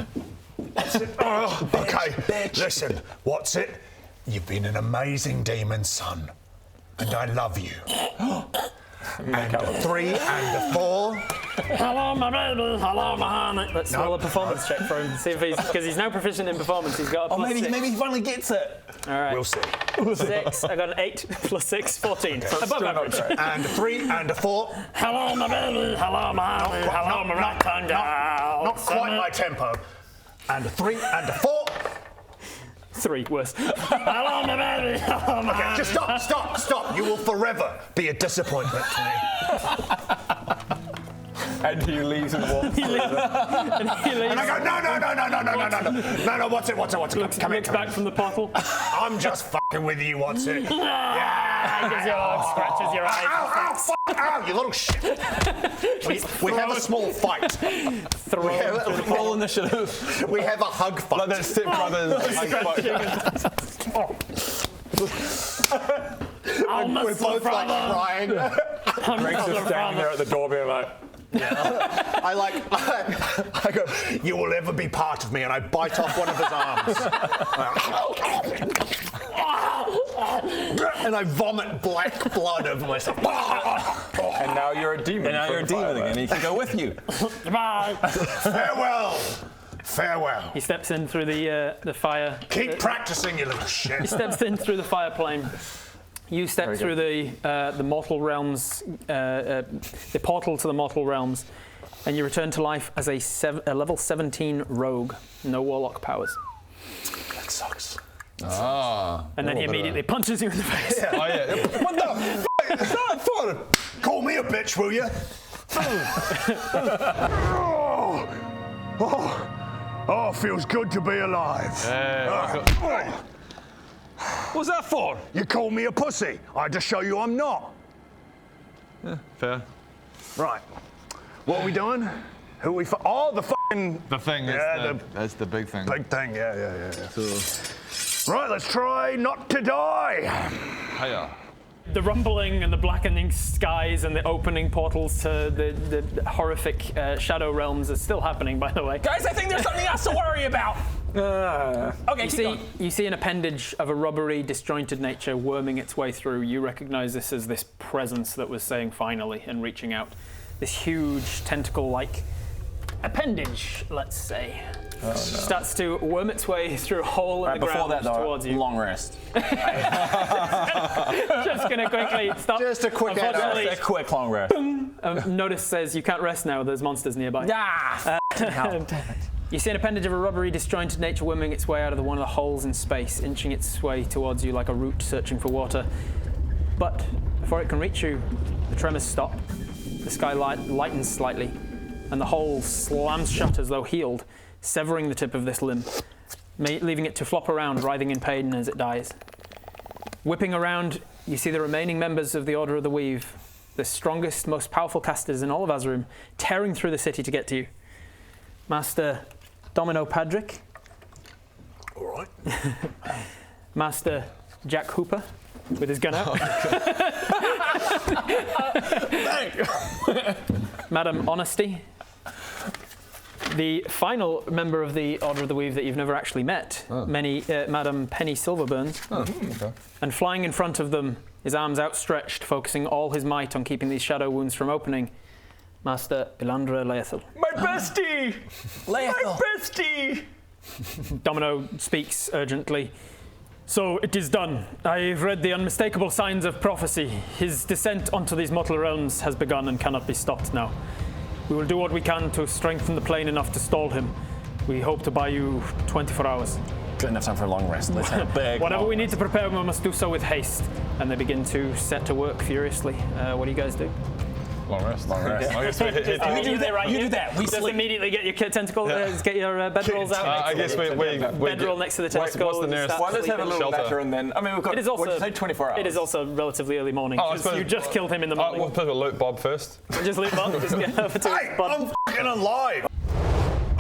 What's it? Oh, okay, listen, what's it? You've been an amazing demon, son. And I love you. And a 3 and a 4. Hello, my baby. Hello, my honey. Let's roll a performance check for him. See if because he's now proficient in performance. He's got a plus maybe 6. he finally gets it. All right. We'll see. 6. I got an 8 plus 6, 14. Above average. And a 3 and a 4. Hello, my baby. Hello, my honey. Hello, my right tongue down. Not quite my tempo. And a 3 and a 4. 3, worse. Hello, my baby. Hello, my honey. Just stop. You will forever be a disappointment to me. And he leaves and walks. He leaves. And I go, no, what's it? Come Looks back from the portal. I'm just fucking with you, what's it? Yeah, gives you a look, scratches your eyes. Ow, you little shit. We have a small fight. Roll initiative. We have a hug fight. Like that Step Brothers. We're both like crying. Greg's just standing there at the door being like... I go, you will ever be part of me, and I bite off one of his arms. And I vomit black blood over myself. And now you're a demon. And now you're a demon again. He can go with you. Bye. Farewell. He steps in through the fire. Keep practicing, you little shit. He steps in through the fire plane. You step through the mortal realms, the portal to the mortal realms, and you return to life as a level 17 rogue. No warlock powers. That sucks. And then he immediately punches you in the face. Oh, yeah. What the f*** is that for? Call me a bitch, will you? Oh, feels good to be alive. What's that for? You call me a pussy. I just show you I'm not. Yeah, fair. Right. What are we doing? Who are we the fucking... The thing, that's the big thing. Big thing, yeah. Right, let's try not to die. Hiya. The rumbling and the blackening skies and the opening portals to the horrific shadow realms is still happening, by the way. Guys, I think there's something else to worry about. Okay, you see an appendage of a rubbery, disjointed nature worming its way through. You recognize this as this presence that was saying finally and reaching out. this huge tentacle-like appendage, let's say, starts to worm its way through a hole in the Before ground that, though, towards you. long rest. Just gonna quickly stop. Just a quick Unfortunately, A quick long rest. notice says you can't rest now. There's monsters nearby. You see an appendage of a rubbery, disjointed nature worming its way out of one of the holes in space, inching its way towards you like a root searching for water. But before it can reach you, the tremors stop. The sky lightens slightly, and the hole slams shut as though healed, severing the tip of this limb, leaving it to flop around, writhing in pain as it dies. Whipping around, you see the remaining members of the Order of the Weave, the strongest, most powerful casters in all of Azerim, tearing through the city to get to you. Master Domino Padrick. All right. Master Jack Hooper, with his gun out. Madam Honesty. The final member of the Order of the Weave that you've never actually met, Madam Penny Silverburns. Okay. And flying in front of them, his arms outstretched, focusing all his might on keeping these shadow wounds from opening, Master Ilandra Laethel. My bestie! Laethel. My bestie! Domino speaks urgently. So it is done. I've read the unmistakable signs of prophecy. His descent onto these mortal realms has begun and cannot be stopped now. We will do what we can to strengthen the plane enough to stall him. We hope to buy you 24 hours. Good enough time for a long rest. Let's have a big Whatever long we need rest. to prepare, we must do so with haste. And they begin to set to work furiously. What do you guys do? Long rest. Long rest. I guess we hit. You do that, right? You do that. We Just sleep. immediately get your tentacle, get your bedrolls out. I guess we Bedroll next to the tentacle. What's the nearest? Why let's have a little Shelter. natter and then. I mean, we've got. It is also, what did you say, 24 hours? It is also relatively early morning. Oh, I 'cause suppose- you just killed him in the morning. We'll put a loot Bob first. Just leave Bob. Just get over to Hey, his Bob. I'm fucking alive.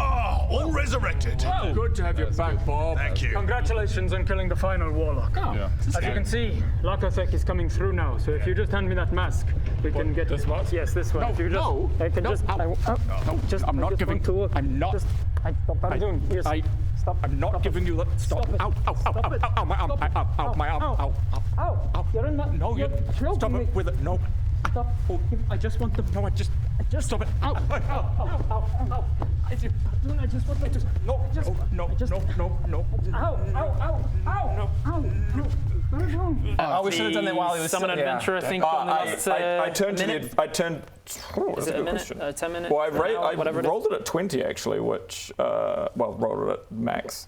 Oh, all resurrected. Oh, good to have you back, Bob. Thank you. Congratulations on killing the final warlock. As you can see, Lakothek is coming through now. So if you just hand me that mask, we can get this mask. Yes, this one. No, if you just, no, I can no, just. ow, I, no, just. I'm not just giving. want to look. I'm not. Just, stop. What are you doing? Yes. Stop. I'm not giving you that. Stop. Stop it. Ow, ow, ow, Stop ow, it. ow, my arm, Stop it. my arm, Ow. ow, ow, Ow! You're in that. No, you're choking stop me. it with it. No. Stop. Oh, I just want the. no, I just stop it. Ow, ow, ow, Ow! Ow! I just want the. no, no, no, no. Ow! Ow! Ow! Ow! What are you doing? Oh, we should have done that while he was Summon still Adventure, I think, on the last I turned to minute. the. I turned. Oh, Is that's it a a good minute? question. 10 minutes? Well, an hour, I whatever it is? rolled it at 20 actually, which rolled it at max,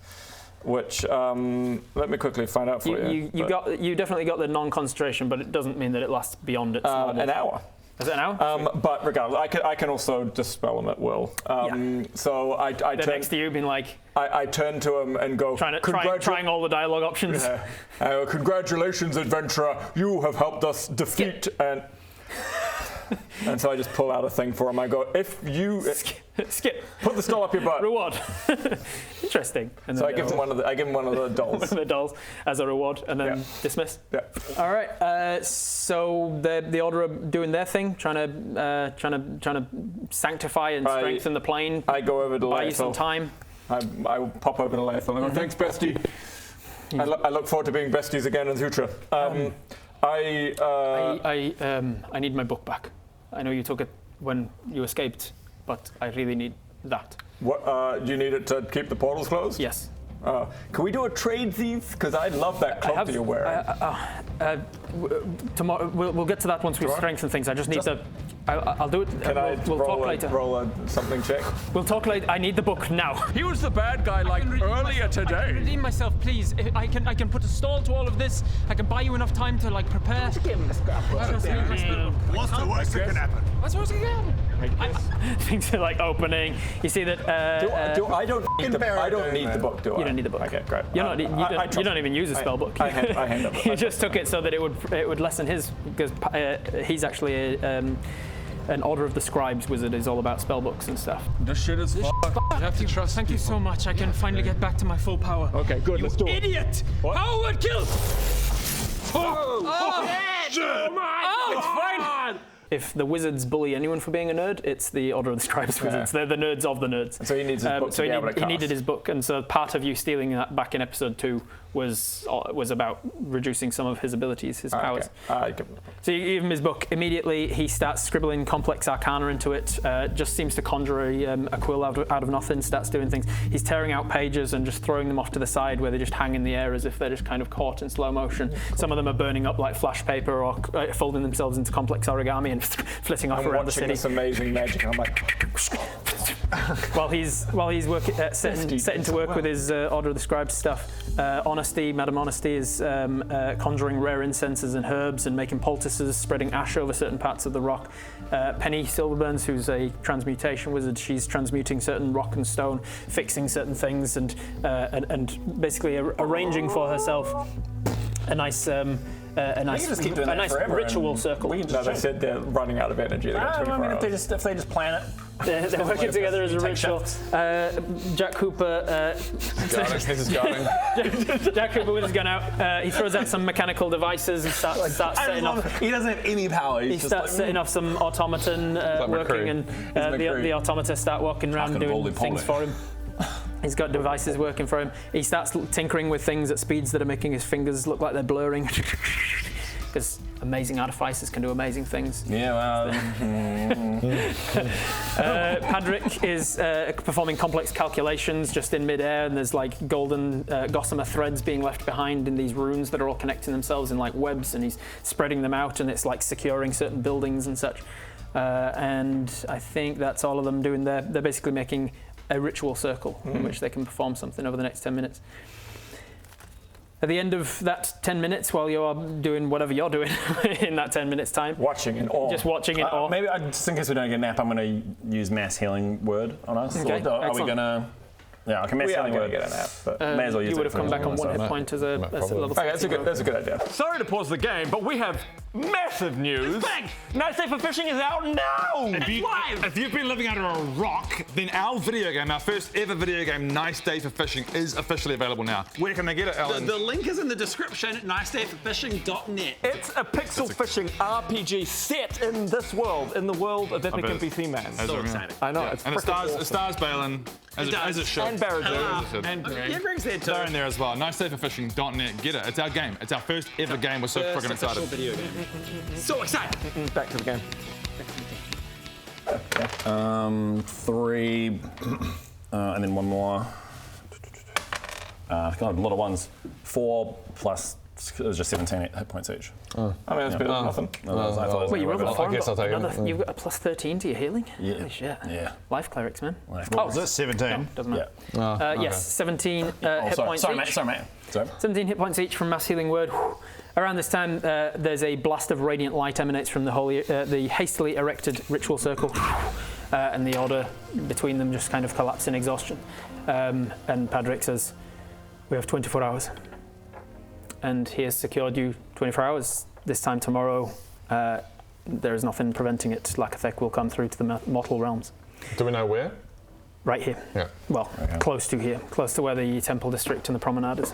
which let me quickly find out for you. You definitely got the non-concentration, but it doesn't mean that it lasts beyond its normal. An hour. Is it an hour? But regardless, I can also dispel them at will. So I They're turn, next to you, being like I turn to him and go. trying all the dialogue options. Congratulations, adventurer! You have helped us defeat and. And so I just pull out a thing for him. I go, if you skip, put the skull up your butt. Reward. Interesting. And So then I give him one of the dolls. one of the dolls as a reward, and then dismiss. Yeah. All right. So the Order are doing their thing, trying to sanctify and strengthen the plane. I go over to buy you some Laethel. time. I pop over to Laethel and I go, thanks, bestie. I look forward to being besties again in the future. I need my book back. I know you took it when you escaped, but I really need that. What? Do you need it to keep the portals closed? Yes. Can we do a trade thief? Because I love that cloak that you're wearing. Tomorrow we'll get to that once we strengthen things. I just need the. I'll do it. Can we'll talk later. roll a something check? We'll talk later. I need the book now. He was the bad guy like earlier I can today. redeem myself, please. I can put a stall to all of this. I can buy you enough time to like prepare. What's the worst that can happen? What's the worst that can happen? Things are like opening. You see that. I don't need the book, do I? You don't need the book. Okay, great. You're not, you don't even use a spell book. I hand up. You just took it so that it would lessen his, because he's actually an Order of the Scribes wizard. Is all about spell books and stuff. This shit is fucked. You have to trust Thank you so much. I can finally get back to my full power. Okay, good. Let's do it. Idiot! Power word kill! Oh, shit! Oh my God! It's fine. if the wizards bully anyone for being a nerd, it's the Order of the Scribes wizards. They're the nerds of the nerds. And so he needs his book to be able to he cast. needed his book, and so part of you stealing that back in episode 2 was about reducing some of his abilities, his powers. So you give him his book. Immediately he starts scribbling complex arcana into it. Just seems to conjure a quill out of nothing. Starts doing things. He's tearing out pages and just throwing them off to the side where they just hang in the air as if they're just kind of caught in slow motion. Some of them are burning up like flash paper or folding themselves into complex origami and flitting off around the city. This amazing magic. I'm like. while he's setting to work with his Order of the Scribes stuff, Madame Honesty is conjuring rare incenses and herbs and making poultices, spreading ash over certain parts of the rock. Penny Silverburns, who's a transmutation wizard, she's transmuting certain rock and stone, fixing certain things, and basically arranging for herself a nice ritual circle. They said they're running out of energy. If they just plan it. They're working together as a ritual. Jack Cooper. Jack Cooper with his gun out. He throws out some mechanical devices and starts setting off. He doesn't have any power. He starts setting off some automaton working, and the automata start walking around doing things for him. He's got devices working for him. He starts tinkering with things at speeds that are making his fingers look like they're blurring. Because amazing artificers can do amazing things. Yeah, well. Padrick is performing complex calculations just in midair, and there's like golden gossamer threads being left behind in these runes that are all connecting themselves in like webs, and he's spreading them out, and it's like securing certain buildings and such. And I think that's all of them doing there. They're basically making a ritual circle in which they can perform something over the next 10 minutes. At the end of that 10 minutes, while you're doing whatever you're doing in that 10 minutes time, watching in awe. Just watching in awe. Maybe just in case we don't get a nap, I'm going to use mass healing word on us. Okay, are we going to? Yeah, I can mass healing word. Get a nap, but may as well use you would it have come back on 1 hit point as a level. Okay, that's a good idea. Sorry to pause the game, but we have massive news. Nice Day for Fishing is out now! If you've been living under a rock, then our video game, our first ever video game, Nice Day for Fishing, is officially available now. Where can they get it, Alan? The link is in the description at nicedayforfishing.net. It's a pixel fishing RPG set in this world, in the world of Epic NPC Man. So exciting. I know, it's and it stars Balin, as it should. And Baradu. And Greg's there too. They're in there as well. Nicedayforfishing.net. Get it. It's our game. It's our first ever game. We're so freaking excited. Video game. So excited. Back to the game. 3, and then one more. God, a lot of ones. 4 plus. It was just 17 hit points each. I mean, that's better than nothing. Wait, you rolled a 4? I guess I'll take it. You've got a plus 13 to your healing? Yeah. Holy shit. Yeah. Life clerics, man. What was it? 17? No, doesn't matter. Yeah. Yes, 17 hit points sorry, each. mate. Sorry, mate. Sorry. 17 hit points each from Mass Healing Word. Around this time, there's a blast of radiant light emanates from the hastily erected ritual circle, and the order between them just kind of collapse in exhaustion. And Padrick says, "We have 24 hours." And he has secured you 24 hours. This time tomorrow, there is nothing preventing it. Lakathek will come through to the mortal realms. Do we know where? Right here. Yeah. Well, close to here. Close to where the Temple District and the Promenade is.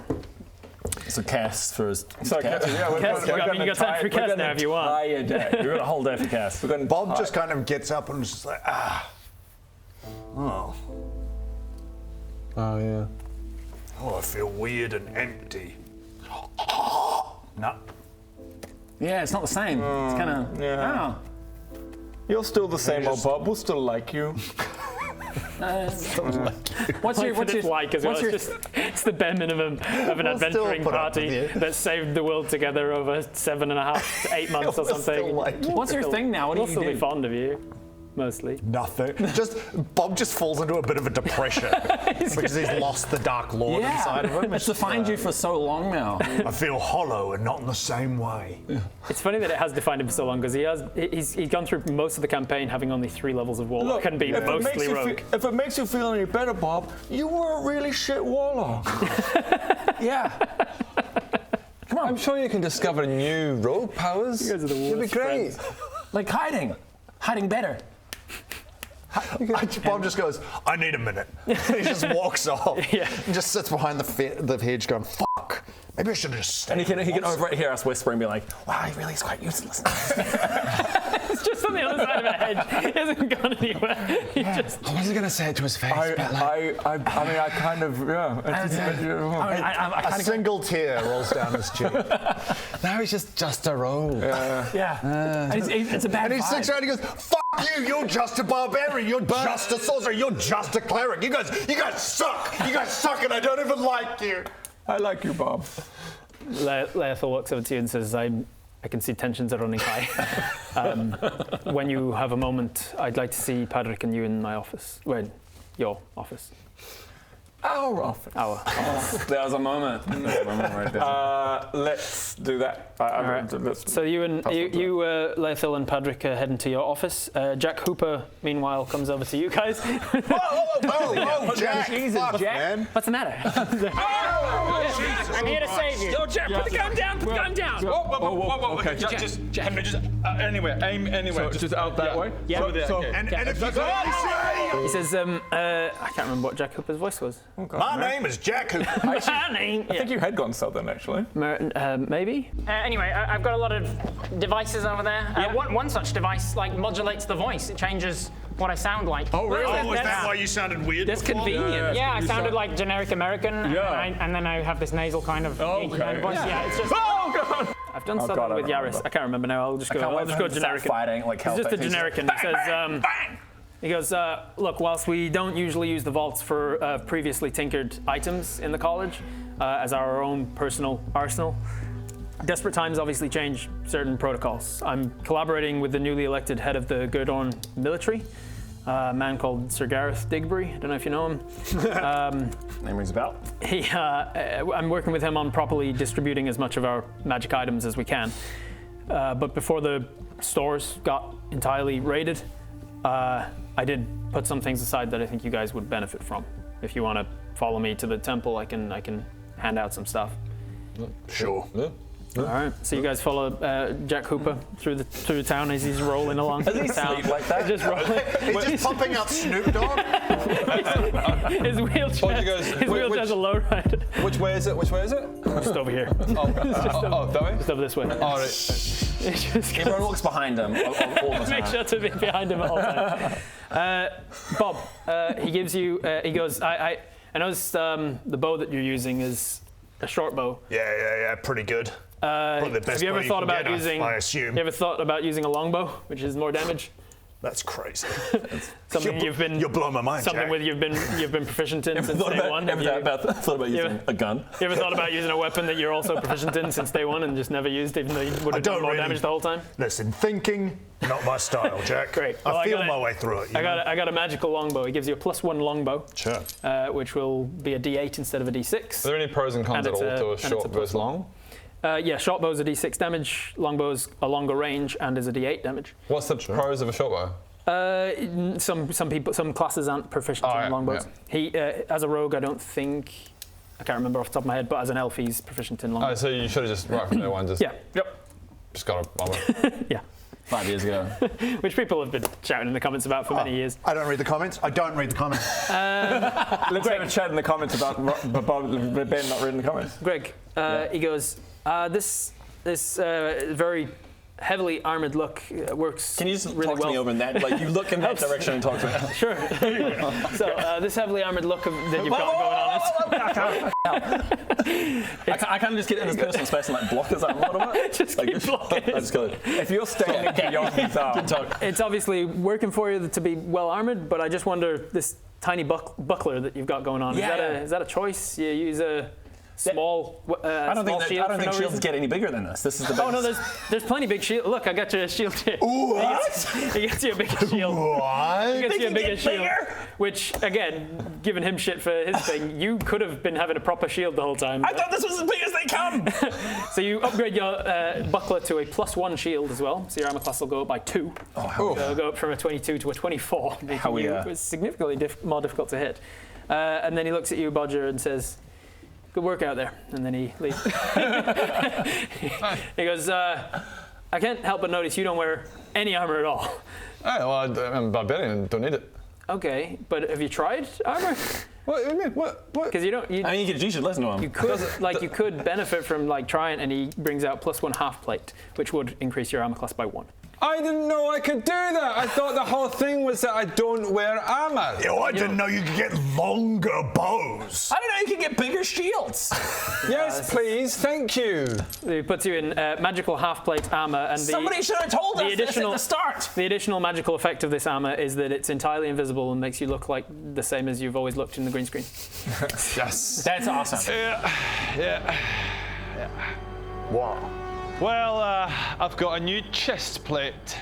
So cast for his. You got time for cast now if you want. We've got a whole day for cast. Bob just kind of gets up and is just like, Oh, yeah. I feel weird and empty. No. Yeah, it's not the same. It's kind of. Yeah. You're still the same old Bob. We'll still like you. What's your like as well? It's the bare minimum of an adventuring party that saved the world together over 7.5 to 8 months or something. What's your thing now? What do you We'll do? be fond of you. Mostly. Nothing. Bob just falls into a bit of a depression because he's lost the Dark Lord inside of him. It's defined you for so long now. I feel hollow and not in the same way. It's funny that it has defined him for so long because he's gone through most of the campaign having only 3 levels of Warlock and being mostly rogue. If it makes you feel any better, Bob, you were a really shit Warlock. Yeah. Come on. I'm sure you can discover new rogue powers. You guys are the worst. It'd be great. Like hiding. Hiding better. Bob just goes, I need a minute. He just walks off and just sits behind the hedge going, fuck, maybe I should have just stayed. And he can overhear us whisper and be like, wow, he really is quite useless. It's just on the other side of a hedge. He hasn't gone anywhere. He just. I wasn't gonna say it to his face, but like... I mean, I kind of, A single tear rolls down his cheek. Now he's just a roll. Yeah. And it's a bad And he vibe. sits around and he goes, "Fuck you! You're just a barbarian. You're just a sorcerer. You're just a cleric. You guys suck. You guys suck, and I don't even like you." I like you, Bob. Leothel walks over to you and says, I can see tensions are running high. When you have a moment, I'd like to see Patrick and you in my office. Well, your office. Our office. Our office. There was a moment. Right there. Let's do that. So you and Leothel and Patrick are heading to your office. Jack Hooper, meanwhile, comes over to you guys. Whoa, Jack! Fuck, man. What's the matter? I'm here to save you. Yo, Jack, put the gun down. Put the gun down. Whoa. Okay, just anywhere. Aim anywhere. So just out that way? Yeah. Over there. Okay. And if you can He says, I can't remember what Jack Hooper's voice was. my name is Jack Hooper. I I think you had gone southern, actually. Maybe? Anyway, I've got a lot of devices over there. One such device modulates the voice. It changes what I sound like. Oh, really? Is that why you sounded weird? That's before? convenient. Yeah, I sounded like generic American, and then I have this nasal kind of voice. Yeah, it's just. Oh, God! I've done something with Yaris. I can't remember now. I'll just go generic. Fighting like hell. It's just a generic, and he says, he goes, look, whilst we don't usually use the vaults for previously tinkered items in the college as our own personal arsenal, desperate times obviously change certain protocols. I'm collaborating with the newly elected head of the Gurdorn military, a man called Sir Gareth Digbury. I don't know if you know him. Name rings a bell. I'm working with him on properly distributing as much of our magic items as we can. But before the stores got entirely raided, I did put some things aside that I think you guys would benefit from. If you want to follow me to the temple, I can hand out some stuff. Sure. All right. So you guys follow Jack Hooper through the town as he's rolling along. Does he sleep like that? Just rolling. He's just pumping out Snoop Dogg. His wheelchair's a lowrider. Which way is it? Just over here. That way? Just over this way. All right. Everyone walks behind him all the time. Make sure to be behind him at all times. Bob, he gives you. He goes. I noticed the bow that you're using is a short bow. Yeah, pretty good. Probably the best Have you ever bow thought can about get, using? I assume. You ever thought about using a longbow, which is more damage? That's crazy. Something You're blowing my mind, Something Jack. with you've been proficient in since day one. Thought about using a gun? You ever thought about using a weapon that you're also proficient in since day one and just never used, even though you would have done more damage the whole time? Listen, thinking, not my style, Jack. Great. Well, I feel my way through it. I got a magical longbow. It gives you a +1 longbow. Sure. Which will be a D8 instead of a D6. Are there any pros and cons at all to a short versus long? Yeah, short bow's a D6 damage, longbow's a longer range and is a D8 damage. What's the pros of a short bow? Some classes aren't proficient in longbows. Yeah. He, as a rogue, I can't remember off the top of my head, but as an elf, he's proficient in longbows. Oh, so you should have just right from day one just. Yeah. Yep. Just got a bomber. Yeah. 5 years ago. Which people have been shouting in the comments about for many years. I don't read the comments. Let's have a chat in the comments about Ben not reading the comments. Greg, he goes, this very heavily armored look works. Can you just really talk to well. me over in that? Like you look in that direction and talk to me. Sure. So this heavily armored look that you've got going on. I kind of just get in his personal space and like block his arm a little bit. Just keep blocking. I just go. If you're standing beyond his arm, it's obviously working for you to be well armored, but I just wonder this tiny buckler that you've got going on. Is that a choice? You use a small. I don't think shields reason? get any bigger than this. This is the biggest. Oh no, there's plenty big shield. Look, I got you a shield here. What? He gets you a bigger shield. What? He gets you a bigger shield. Which, again, giving him shit for his thing, you could have been having a proper shield the whole time. I thought this was as big as they come. So you upgrade your buckler to a +1 shield as well. So your armor class will go up by 2. So it'll go up from a 22 to a 24, making you significantly more difficult to hit. And then he looks at you, Bodger, and says, "Good work out there." And then he leaves. He goes, "I can't help but notice you don't wear any armor at all." Oh, well, I'm barbarian. Don't need it. Okay, but have you tried armor? What do you mean? What? Because you don't. I mean, you should listen to him. You could, you could benefit from trying, and he brings out +1 half plate, which would increase your armor class by 1. I didn't know I could do that. I thought the whole thing was that I don't wear armor. I didn't know you could get longer bows. I didn't know you could get bigger shields. Yes, please. Thank you. It puts you in magical half-plate armor, and Somebody should have told us this at the start. The additional magical effect of this armor is that it's entirely invisible and makes you look like the same as you've always looked in the green screen. Yes. That's awesome. Yeah. Wow. Well, I've got a new chest plate.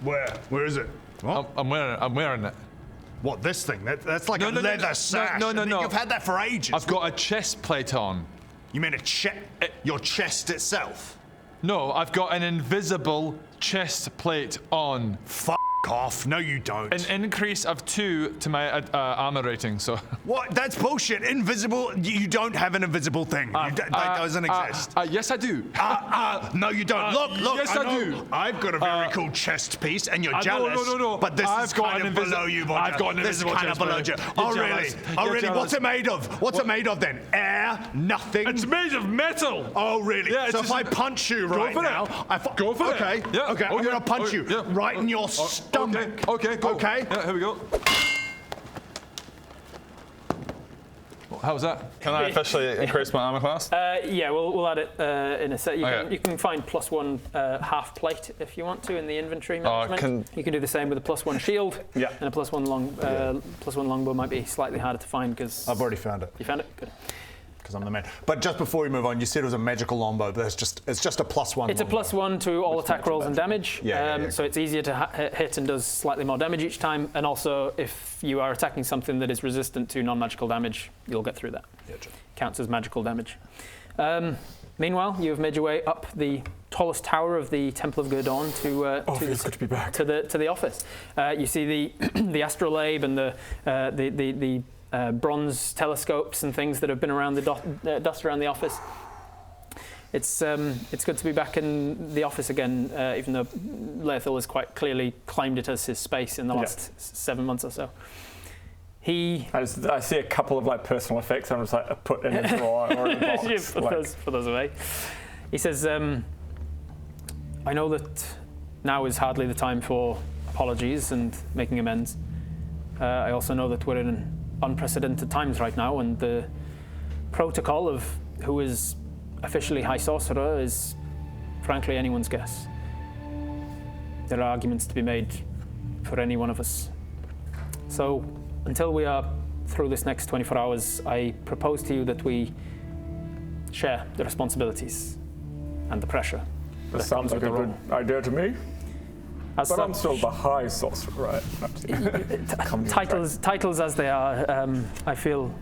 Where? Where is it? What? I'm wearing it. What, this thing? That's like a leather sash. No. You've had that for ages. I've got a chest plate on. You mean your chest itself? No, I've got an invisible chest plate on. Fuck off. No, you don't. An increase of 2 to my armor rating, so... What? That's bullshit. Invisible? You don't have an invisible thing. That doesn't exist. Yes, I do. No, you don't. Look. Yes, I do. I've got a very cool chest piece, and you're jealous. No. But this is kind of below you, Bodger. I've got an invisible This is kind of below you. Oh, really? Oh, really? What's it made of? What's it made of, then? Air? Nothing? It's made of metal. Oh, really? Yeah, so if I punch you right now... Go for it. Okay. Yeah. Okay, I'm going to punch you right in your stomach. Okay, go. Okay. Yeah, here we go. How was that? Can I officially increase my armor class? Yeah, we'll add it in a set. Okay. You can find +1 half plate if you want to in the inventory management. You can do the same with a +1 shield. Yeah. And a +1 longbow might be slightly harder to find because I've already found it. you found it. Good. Because I'm the man. But just before we move on, you said it was a magical longbow, but it's just a +1. It's a +1 to all attack rolls and damage. Yeah. So it's easier to hit and does slightly more damage each time. And also, if you are attacking something that is resistant to non-magical damage, you'll get through that. Yeah, true. Counts as magical damage. Meanwhile, you have made your way up the tallest tower of the Temple of Gurdon It's good to be back. to the office. You see the astrolabe and the bronze telescopes and things that have been around the dust around the office. It's good to be back in the office again, even though Laethil has quite clearly claimed it as his space in the last 7 months or so. I see a couple of personal effects. I'm just put in a drawer or in a box. Put those away. He says, "I know that now is hardly the time for apologies and making amends. I also know that we're in unprecedented times right now, and the protocol of who is officially High Sorcerer is, frankly, anyone's guess. There are arguments to be made for any one of us. So, until we are through this next 24 hours, I propose to you that we share the responsibilities and the pressure. That sounds like a good idea to me. But I'm still the High Sorcerer, right? Titles as they are, I feel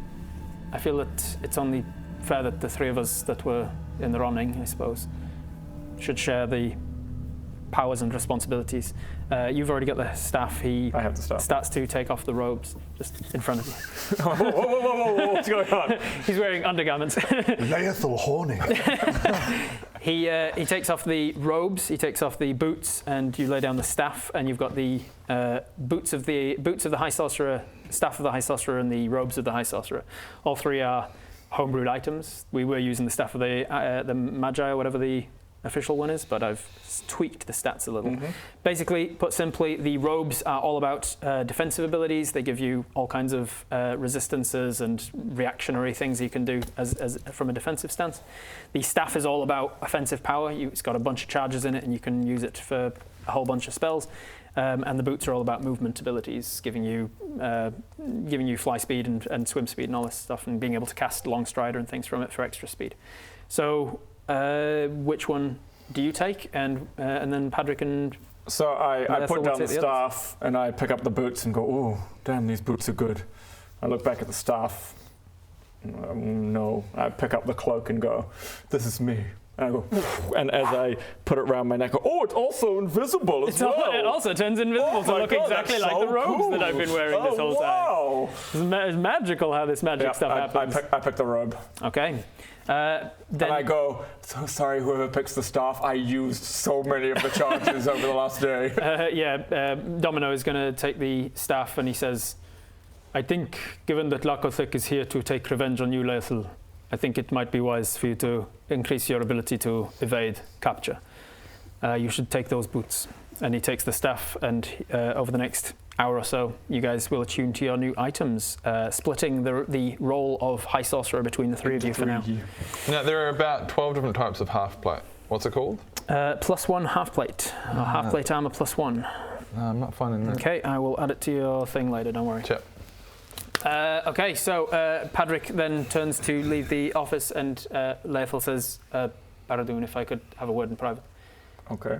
that it's only fair that the three of us that were in the running, I suppose, should share the powers and responsibilities. You've already got the staff. I have the staff. Starts to take off the robes just in front of you. Whoa, what's going on? He's wearing undergarments. Laethil horny. He takes off the robes, he takes off the boots, and you lay down the staff, and you've got the boots of the High Sorcerer, staff of the High Sorcerer, and the robes of the High Sorcerer. All three are homebrewed items. We were using the staff of the Magi, or whatever the official one is, but I've tweaked the stats a little. Mm-hmm. Basically, put simply, the robes are all about defensive abilities. They give you all kinds of resistances and reactionary things you can do as from a defensive stance. The staff is all about offensive power. It's got a bunch of charges in it, and you can use it for a whole bunch of spells. And the boots are all about movement abilities, giving you fly speed and swim speed and all this stuff, and being able to cast long strider and things from it for extra speed. So, which one do you take? And then Padrick and... So I put down the staff and I pick up the boots and go, "Ooh, damn, these boots are good." I look back at the staff. No. I pick up the cloak and go, "This is me." And I go, and as I put it around my neck, I go, "Oh, it's also invisible as well." It also turns invisible to look exactly like the robes that I've been wearing this whole time. It's magical how this magic stuff happens. I pick the robe. Okay. And I go, "So sorry, whoever picks the staff. I used so many of the charges over the last day." Domino is going to take the staff, and he says, "I think, given that Lakothik is here to take revenge on you, Laethil, I think it might be wise for you to increase your ability to evade capture. You should take those boots. And he takes the staff, and over the next hour or so, you guys will attune to your new items, splitting the role of High Sorcerer between the three of you for now. Now, there are about 12 different types of half plate. What's it called? +1 half plate. Half plate armor +1. No, I'm not finding that. Okay, I will add it to your thing later, don't worry. Chip. Okay, so Padrick then turns to leave the office, and Laethal says, Baradun, if I could have a word in private. Okay.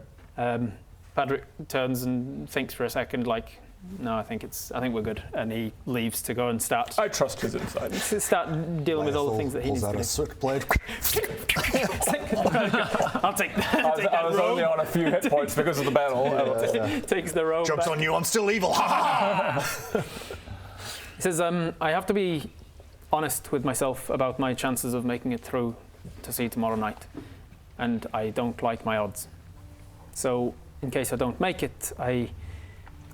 Padrick turns and thinks for a second, like, no, I think we're good, and he leaves to go and start. I trust his insight. Start dealing with all the things that he needs to do. Pulls out a circ blade. I'll take that. I was only on a few hit points because of the battle. Takes the robe. Joke's back. on you, I'm still evil. He says, I have to be honest with myself about my chances of making it through to sea tomorrow night, and I don't like my odds. So, in case I don't make it, I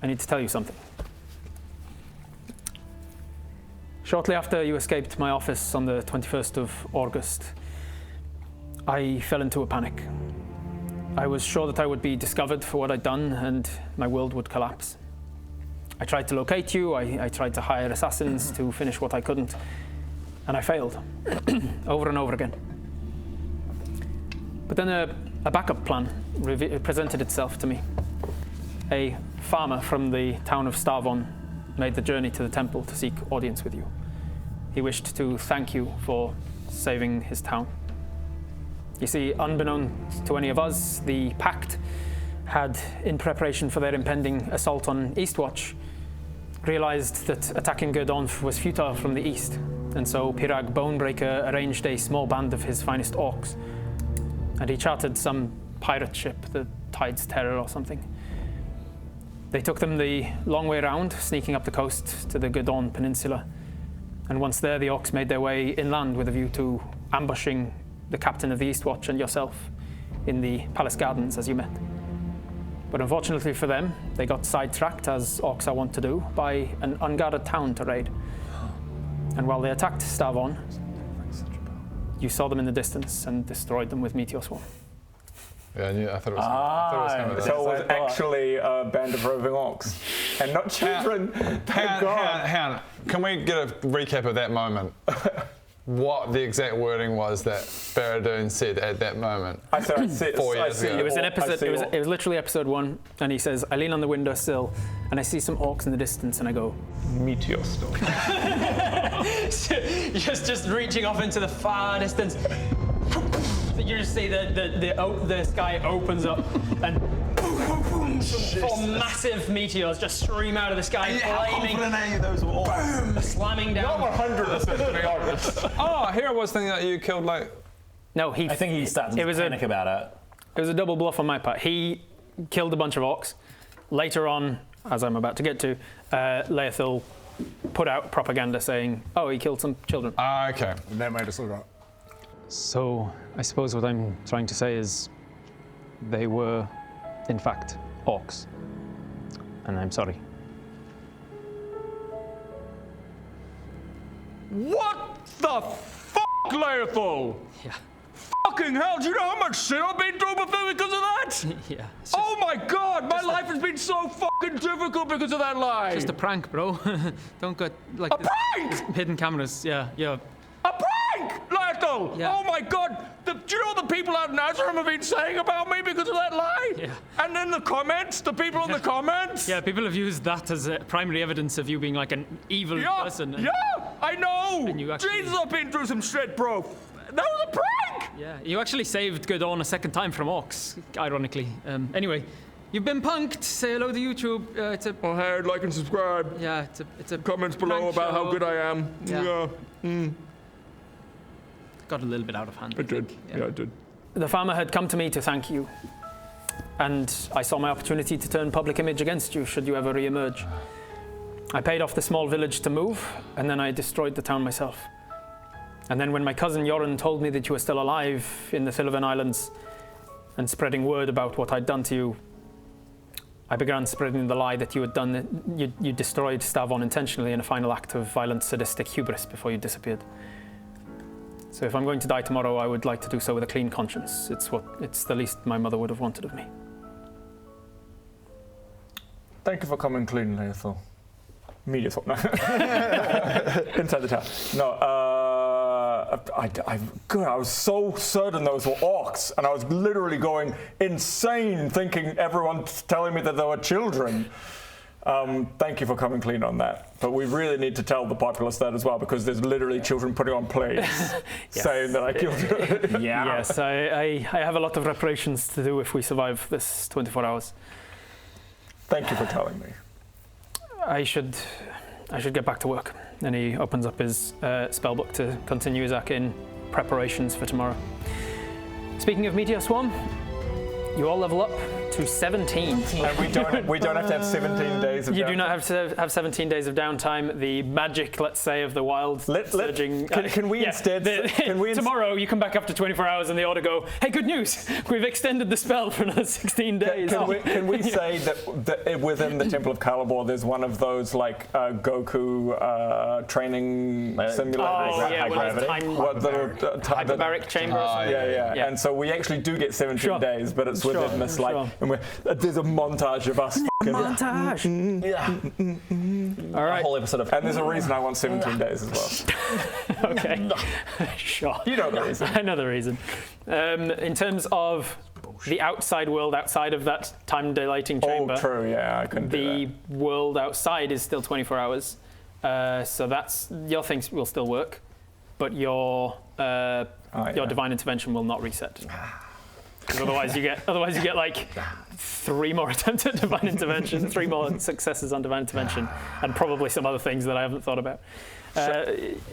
need to tell you something. Shortly after you escaped my office on the 21st of August, I fell into a panic. I was sure that I would be discovered for what I'd done and my world would collapse. I tried to locate you, I tried to hire assassins to finish what I couldn't, and I failed, over and over again. But then a backup plan presented itself to me. A farmer from the town of Starvon made the journey to the temple to seek audience with you. He wished to thank you for saving his town. You see, unbeknown to any of us, the Pact had, in preparation for their impending assault on Eastwatch, realized that attacking Gerdonf was futile from the east, and so Pirag Bonebreaker arranged a small band of his finest orcs, and he chartered some pirate ship, the Tide's Terror or something. They took them the long way round, sneaking up the coast to the Gerdon Peninsula, and once there, the orcs made their way inland with a view to ambushing the captain of the Eastwatch and yourself in the palace gardens as you met. But unfortunately for them, they got sidetracked, as orcs are wont to do, by an unguarded town to raid. And while they attacked Starvon, you saw them in the distance and destroyed them with Meteor Swarm. Yeah, I thought it was. So it was actually a band of roving orcs, and not children. Thank God. Hang on. Can we get a recap of that moment? What the exact wording was that Baradun said at that moment? I said 4 years ago. It was an episode. It was literally episode 1, and he says, "I lean on the windowsill, and I see some orcs in the distance, and I go, Meteor storm." just reaching off into the far distance. You just see the sky opens up, and four massive meteors just stream out of the sky, flaming. Boom, slamming down. Not 100%, to be honest. Oh, here I was thinking that you killed like. No, I think he started to panic about it. It was a double bluff on my part. He killed a bunch of orcs. Later on, as I'm about to get to, Laethal put out propaganda saying, "Oh, he killed some children." Ah, okay. And that made us look up. So, I suppose what I'm trying to say is they were, in fact, orcs. And I'm sorry. What the fuck, Laethal? Yeah. Fucking hell, do you know how much shit I've been through before because of that? Yeah. Oh my God, my life has been so fucking difficult because of that lie. Just a prank, bro. Don't get like a prank! Hidden cameras. Yeah. A prank, Laethal! Yeah. Oh my God! Do you know what the people out in Azerim have been saying about me because of that lie? Yeah. And then the comments, the people in the comments. Yeah, people have used that as primary evidence of you being like an evil person. Yeah, I know. And you actually... Jesus, I've been through some shit, bro. That was a prank. Yeah, you actually saved Gerdon a second time from orcs, ironically. Anyway, you've been punked. Say hello to YouTube. It's a. Oh, hey, like and subscribe. Yeah, it's a. Comments below about how good I am. Yeah. Yeah. Got a little bit out of hand. I did. Yeah, I did. The farmer had come to me to thank you, and I saw my opportunity to turn public image against you should you ever re-emerge. I paid off the small village to move, and then I destroyed the town myself. And then when my cousin Yoren told me that you were still alive in the Sylvan Islands and spreading word about what I'd done to you, I began spreading the lie that you had done, you destroyed Starvon intentionally in a final act of violent, sadistic hubris before you disappeared. So if I'm going to die tomorrow, I would like to do so with a clean conscience. It's the least my mother would have wanted of me. Thank you for coming clean, Laethal. Media thought, no. Inside the tower. No, I was so certain those were orcs, and I was literally going insane thinking everyone's telling me that they were children. Thank you for coming clean on that. But we really need to tell the populace that as well, because there's literally children putting on plays saying that I killed you. Yes, I have a lot of reparations to do if we survive this 24 hours. Thank you for telling me. I should get back to work. And he opens up his spellbook to continue his arcane preparations for tomorrow. Speaking of Meteor Swarm, you all level up to 17. And we don't have to have 17 days of downtime. You do not have to have 17 days of downtime. The magic, let's say, of the wild surging... Can we instead... tomorrow you come back after 24 hours and the order go, hey, good news, we've extended the spell for another 16 days. Can we say that within the Temple of Calibor there's one of those like Goku training simulators? Oh, yeah, hyperbaric chamber or something. Yeah. And so we actually do get 17 days, but it's within this and there's a montage of us. Montage. All right. A whole episode of. And there's a reason I want 17 days as well. Okay. Sure. You know the reason. I know the reason. In terms of the outside world, outside of that time dilating chamber. Oh, true. Yeah, I couldn't do that. The world outside is still 24 hours. So that's your things will still work, but your divine intervention will not reset. Because otherwise you get like 3 more attempts at divine intervention, 3 more successes on divine intervention, and probably some other things that I haven't thought about.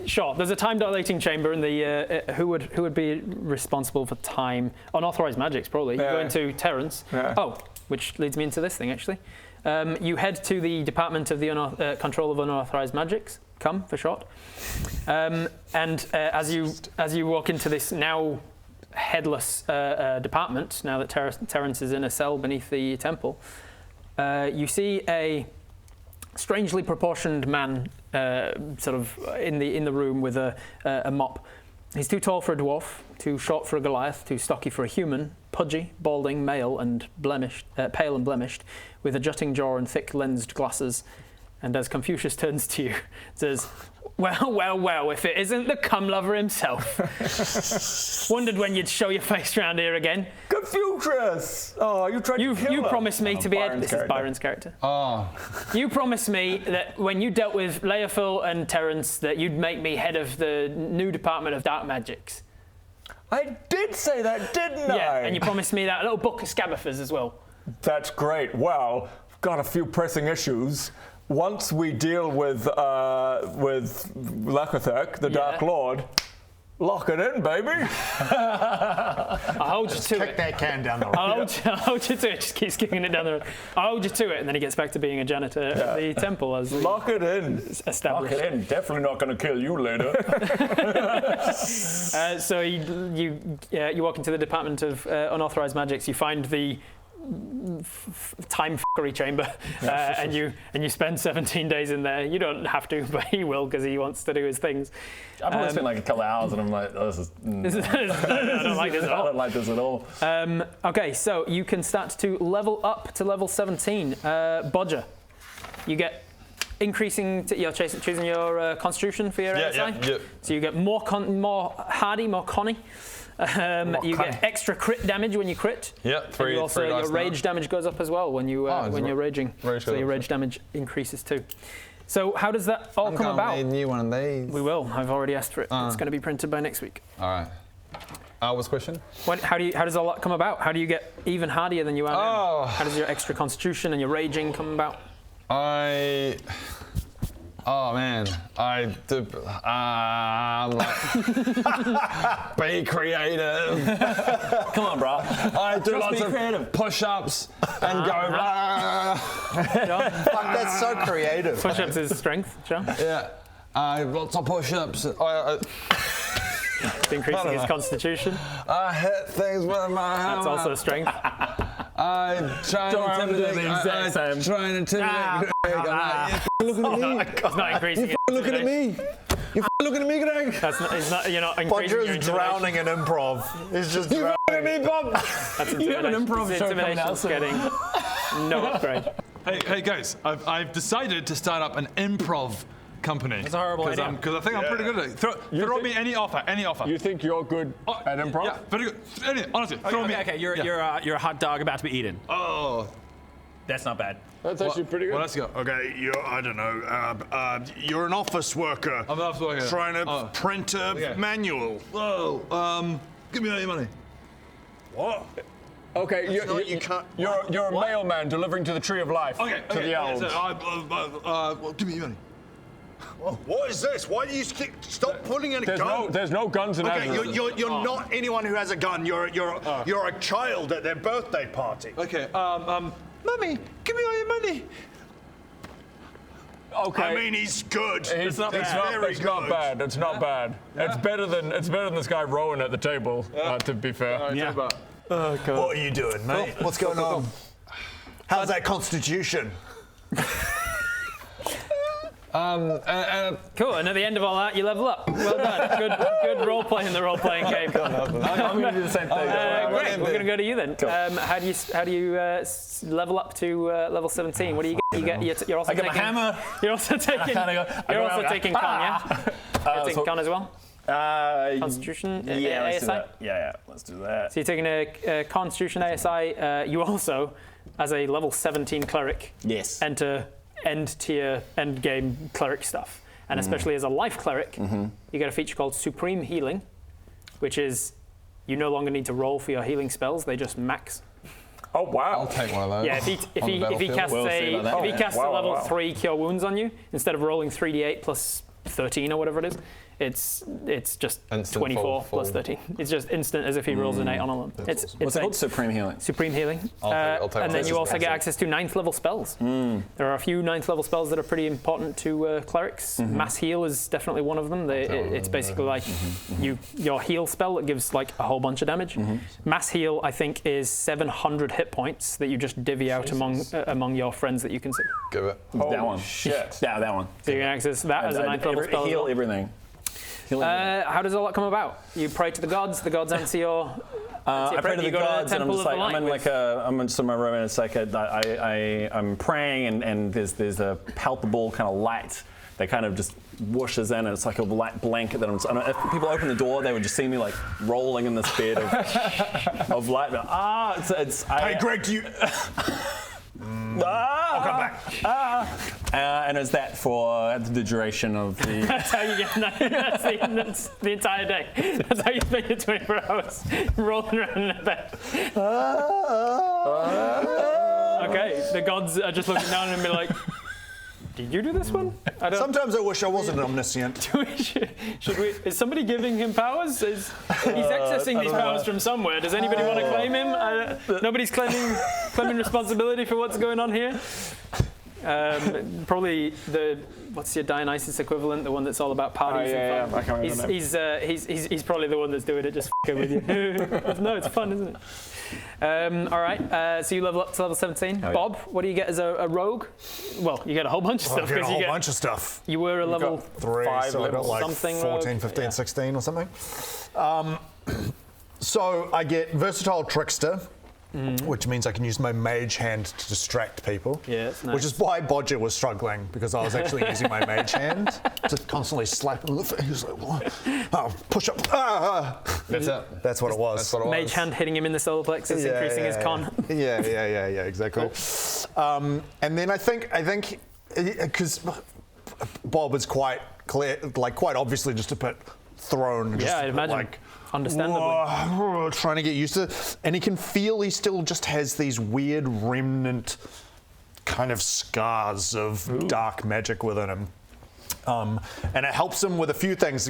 Sure. There's a time dilating chamber, and the who would be responsible for time? Unauthorized magics, probably. You go into Terrence. Oh, which leads me into this thing actually. You head to the Department of the Control of Unauthorized Magics. Come for short. And as you walk into this now headless department, now that Terrence is in a cell beneath the temple, you see a strangely proportioned man sort of in the room with a mop. He's too tall for a dwarf, too short for a Goliath, too stocky for a human, pudgy, balding, male and pale and blemished, with a jutting jaw and thick lensed glasses. And as Confucius turns to you, says, well, if it isn't the cum lover himself. Wondered when you'd show your face around here again. Confucius! Oh, you tried to kill You him. promised me to be... This is Byron's character. Oh. You promised me that when you dealt with Laethal and Terrence, that you'd make me head of the new Department of Dark Magics. I did say that, didn't I? Yeah, and you promised me that little book of Scabiffers as well. That's great. Well, I've got a few pressing issues. Once we deal with Lakathek, the Dark Lord, lock it in, baby. I'll hold you to it. Kick that can down the road. I'll hold you to it. Just keeps kicking it down the road. I'll hold you to it, and then he gets back to being a janitor at the temple as lock it in. Established. Lock it in. Definitely not going to kill you later. So you walk into the Department of Unauthorized Magics. You find the time fuckery chamber, and you spend 17 days in there. You don't have to, but he will because he wants to do his things. I've only spent like a couple of hours, and I'm like, oh, this is. I don't like this at all. I don't like this at all. Okay, so you can start to level up to level 17. Bodger, you get increasing. You're choosing your Constitution for your ASI. So you get more hardy, more conny. You get extra crit damage when you crit. Yeah, 3. And also, your rage damage goes up as well when you're raging. So your rage damage increases too. So how does that all come about? We need a new one of these. We will. I've already asked for it. It's going to be printed by next week. All right. What's the question? How does all that come about? How do you get even hardier than you are now? How does your extra Constitution and your raging come about? Oh man, be creative. Come on, bro. I do lots of push-ups and go. Fuck, that's so creative. Push-ups is strength, John. Yeah, lots of push-ups. Increasing his Constitution. I hit things with my hammer. That's also strength. I'm trying to intimidate. Looking at me. It's not increasing. Looking at me. You're looking at me, Greg. You're not increasing. Bodger's drowning in improv. He's just looking at me, Bob. That's you have an improv show coming out getting no upgrade. Hey guys, I've decided to start up an improv company. That's a horrible idea. Because I think I'm pretty good at it. Throw me any offer. You think you're good at improv? Yeah, very good. Honestly, throw me. Okay, you're a hot dog about to be eaten. Oh. That's not bad. That's actually pretty good. Well, let's go. Okay, I don't know. You're an office worker. I'm an office worker. Trying to print a manual. Whoa. Give me all your money. What? Okay, you're a mailman delivering to the Tree of Life. Okay. To the elves. So, give me your money. What is this? Why do you stop pulling a gun? There's no guns in Azerim. Okay, you're not anyone who has a gun. You're a child at their birthday party. Okay. Mummy, give me all your money. Okay. I mean, he's good. It's not bad. It's not bad. It's not bad. It's better than this guy Rowan at the table. To be fair. Yeah. Oh, God. What are you doing, mate? What's going on? How's that constitution? Cool, and at the end of all that, you level up. Well done. Good role play in the role playing game. I'm going to do the same thing. Great, we're going to go to you then. Cool. How do you level up to level 17? What do you get? You're also I get taking, my hammer. You're also taking. You're also taking con, yeah. You're taking con as well. Constitution, yeah, let's ASI? do that. Yeah, let's do that. So you're taking a Constitution ASI. You also, as a level 17 cleric, enter end tier, end game cleric stuff. And especially as a life cleric, you get a feature called Supreme Healing, which is you no longer need to roll for your healing spells, they just max. Oh wow! I'll take one of those. Yeah, if he casts a level 3 Cure Wounds on you, instead of rolling 3d8 plus 13 or whatever it is, it's just instant 24 full. plus 13. It's just instant as if he rolls an 8 on a lump. What's it called? Supreme Healing. Supreme Healing. I'll take and then you also get access to 9th level spells. There are a few 9th level spells that are pretty important to clerics. Mass Heal is definitely one of them. It's basically like your heal spell that gives like a whole bunch of damage. Mass Heal, I think, is 700 hit points that you just divvy out among your friends that you can see. Give it. That one. Shit. Yeah, that one. So you can access that as a 9th level spell. Heal everything. How does all that come about? You pray to the gods answer your. I pray to the gods, and I'm just like I'm in my room, and it's like I'm praying, and there's a palpable kind of light that kind of just whooshes in, and it's like a light blanket that if people open the door, they would just see me like rolling in this bed of light. Hey, Greg, do you? I'll come back. And is that for the duration of the? That's how you get. That's the entire day. That's how you spend your 24 hours rolling around in a bed. Okay, the gods are just looking down and be like, "Did you do this one?" Sometimes I wish I wasn't omniscient. Should we? Is somebody giving him powers? He's accessing these powers from somewhere. Does anybody want to claim him? Nobody's claiming responsibility for what's going on here. Probably what's your Dionysus equivalent? The one that's all about parties and fun. I can't remember. He's probably the one that's doing it, just f***ing with you. No, it's fun, isn't it? All right. So you level up to level 17. Bob, what do you get as a rogue? Well, you get a whole bunch of stuff. I get a whole bunch of stuff. You were a level 3, so I got like something 14, 15, 16 or something. So I get Versatile Trickster, which means I can use my mage hand to distract people. Yeah, that's nice. Which is why Bodger was struggling, because I was actually using my mage hand to constantly slap him in the face. Like, what? Oh, push up. That's it. That's what it was. That's what it was. Mage hand hitting him in the solar plexus, increasing his con. Yeah, exactly. Cool. And then I think, because Bob is quite clear, like quite obviously just a bit thrown. Yeah, I'd imagine. Like, understandably. Trying to get used to it. And he can feel he still just has these weird remnant kind of scars of dark magic within him. And it helps him with a few things.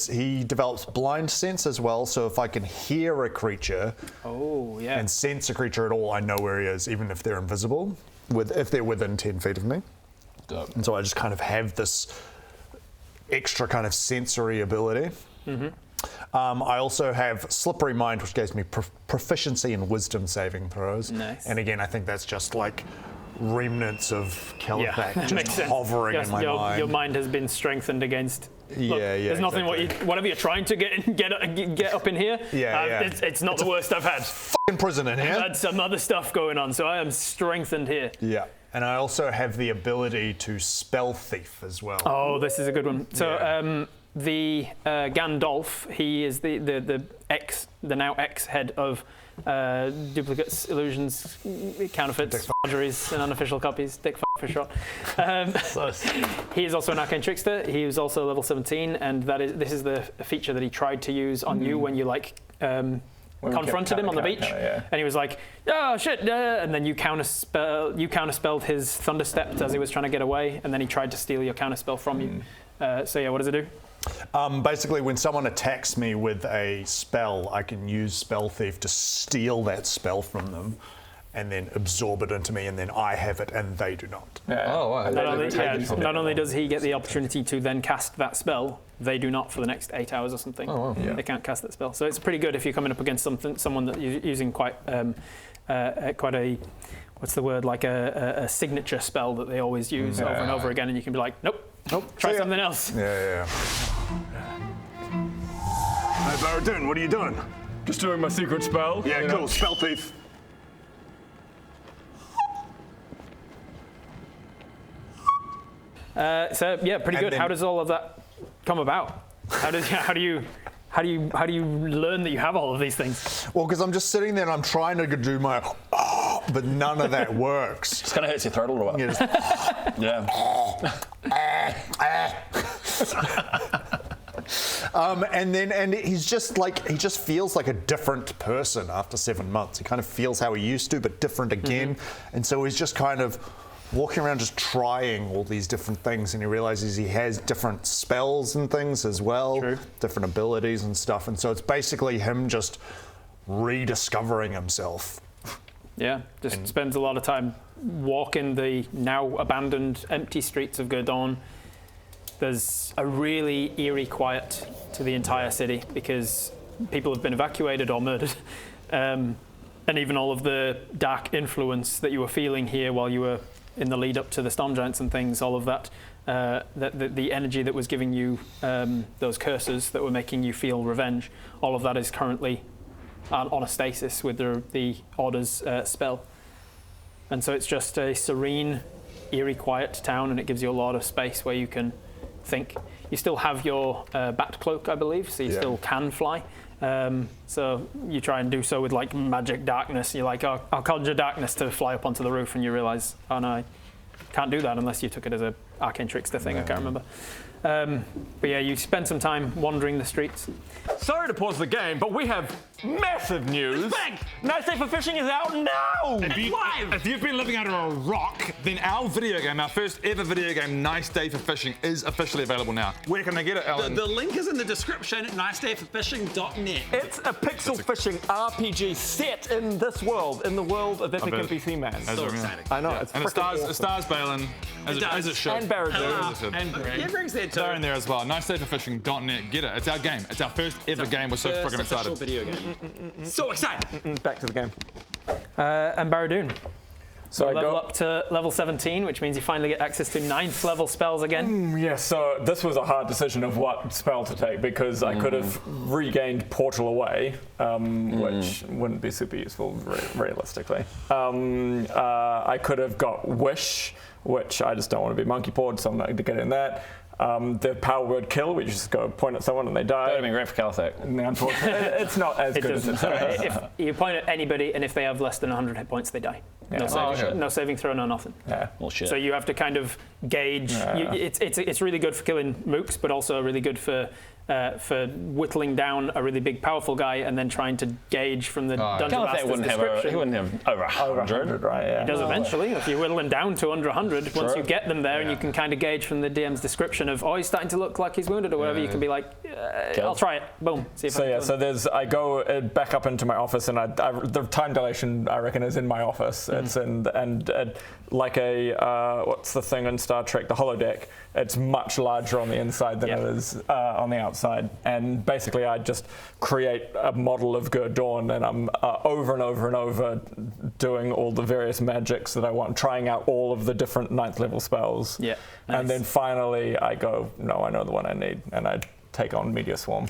He develops blind sense as well, so if I can hear a creature and sense a creature at all, I know where he is, even if they're invisible, if they're within 10 feet of me. Dope. And so I just kind of have this extra kind of sensory ability. I also have Slippery Mind, which gives me proficiency in wisdom saving throws. Nice. And again, I think that's just like remnants of Caliphate just sense. hovering in my mind. Your mind has been strengthened against. There's nothing. Exactly. Whatever you're trying to get up in here. It's not the worst I've had. Fucking prison in here. I've had some other stuff going on, so I am strengthened here. Yeah. And I also have the ability to spell thief as well. Oh, this is a good one. So the Gandalf, he is the now ex-head of duplicates, illusions, counterfeits, forgeries, and unofficial copies. Dick for short. He is also an arcane trickster. He was also level 17, and this is the feature that he tried to use on you when you confronted him on the beach, and he was like, "Oh shit!" And then you counterspelled his Thunderstep as he was trying to get away, and then he tried to steal your counterspell from you. So yeah, what does it do? Basically, when someone attacks me with a spell, I can use Spell Thief to steal that spell from them, and then absorb it into me, and then I have it, and they do not. Yeah. Oh, wow. Not only does he get the opportunity to then cast that spell, they do not for the next 8 hours or something. Oh, wow. They can't cast that spell. So it's pretty good if you're coming up against someone that you're using quite a, what's the word, like a signature spell that they always use over and over again, and you can be like, nope, try something else. Yeah. Hey, Baradun, what are you doing? Just doing my secret spell. Yeah, cool. Spell thief. So yeah, pretty good. How does all of that come about? How do you learn that you have all of these things? Well, because I'm just sitting there and I'm trying to do my, but none of that works. Just kind of hurts your throat a little bit. Yeah. And he's just like, he just feels like a different person after 7 months. He kind of feels how he used to, but different again. And so he's just kind of walking around just trying all these different things, and he realizes he has different spells and things as well, different abilities and stuff. And so it's basically him just rediscovering himself. Yeah, just spends a lot of time walking the now abandoned, empty streets of Gerdon. There's a really eerie quiet to the entire city because people have been evacuated or murdered. And even all of the dark influence that you were feeling here while you were in the lead up to the Storm Giants and things, all of that, the energy that was giving you those curses that were making you feel revenge, all of that is currently on a stasis with the Order's spell. And so it's just a serene, eerie, quiet town, and it gives you a lot of space where you can think. You still have your bat cloak, I believe, so you still can fly. So you try and do so with like magic darkness. You're like, oh, I'll conjure darkness to fly up onto the roof, and you realize, oh no, I can't do that unless you took it as a arcane trickster thing. I can't remember. But yeah, you spend some time wandering the streets. Sorry to pause the game, but we have massive news. Nice Day for Fishing is out now! If you've been living under a rock, then our video game, our first ever video game, Nice Day for Fishing, is officially available now. Where can they get it, Alan? The link is in the description at nicedayforfishing.net. It's a pixel fishing RPG set in this world, in the world of Epic NPC Man. So exciting. I know, Yeah. it's And freaking it stars Balin, as it should. And Baradun. And Greg brings that too. They're in there as well. Nicedayforfishing.net. Get it. It's our game. It's our first ever game. We're so freaking excited. Video game. So excited. Back to the game. And Baradun. So I level go up to level 17, which means you finally get access to 9th level spells again. Yeah, so this was a hard decision of what spell to take because I could have regained Portal Away, which wouldn't be super useful realistically. I could have got Wish, which I just don't want to be monkey pawed, so I'm not going to get in that. The power word kill, where you just go point at someone and they die. That would have been great for Calithic. Unfortunately, it's not as good as it sounds. If you point at anybody, and if they have less than 100 hit points, they die. Yeah. No saving throw, no nothing. Yeah. Well, shit. So you have to kind of gauge. It's really good for killing mooks, but also really good for whittling down a really big, powerful guy, and then trying to gauge from the dungeon master's description. He wouldn't have over 100, right? Yeah. He does eventually. If you whittle him down to under 100, once you get them there, and you can kind of gauge from the DM's description of, oh, he's starting to look like he's wounded or whatever, you can be like, I'll try it. Boom. See if I go back up into my office, and the time dilation I reckon is in my office. It's in and like a what's the thing in Star Trek, the holodeck. It's much larger on the inside than it is on the outside. And basically, I just create a model of Gerdon, and I'm over and over and over doing all the various magics that I want, trying out all of the different 9th level spells. Yeah. Nice. And then finally, I go, no, I know the one I need, and I take on Meteor Swarm.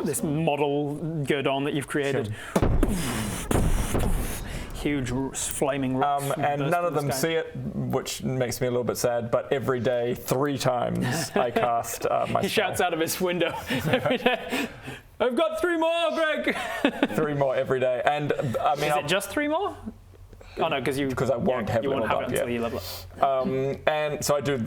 This model Gerdon that you've created. huge flaming rocks. And burst none of from the them sky. see it, which makes me a little bit sad. But every day, 3 times, I cast my He spell. shouts out of his window every day. I've got 3 more, Greg. 3 more every day, and I mean, Is it just 3 more? Oh no, because I won't have you won't leveled have it up until yet. you level up. And so I do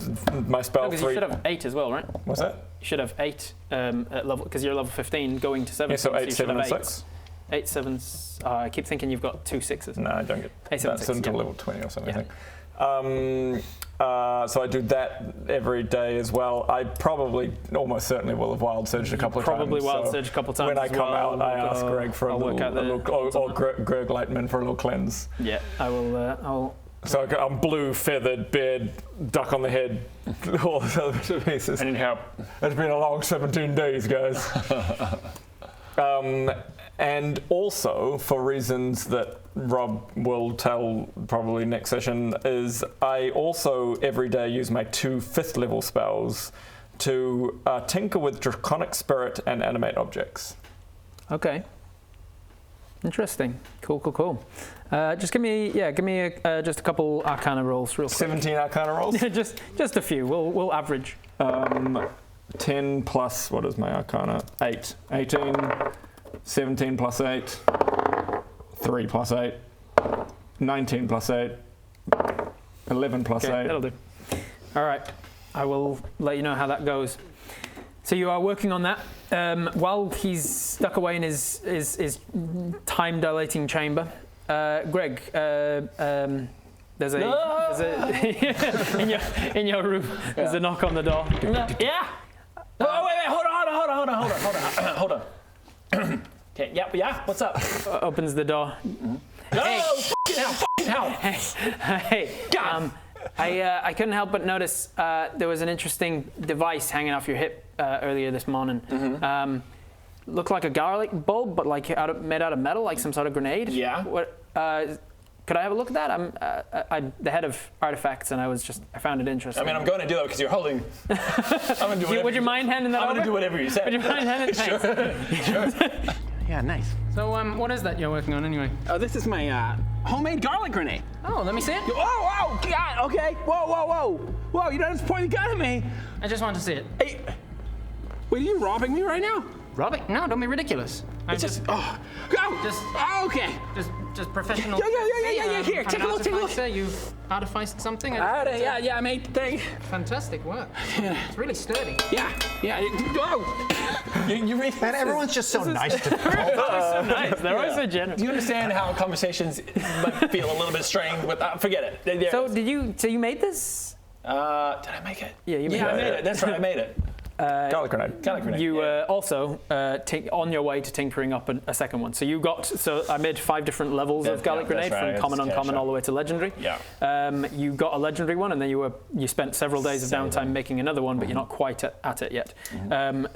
my spell Because 3. you should have 8 as well, right? What's that? You should have 8 at level because you're level 15 going to 17. Yeah, so 8, you should 7, have and 8. 6. 8, 7s. I keep thinking you've got 2 6s. No, I don't get 8, 7, that's 6, until yeah. level 20 or something. Yeah. I think. So I do that every day as well. I probably, almost certainly, will have wild surged a couple of times. Probably wild so surged a couple of times. When I as come well. out, I ask Greg for I'll work out the or Greg Lightman for a little cleanse. Yeah, I will. I'll. So I'm blue, feathered, beard, duck on the head, all the other bits and pieces. I need help. It's been a long 17 days, guys. And also, for reasons that Rob will tell probably next session, is I also every day use my 2 5th level spells to tinker with Draconic Spirit and animate objects. Okay. Interesting. Cool. Just give me just a couple Arcana rolls, real quick. 17 Arcana rolls? just a few. We'll average. 10 plus, what is my Arcana? 8. 18. 17 plus 8. 3 plus 8. 19 plus 8. 11 plus 8. That'll do. All right. I will let you know how that goes. So you are working on that. While he's stuck away in his time-dilating chamber, Greg, there's a in your room. There's a knock on the door. Yeah. Oh wait, hold on. Okay, yeah. What's up? Opens the door. Fucking hell. Hey, I couldn't help but notice there was an interesting device hanging off your hip earlier this morning. Looked like a garlic bulb, but like made out of metal, like some sort of grenade. Yeah. What? Could I have a look at that? I'm the head of artifacts, and I found it interesting. I mean, I'm going to do that because you're holding. I'm going to do whatever. Would you mind handing that over? I'm going to do whatever you say. Would you mind handing it? Sure. Yeah, nice. So, what is that you're working on anyway? Oh, this is my homemade garlic grenade. Oh, let me see it. Oh, God, okay. Whoa, you don't just point the gun at me. I just want to see it. Hey, wait, are you robbing me right now? Robbing? No, don't be ridiculous. It's just, okay. Just professional. Yeah. Here, take a look. You artificed something? Yeah, I made the thing. Fantastic work. It's really sturdy. Yeah. You read. Man, everyone's just so nice to me. So nice. They're always so generous. Do you understand how conversations might feel a little bit strained with? Forget it. So you made this? Did I make it? Yeah, you made I it. made it. That's right, I made it. Garlic grenade. You also on your way to tinkering up a second one. So I made 5 different levels of garlic grenade right, from common, uncommon, all the way to legendary. Yeah. You got a legendary one, and then you spent several days of downtime making another one, but you're not quite at it yet.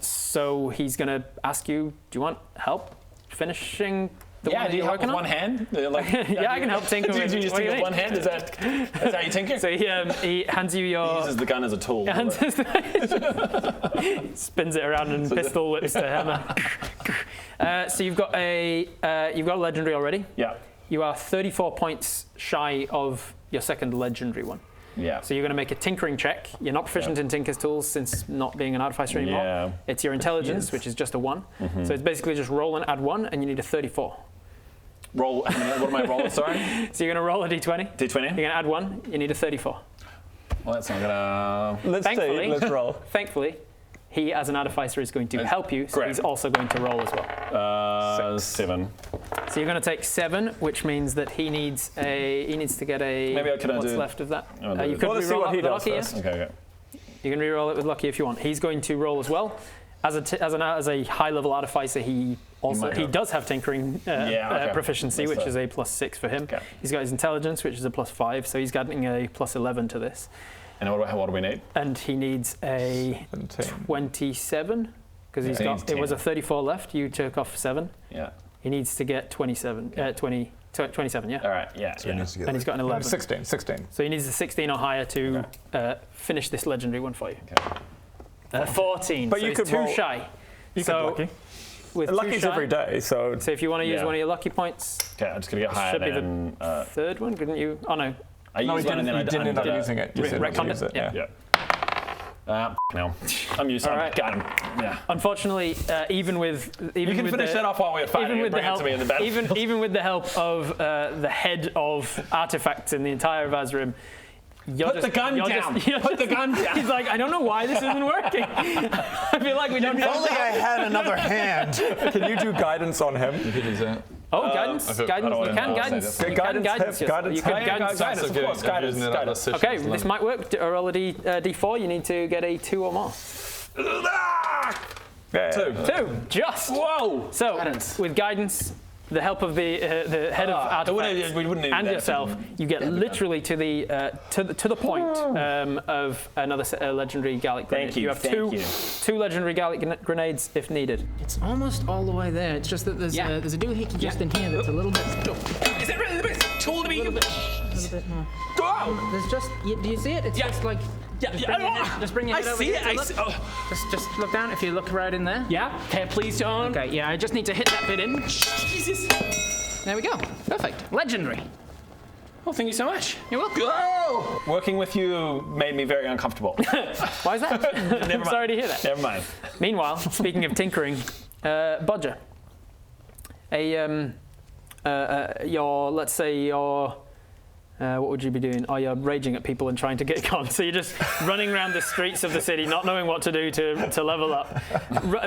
So he's going to ask you, do you want help finishing the one that do you you're help working with on? one hand? Yeah, I can help tinker with. Do you just tinker with one hand? That's how you tinker? So he hands you your. He uses the gun as a tool. Spins it around and pistol whips the hammer. So you've got a legendary already. Yeah. You are 34 points shy of your second legendary one. Yeah. So you're going to make a tinkering check. You're not proficient in Tinker's Tools since not being an artificer anymore. Yeah. It's your intelligence, which is just a 1. So it's basically just roll and add 1, and you need a 34. Roll. What am I rolling? Sorry. So you're going to roll a d20. D20. You're going to add 1. You need a 34. Well, that's not gonna. Let's roll. Thankfully, he as an artificer is going to help you, so he's also going to roll as well. 7. So you're going to take 7, which means that he needs to get a. Maybe I can what's do. left of that? You could let's see re-roll what that he with does lucky. first. Okay. You can re-roll it with lucky if you want. He's going to roll as well. As a high-level artificer, he does have tinkering proficiency, which is a +6 for him. Okay. He's got his intelligence, which is a +5, so he's getting a +11 to this. And what do we need? And he needs a 27 because it was a 34 left. You took off 7. Yeah. He needs to get 27. 27, yeah. All right. Yeah. So he needs to get And he's got an 11. 16. So he needs a 16 or higher to finish this legendary one for you. 14. But so you he's could too roll- shy. You could lucky. with Lucky's 2 shy. every day, so. So if you want to use Yeah. one of your lucky points, Okay, I'm just gonna get this higher should be than. the third one, couldn't you? Oh no. I No, used one and then I didn't end up undid it. using it. You said not to retconned use it? it. Yeah. No, I'm used to it. Alright. Got him. Yeah. Unfortunately, even with You can with finish the, that off while we're fighting. even with and the bring help, it to me in the battlefield. even with the help of the head of artifacts in the entire of Azerim, Put the gun down. Put the gun down. He's like, I don't know why this isn't working. I feel like we don't have. If only I had another hand. Can you do guidance on him? You could use that. Oh, guidance, I guidance. don't You can know. guidance. You can Guidance, guidance. hip, guidance, You can hip. guidance. Guidance, of course, guidance. Okay, this might work. Roll a D4. You need to get a 2 or more. Yeah. 2, just. Whoa! So, Guidance. with guidance, the help of the head of artifacts we wouldn't need and that. yourself, you get literally to the point of another legendary Gallic grenade. Thank you, You have thank you. two legendary Gallic grenades if needed. It's almost all the way there. It's just that there's a doohickey just in here that's a little bit. Is it really the best tool to be? A little bit more. There's just. Do you see it? It's just like. Just bring your head over see here. it. to look. Just look down. If you look right in there. Yeah. Okay, please don't. Okay. Yeah. I just need to hit that bit in. Jesus. There we go. Perfect. Legendary. Oh, thank you so much. You're welcome. Working with you made me very uncomfortable. Why is that? I'm sorry to hear that. Never mind. Meanwhile, speaking of tinkering, Bodger, let's say your. What would you be doing? Oh, you're raging at people and trying to get gone. So you're just running around the streets of the city, not knowing what to do to level up.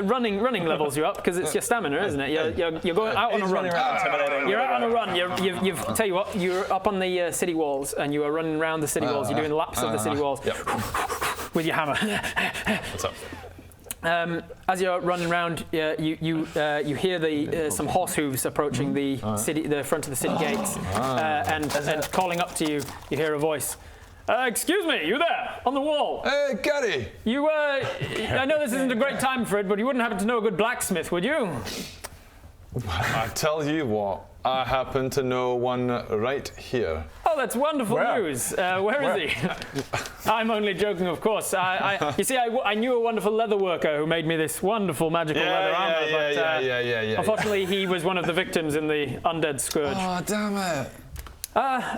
Running levels you up because it's your stamina, isn't it? You're going out on a run. You're out on a run. You've tell you what, you're up on the city walls and you are running around the city walls. You're doing laps of the city walls with your hammer. What's up? As you're running around, you hear some horse hooves approaching the front of the city gates, and calling up to you. You hear a voice. Excuse me, you there on the wall? Hey, Gary. You, I know this isn't a great time for it, but you wouldn't happen to know a good blacksmith, would you? I tell you what, I happen to know one right here. Oh, that's wonderful news. Where is he? I'm only joking, of course. You see, I knew a wonderful leather worker who made me this wonderful magical leather armor, but unfortunately, he was one of the victims in the undead scourge. Oh, damn it.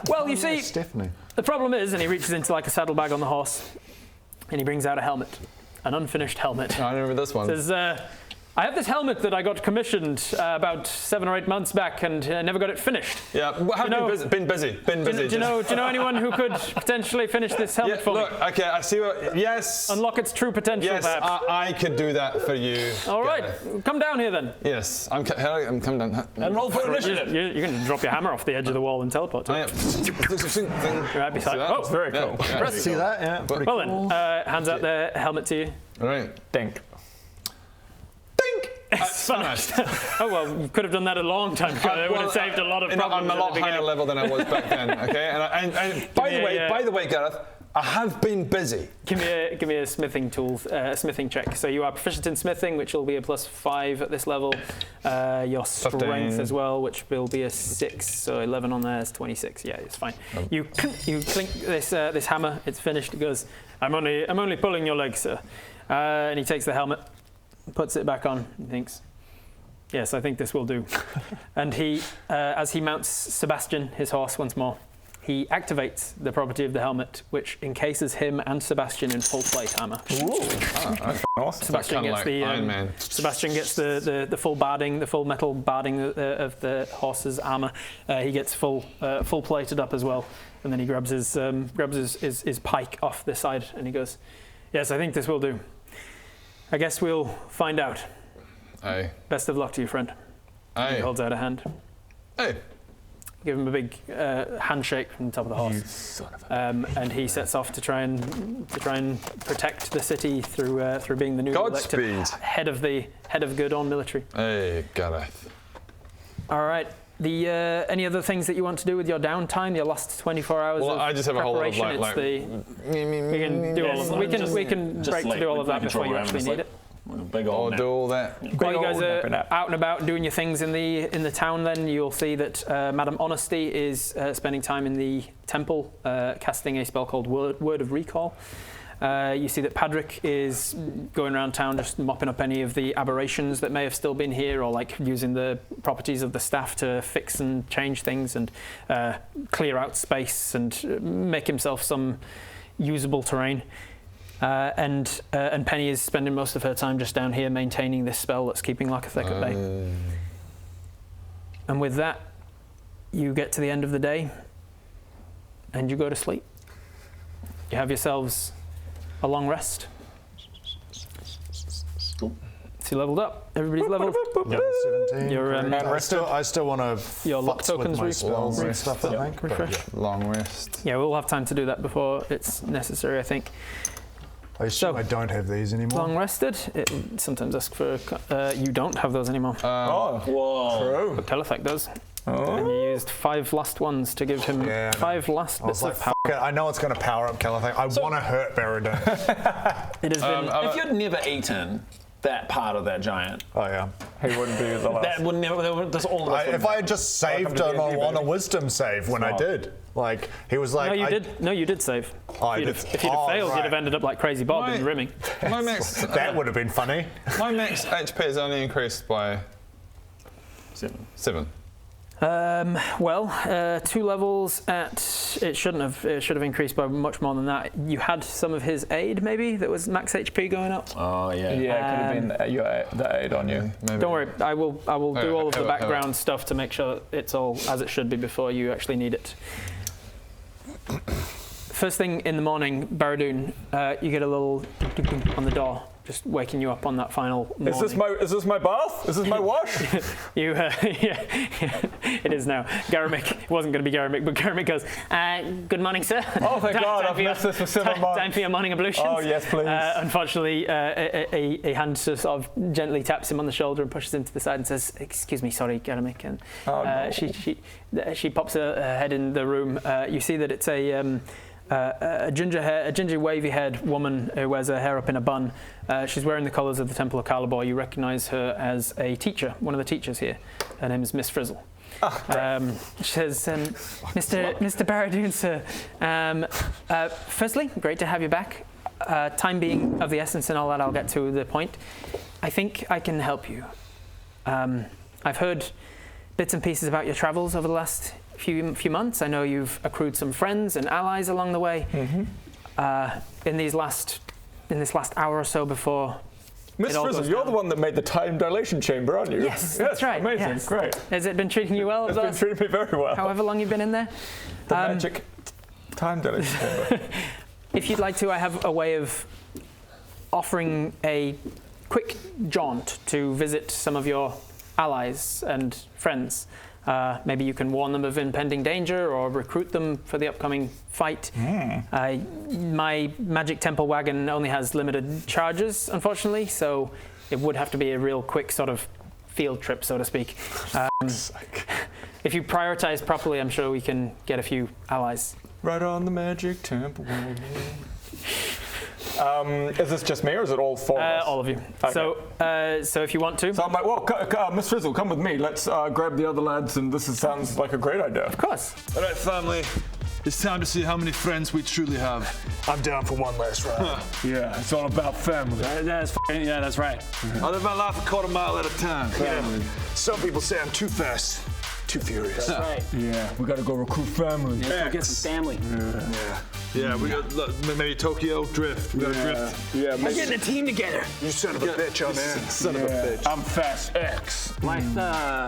Well, you see, Stephanie. the problem is, and he reaches into like a saddlebag on the horse, and he brings out a helmet, an unfinished helmet. I remember this one. Says, I have this helmet that I got commissioned about 7 or 8 months back and never got it finished. Yeah, been busy. Do you know anyone who could potentially finish this helmet for me? Look, okay, I see what. Yes. Unlock its true potential, Yes, perhaps. I could do that for you. All right, come down here then. Yes, I'm coming down. And roll for initiative. You're going to drop your hammer off the edge of the wall and teleport to it. You're right beside. Oh, Very cool. See that? Yeah. Pretty well cool. then, hands out the helmet to you. All right. Dink. Smashed. Oh well, you could have done that a long time ago. It would have saved a lot of problems. I'm a lot higher level than I was back then. Okay, and by the way, Gareth, I have been busy. Give me a smithing tools, smithing check. So you are proficient in smithing, which will be a +5 at this level. Your strength 15. as well, which will be a 6. So 11 on there is 26. Yeah, it's fine. You clink this hammer. It's finished. It goes. I'm only pulling your leg, sir. And he takes the helmet, puts it back on. He thinks, yes, I think this will do. And he, as he mounts Sebastian, his horse, once more, he activates the property of the helmet, which encases him and Sebastian in full plate armor. Awesome. Sebastian gets the Iron Man. Sebastian gets the full barding, the full metal barding of the horse's armor. He gets full plated up as well, and then he grabs his pike off the side, and he goes, "Yes, I think this will do. I guess we'll find out. Aye. Best of luck to you, friend." Aye. He holds out a hand. Hey. Give him a big handshake from the top of the horse, and he sets off to try and protect the city through being the new elected head of Gurdon military. Hey, Gareth. All right. Any other things that you want to do with your downtime? Your last 24 hours of I just have a whole lot of preparation? We can do all of we can break to do all of that before you actually need it. Big old do all that. While you guys are out and about doing your things in the town, then you'll see that Madame Honesty is spending time in the temple, casting a spell called Word of Recall. You see that Padrick is going around town just mopping up any of the aberrations that may have still been here, or like using the properties of the staff to fix and change things and clear out space and make himself some usable terrain. And Penny is spending most of her time just down here maintaining this spell that's keeping Lakathick at bay. And with that, you get to the end of the day and you go to sleep. You have yourselves a long rest. So you leveled up. Everybody's leveled. Yeah, 17. Your, I still want to your lock tokens my spells and stuff, I think. Refresh. Long rest. Yeah, we'll have time to do that before it's necessary, I think. I assume I don't have these anymore. Long rested. It sometimes asks for. You don't have those anymore. Whoa. True. But Telefek does. And you used 5 last ones to give him 5 last bits of power. Fuck it, I know it's going to power up Telefek. I want to hurt Baradun. It has been. If you'd never eaten that part of that giant, Oh yeah. He wouldn't be the last. that would never. That's all. If I had just saved on a wisdom save when I did, like he was like. No, you did. No, you did save. Oh, I did. If you'd have failed, you'd have ended up like Crazy Bob in Rimming. My max. That would have been funny. My max HP is only increased by 7. Well, 2 levels at it should have increased by much more than that. You had some of his aid maybe that was max HP going up. Oh yeah. Yeah, it could have been the aid on you. Maybe. Don't worry, I will do all of the background stuff to make sure it's all as it should be before you actually need it. First thing in the morning, Baradun, you get a little ding on the door, just waking you up on that final morning. Is this my bath? Is this my wash? Yeah, it is now. Garamick, it wasn't going to be Garamick, but Garamick goes, good morning, sir. Oh, thank God, I've missed this for 7 months. Time for your morning ablutions. Oh, yes, please. Unfortunately, a hand sort of gently taps him on the shoulder and pushes him to the side and says, excuse me, sorry, Garamick. And she pops her head in the room. You see that it's a ginger wavy-haired woman who wears her hair up in a bun. She's wearing the colours of the Temple of Calibor. You recognise her as a teacher, one of the teachers here. Her name is Miss Frizzle. She says, Mr. Baradun, sir, firstly, great to have you back. Time being of the essence and all that, I'll get to the point. I think I can help you. I've heard bits and pieces about your travels over the last few months. I know you've accrued some friends and allies along the way. In this last hour or so before. Miss Frizzle, you're the one that made the time dilation chamber, aren't you? Yes, that's right. Amazing, yes. great. Has it been treating you well? It's been treating me very well. However long you've been in there? The magic time dilation chamber. If you'd like to, I have a way of offering a quick jaunt to visit some of your allies and friends. Maybe you can warn them of impending danger or recruit them for the upcoming fight. My magic temple wagon only has limited charges, unfortunately, so it would have to be a real quick sort of field trip, so to speak. If you prioritize properly, I'm sure we can get a few allies. Right on the magic temple wagon. Is this just me, or is it all 4 of us? All of you. Okay. So if you want to. So I'm like, well, Miss Frizzle, come with me. Let's grab the other lads, and sounds like a great idea. Of course. All right, family. It's time to see how many friends we truly have. I'm down for one last round. Yeah, it's all about family. That's right. I live my life a quarter mile at a time. Family. Some people say I'm too fast, too furious. That's right. Yeah, we gotta go recruit family. Let's go get some family. Yeah, we got maybe Tokyo Drift. We got to drift. Yeah, We're getting a team together. You son of a bitch on there. Son of a bitch. I'm Fast X. Life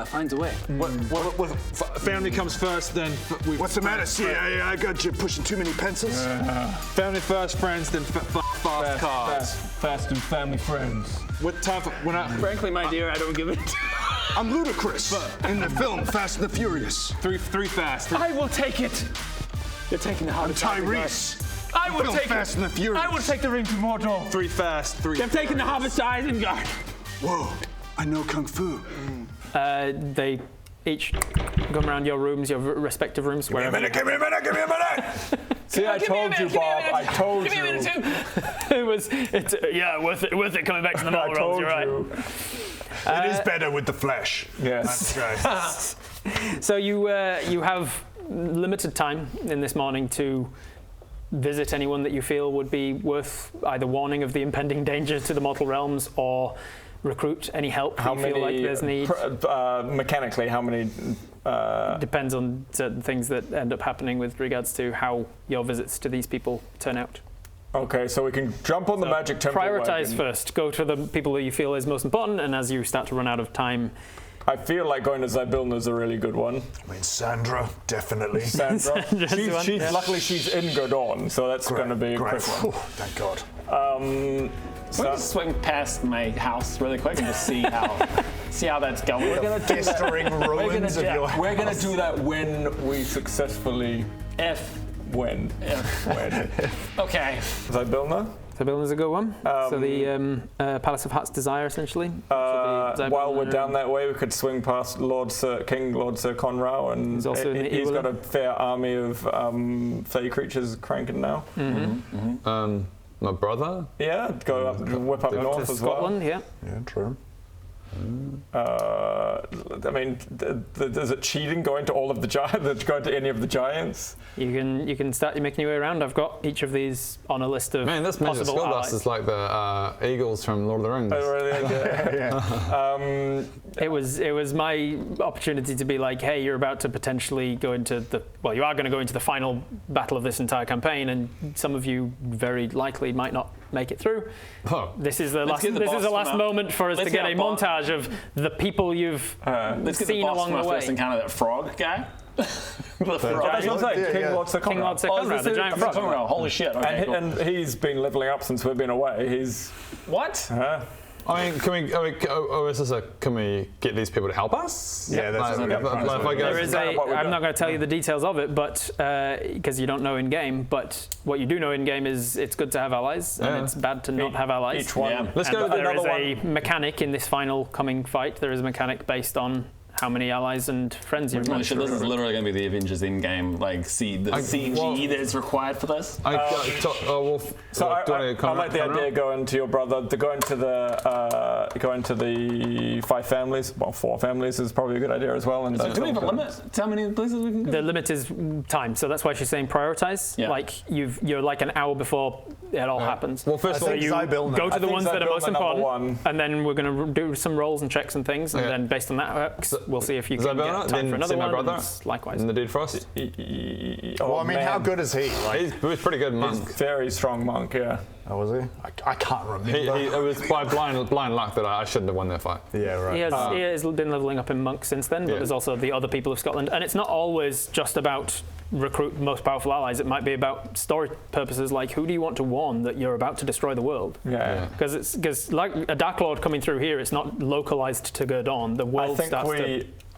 finds a way. Family comes first, then we. What's the matter, CIA? I got you pushing too many pencils. Family first, friends, then fast cars. Fast and family friends. What time for when I? Frankly, my dear, I don't give it. I'm Ludacris in the film Fast and the Furious. Three fast. I will take it. You're taking the I'm Hobbit. Tyrese. I will take Fast and the Furious. I will take the ring to Mordor. 3 fast. 3. I'm taking the Hobbit to Isengard. Whoa, I know Kung Fu. They each come around your rooms, your respective rooms. Give me a minute, give me a minute, give me a minute! See, I told you, Bob. I told you. Give me a minute, too. Worth it coming back to the normal realms, you're right. It is better with the flesh. Yes. That's right. So you have limited time in this morning to visit anyone that you feel would be worth either warning of the impending danger to the mortal realms or recruit any help that you feel like there's need? Mechanically, how many? Depends on certain things that end up happening with regards to how your visits to these people turn out. Okay, so we can jump on the magic temple. Prioritize first. Go to the people that you feel is most important, and as you start to run out of time. I feel like going to Zybilna is a really good one. I mean, Sandra, definitely. Sandra. Luckily, she's in Godon, so that's going to be a quick one. Thank God. Can we just swing past my house really quick and just see how that's going? We're going to festering ruins of your house. We're going to do that when we successfully win. Okay. Zybilna? Zybilna's a good one. So the Palace of Hutt's Desire, essentially. While we're down that way, we could swing past King Lord Sir Conrao, and he's got a fair army of fey creatures cranking now. My brother? Yeah, go up, whip up north to as Scotland, well. Yeah, true. I mean, is it cheating going to all of the giants? Going to any of the giants? You can start making your way around. I've got each of these on a list of this Magic possible Skill allies. Dust is like the eagles from Lord of the Rings. Oh, really? It was my opportunity to be like, hey, you're about to potentially go into you are going to go into the final battle of this entire campaign, and some of you very likely might not make it through. Oh. This is the last moment for us to get a montage of the people you've seen along the way. First encounter that frog guy. The frog. That's what I'm saying. King Lord Sir King Lord Sir Conrad, the giant frog. Holy shit! Okay, and he's been leveling up since we've been away. He's what? I mean, can we get these people to help us? Yeah, that's I'm not going to tell you the details of it, but because you don't know in game. But what you do know in game is it's good to have allies, and it's bad to not have allies. Each one. Yeah. Let's go. There is a mechanic in this final coming fight. There is a mechanic based on how many allies and friends you've got. This is literally going to be the Avengers Endgame, like CG that is required for this. I like the idea going to your brother, going to the 5 families. Well, 4 families is probably a good idea as well. And do we have a limit to how many places we can go? The limit is time, so that's why she's saying prioritize. Yeah. Like you're like an hour before it all happens. Well, first so you go to the ones that are most important, and then we're going to do some rolls and checks and things, and then based on that, we'll see if you can get time for another one. My brother, likewise. And the dude Frost. Well, I mean, how good is he? Like, He was pretty good monk. He's a very strong monk, yeah. oh, was he? I can't remember. It was by blind luck that I shouldn't have won that fight. Yeah, right. He has been leveling up in monk since then, but there's also the other people of Scotland, and it's not always just about recruit most powerful allies. It might be about story purposes, like who do you want to warn that you're about to destroy the world? Because like a Dark Lord coming through here, it's not localized to Gurdon. The world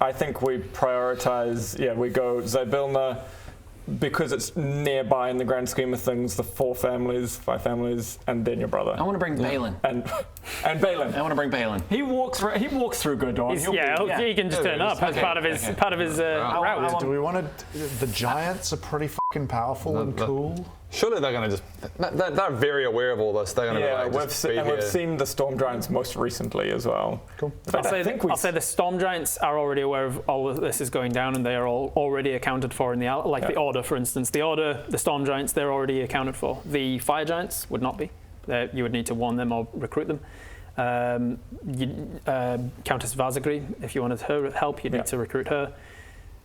I think we prioritize. Yeah, we go Zybilna because it's nearby in the grand scheme of things. The 4 families, 5 families, and then your brother. I want to bring Balin. And Balin. I want to bring Balin. He walks through Gurdon. He can just turn up as part of his route. Do we want to? The giants are pretty fucking powerful and cool. Surely they're going to just. They're very aware of all this. They're going to be like, we've seen the Storm Giants most recently as well. Cool. I'll say the Storm Giants are already aware of all of this is going down, and they are all already accounted for in the the Order, for instance. The Order, the Storm Giants, they're already accounted for. The Fire Giants would not be. You would need to warn them or recruit them. Countess Vazagri, if you wanted her help, you'd need to recruit her.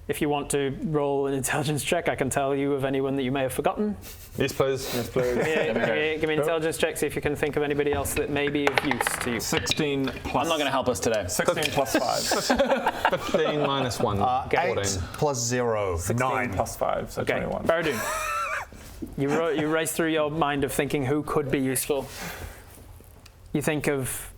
If you want to roll an intelligence check, I can tell you of anyone that you may have forgotten. Yes, please. Yes, please. Give me an intelligence check, see if you can think of anybody else that may be of use to you. 16 plus. I'm not going to help us today. 16 plus 5. 15 minus 1. 8 plus 0. 16 9 plus 5, so 21. Baradun. You race through your mind of thinking who could be useful. You think of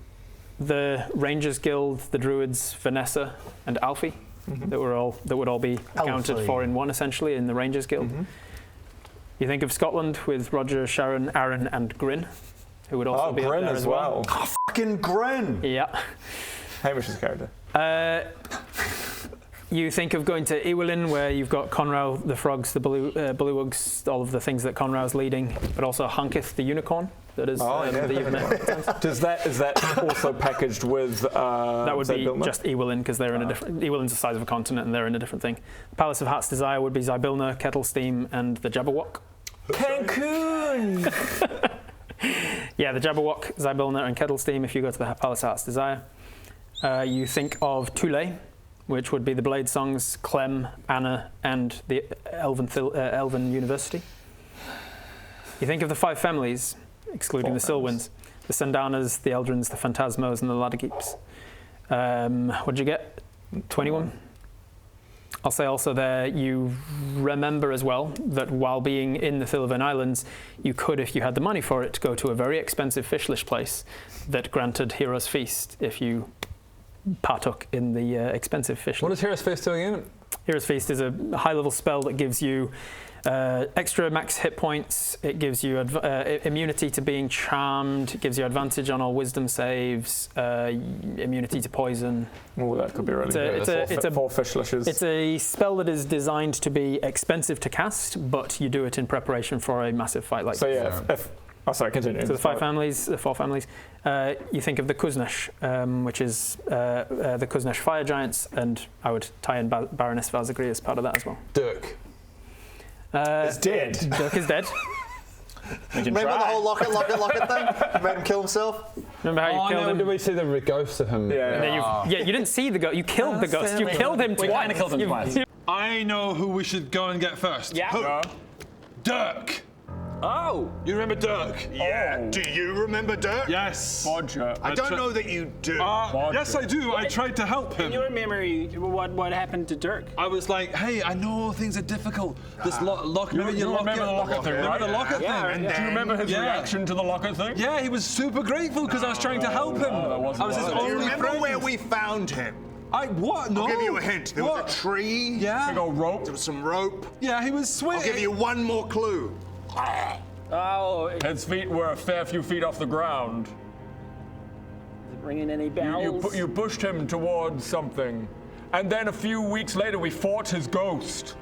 the Rangers Guild, the Druids, Vanessa, and Alfie. That would all be accounted for in one, essentially, in the Rangers Guild. You think of Scotland with Roger, Sharon, Aaron, and Grin, who would also be Grin up there as well. Oh, fucking Grin! Yeah. Hamish's character. You think of going to Iwilin, where you've got Conrau, the frogs, the Bullywugs, all of the things that Conrau's leading, but also Hunkith, the unicorn. That is that you've met. Is that also packaged with? That would be just Iwilin, because they're in a different. Iwilin's the size of a continent, and they're in a different thing. The Palace of Hutt's Desire would be Zybilna, Kettlesteam, and the Jabberwock. Cancun! Yeah, the Jabberwock, Zybilna, and Kettlesteam if you go to the Palace of Heart's Desire. You think of Tule, which would be the Blade Songs, Clem, Anna, and the Elven University. You think of the 5 families, excluding the Silwins, the Sandanas, the Eldrins, the Phantasmos, and the Ladderkeeps. What did you get? 21? I'll say also there, you remember as well that while being in the Thillivan Islands, you could, if you had the money for it, go to a very expensive fishlish place that granted Hero's Feast if you partook in the expensive fish. What does Hero's Feast do again? Hero's Feast is a high-level spell that gives you extra max hit points. It gives you immunity to being charmed. It gives you advantage on all wisdom saves. Immunity to poison. Oh, that could be really good. It's a 4 fishlishes. It's a spell that is designed to be expensive to cast, but you do it in preparation for a massive fight like So this. yeah, oh, sorry, continue. So the 4 families, you think of the Kuznesh, which is the Kuznesh fire giants, and I would tie in Baroness Valzagri as part of that as well. Dirk. Is dead. Dirk is dead. Remember the whole locket thing? You made him kill himself? Remember how you killed him? Did we see the ghost of him? Yeah, you didn't see the ghost. You killed the ghost. You killed him twice. We kind of killed him twice. I know who we should go and get first. Yeah. Who? Dirk. Oh! You remember Dirk? Yeah. Do you remember Dirk? Yes. Bodger. I don't know that you do. Yes, I do. I tried to help him. In your memory, what happened to Dirk? I was like, hey, I know things are difficult. This lock. You remember the locket thing, right? The locket thing. And do you remember his reaction to the locket thing? Yeah, he was super grateful because I was trying to help him. I was his Do you only remember friend. where we found him? What? No. I'll give you a hint. There was a tree. Yeah. Big old rope. There was some rope. Yeah, he was sweet. I'll give you one more clue. Oh, is His feet were a fair few feet off the ground. it ringing any bells? You pushed him towards something. And then a few weeks later, we fought his ghost.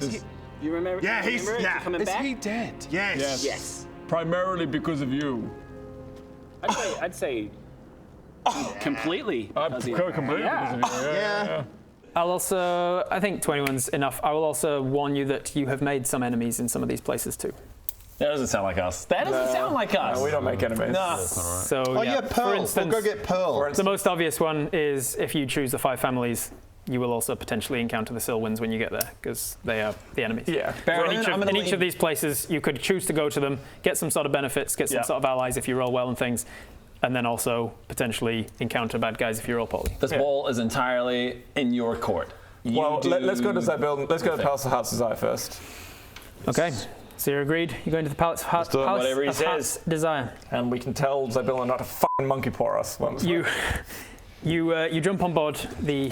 You remember? Yeah, you he's remember? yeah. Is he coming Is back? he dead? Yes. Yes. Primarily because of you. I'd say completely. Completely because of you. Yeah. I'll also, I think 21's enough. I will also warn you that you have made some enemies in some of these places too. That doesn't sound like us. That doesn't sound like us. No, we don't make enemies. No. So Pearl. for instance, We'll go get Pearl. the most obvious one is if you choose the 5 families, you will also potentially encounter the Silwins when you get there, because they are the enemies. Yeah. So in each of these places, you could choose to go to them, get some sort of benefits, get some sort of allies if you roll well and things, and then also potentially encounter bad guys if you roll poorly. This ball is entirely in your court. Well, let's go to Zybilna. Let's go to Palace of Heart's Desire first. Okay. So you're agreed. You're going to the Palace of Heart's whatever he says. Desire. And we can tell Zybilna not to fucking monkey paw us once. You jump on board the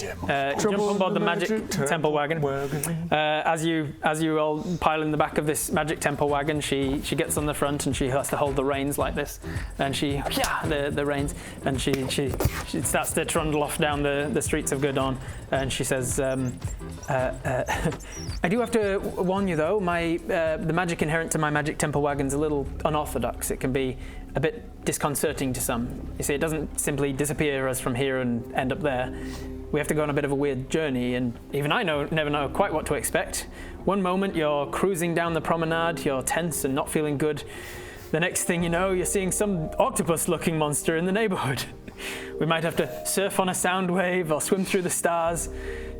magic temple wagon. As you all pile in the back of this magic temple wagon, she gets on the front and she has to hold the reins like this, and the reins, and she starts to trundle off down the streets of Gurdon, and she says, I do have to warn you though, the magic inherent to my magic temple wagon's a little unorthodox. It can be a bit disconcerting to some. You see, it doesn't simply disappear us from here and end up there. We have to go on a bit of a weird journey, and even I never know quite what to expect. One moment you're cruising down the promenade, you're tense and not feeling good. The next thing you know, you're seeing some octopus-looking monster in the neighborhood. We might have to surf on a sound wave or swim through the stars,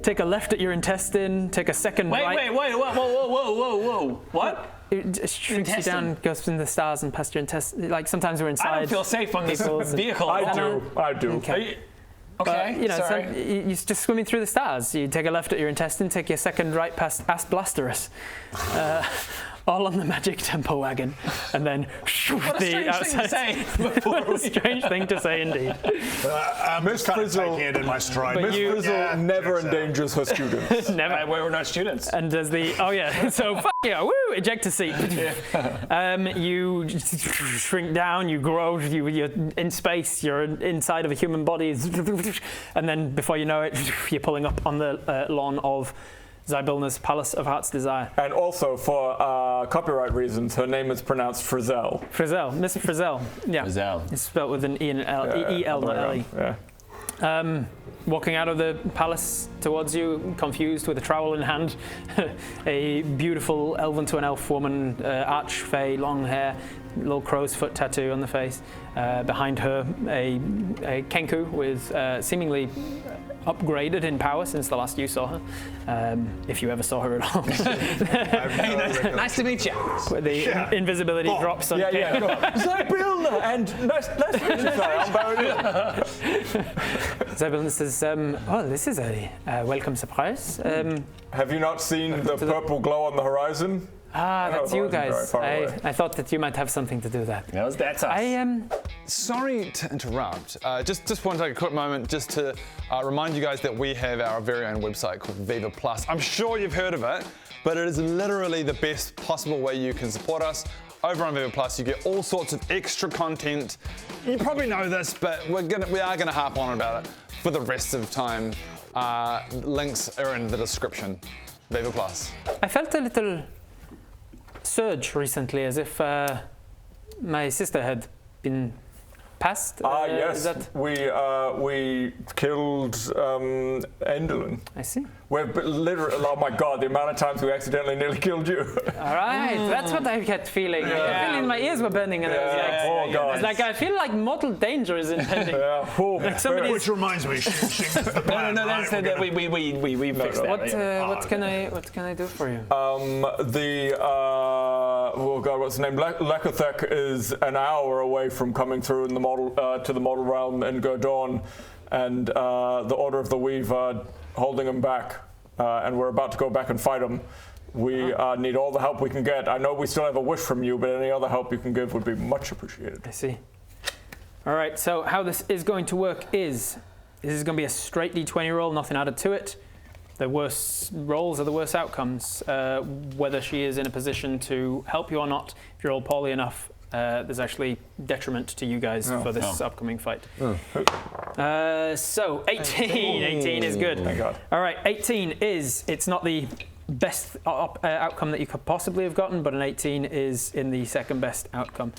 take a left at your intestine, take a second right. Whoa. What? It shrinks you down, goes in the stars and past your intestine. Like sometimes we're inside. I don't feel safe on this vehicle. I do. Okay. Okay, sorry. You're just swimming through the stars. You take a left at your intestine, take your second right past Blasterus. All on the magic tempo wagon, and then what a strange thing to say. What a strange thing to say indeed. Miss Frizzle taking it in my stride. Miss Frizzle never endangers her students. Never. We're not students. And there's so yeah, woo, ejector seat. You shrink down, you grow, you're in space, you're inside of a human body, and then before you know it, you're pulling up on the lawn of Zybilna's Palace of Heart's Desire. And also, for copyright reasons, her name is pronounced Frizzell. Frizzell, Miss Frizzell. Yeah. Frizzell. It's spelled with an E and an L, E-L, not L-E. Yeah. walking out of the palace towards you, confused with a trowel in hand. A beautiful elven to an elf woman, archfey, long hair, little crow's foot tattoo on the face. Behind her, a Kenku with seemingly upgraded in power since the last you saw her, if you ever saw her at all. Hey, nice to meet you. Where the invisibility drops on Zybilna, and nice to meet you. Sorry, I'm Barry. Zybilna says, oh, this is a welcome surprise. Have you not seen the purple glow on the horizon? Ah, that's you guys. Very far away. I thought that you might have something to do with that. That's us. Sorry to interrupt. Just want to take a quick moment just to remind you guys that we have our very own website called Viva Plus. I'm sure you've heard of it, but it is literally the best possible way you can support us. Over on Viva Plus, you get all sorts of extra content. You probably know this, but we are gonna harp on about it for the rest of time. Links are in the description. Viva Plus. I felt a little surge recently, as if my sister had been passed. Yes, we killed Enderlin. I see. We're literally, oh my god, the amount of times we accidentally nearly killed you. All right, that's what I kept feeling. I feeling my ears were burning, and I was like, I feel like mortal danger is impending. Like Which reminds me, Shing is the plan. No, that's that we fixed that. What can I do for you? Oh god, what's the name? Lekathek is an hour away from coming through in the model to the model realm in Gordon, and the Order of the Weave are holding him back, and we're about to go back and fight him. We need all the help we can get. I know we still have a wish from you, but any other help you can give would be much appreciated. I see. All right, so how this is going to work is this is going to be a straight D20 roll, nothing added to it. The worse rolls are the worse outcomes. Whether she is in a position to help you or not, if you roll poorly enough, there's actually detriment to you guys for this upcoming fight. So 18. 18 is good. Thank God. All right, 18 is, it's not the best outcome that you could possibly have gotten, but an 18 is in the second best outcome.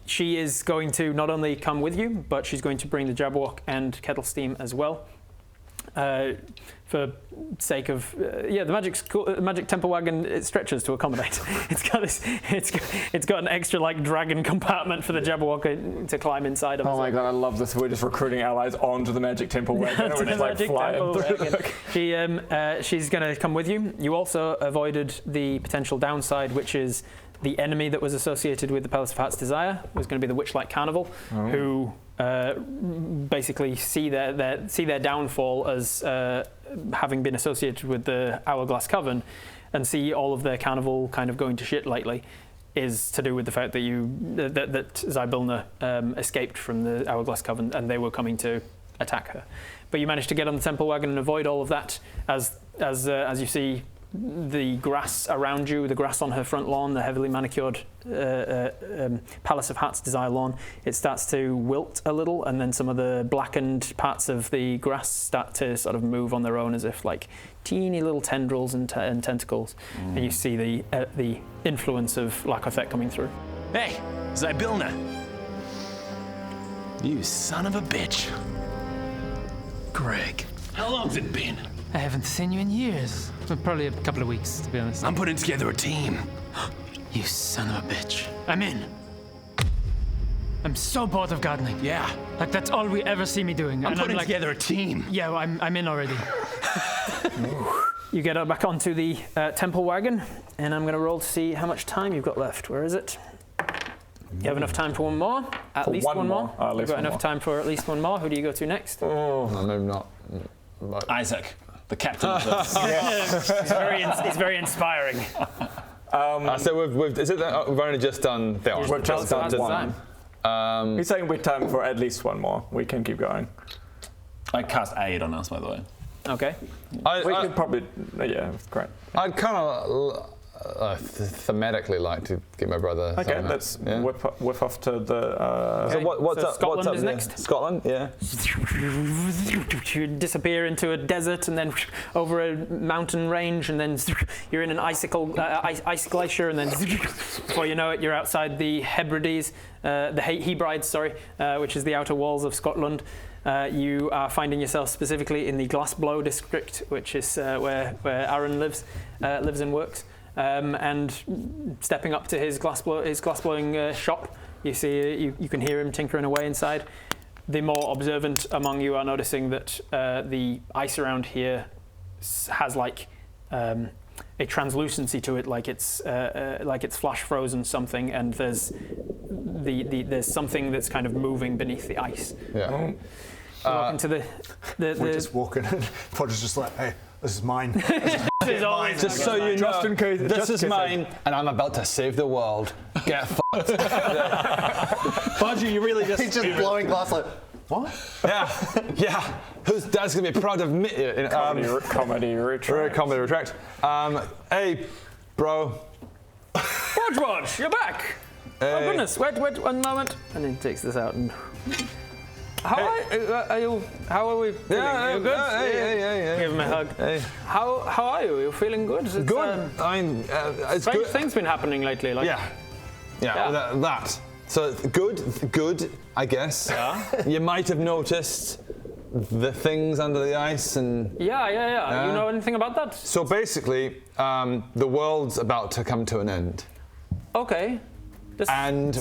She is going to not only come with you, but she's going to bring the Jabberwock and Kettle Steam as well. For sake of the magic temple wagon, it stretches to accommodate. It's got an extra like dragon compartment for the Jabberwock to climb inside of. Oh my god, I love this. We're just recruiting allies onto the magic temple wagon. We're just like flying through. She's going to come with you. You also avoided the potential downside, which is the enemy that was associated with the Palace of Heart's Desire was going to be the Witchlight Carnival, who basically see their downfall as having been associated with the Hourglass Coven, and see all of their carnival kind of going to shit lately, is to do with the fact that that Zybilna escaped from the Hourglass Coven and they were coming to attack her. But you managed to get on the temple wagon and avoid all of that, as you see the grass around you, the grass on her front lawn, the heavily manicured Palace of Heart's Desire lawn, it starts to wilt a little, and then some of the blackened parts of the grass start to sort of move on their own as if like teeny little tendrils and tentacles. And you see the influence of Lekathek coming through. Hey, Zybilna. You son of a bitch. Greg, how long's it been? I haven't seen you in years. Well, probably a couple of weeks, to be honest. I'm putting together a team. You son of a bitch. I'm in. I'm so bored of gardening. Yeah. Like, that's all we ever see me doing. I'm putting together a team. Yeah, well, I'm in already. You get back onto the temple wagon, and I'm going to roll to see how much time you've got left. Where is it? You have enough time for one more? At least one more? You've got enough time for at least one more. Who do you go to next? No, maybe not. Isaac, the captain of this. He's very inspiring. So we've only just done Theon. We've just done one. He's saying we're time for at least one more. We can keep going. I cast Aid on us, by the way. Okay. We could probably, yeah, great. I'd kind of thematically like to get my brother. Okay, let's whiff off to the. So what's up? Scotland what's up is next. Scotland, yeah. You disappear into a desert, and then over a mountain range, and then you're in an ice glacier, and then before you know it, you're outside the Hebrides, the Hebrides, which is the outer walls of Scotland. You are finding yourself specifically in the Glassblow district, which is where Aaron lives and works. And stepping up to his glassblowing shop, you see you can hear him tinkering away inside. The more observant among you are noticing that the ice around here has like a translucency to it, like it's flash frozen something, and there's there's something that's kind of moving beneath the ice. Yeah. Welcome to the We're just walking in. Podger's just like, hey, this is mine. Just so you know, this is mine, and I'm about to save the world. Get fucked. Podger, you really just... He's just blowing glass like, what? Yeah. Whose dad's gonna be proud of me? Comedy retract. Comedy retract. Hey, bro. Watch, you're back. Hey. Oh goodness, wait one moment. And he takes this out and... How are you feeling? Yeah, you good? Hey. Give him a hug. Hey. How are you? You feeling good? It's, Good. It's strange good. things been happening lately. Like, Yeah. That. So good, I guess. Yeah. You might have noticed the things under the ice and. Yeah. You know anything about that? So basically, the world's about to come to an end. Okay. This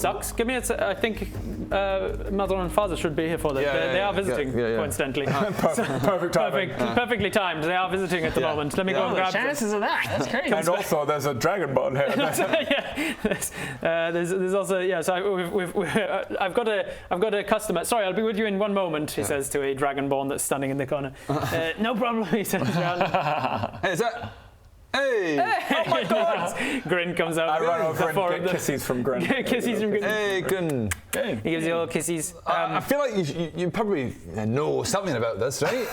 sucks. Give me I think Mother and Father should be here for this. They are visiting, coincidentally. Perfect timing. Perfectly timed. They are visiting at the moment. Let me go and grab them. Chances of that. That's crazy. And also, there's a dragonborn here. There's also So I've got a customer. Sorry, I'll be with you in one moment. He says to a dragonborn that's standing in the corner. No problem. He turns around. Hey, is that? Hey! Oh my God! Grin comes out. I run over and get kisses from Grin. Kisses from Grin. Hey, Grin. He gives you all kisses. I feel like you probably know something about this, right?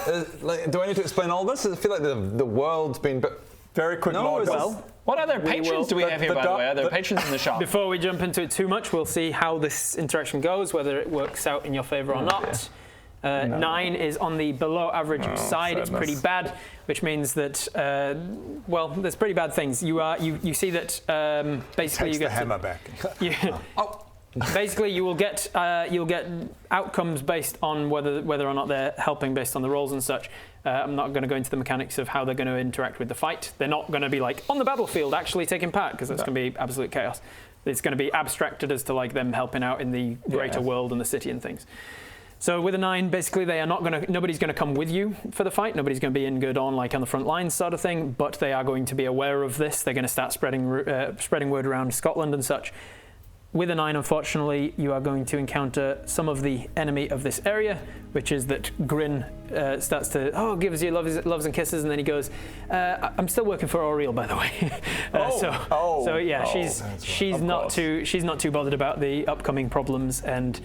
Do I need to explain all this? I feel like the world's been... Very quick model. What other patrons do we have here, by the way? Are there patrons in the shop? Before we jump into it too much, we'll see how this interaction goes, whether it works out in your favor or not. 9 is on the below average side. Sadness. It's pretty bad, which means that there's pretty bad things. You see that basically you get the hammer back. Basically, you'll get outcomes based on whether or not they're helping based on the rolls and such. I'm not going to go into the mechanics of how they're going to interact with the fight. They're not going to be like on the battlefield actually taking part, because that's going to be absolute chaos. It's going to be abstracted as to like them helping out in the greater world and the city and things. So with a 9, basically nobody's going to come with you for the fight. Nobody's going to be in good on like on the front lines sort of thing. But they are going to be aware of this. They're going to start spreading word around Scotland and such. With a 9, unfortunately, you are going to encounter some of the enemy of this area, which is that Grin starts to gives you loves and kisses, and then he goes, "I'm still working for Oriel, by the way." She's not too bothered about the upcoming problems, and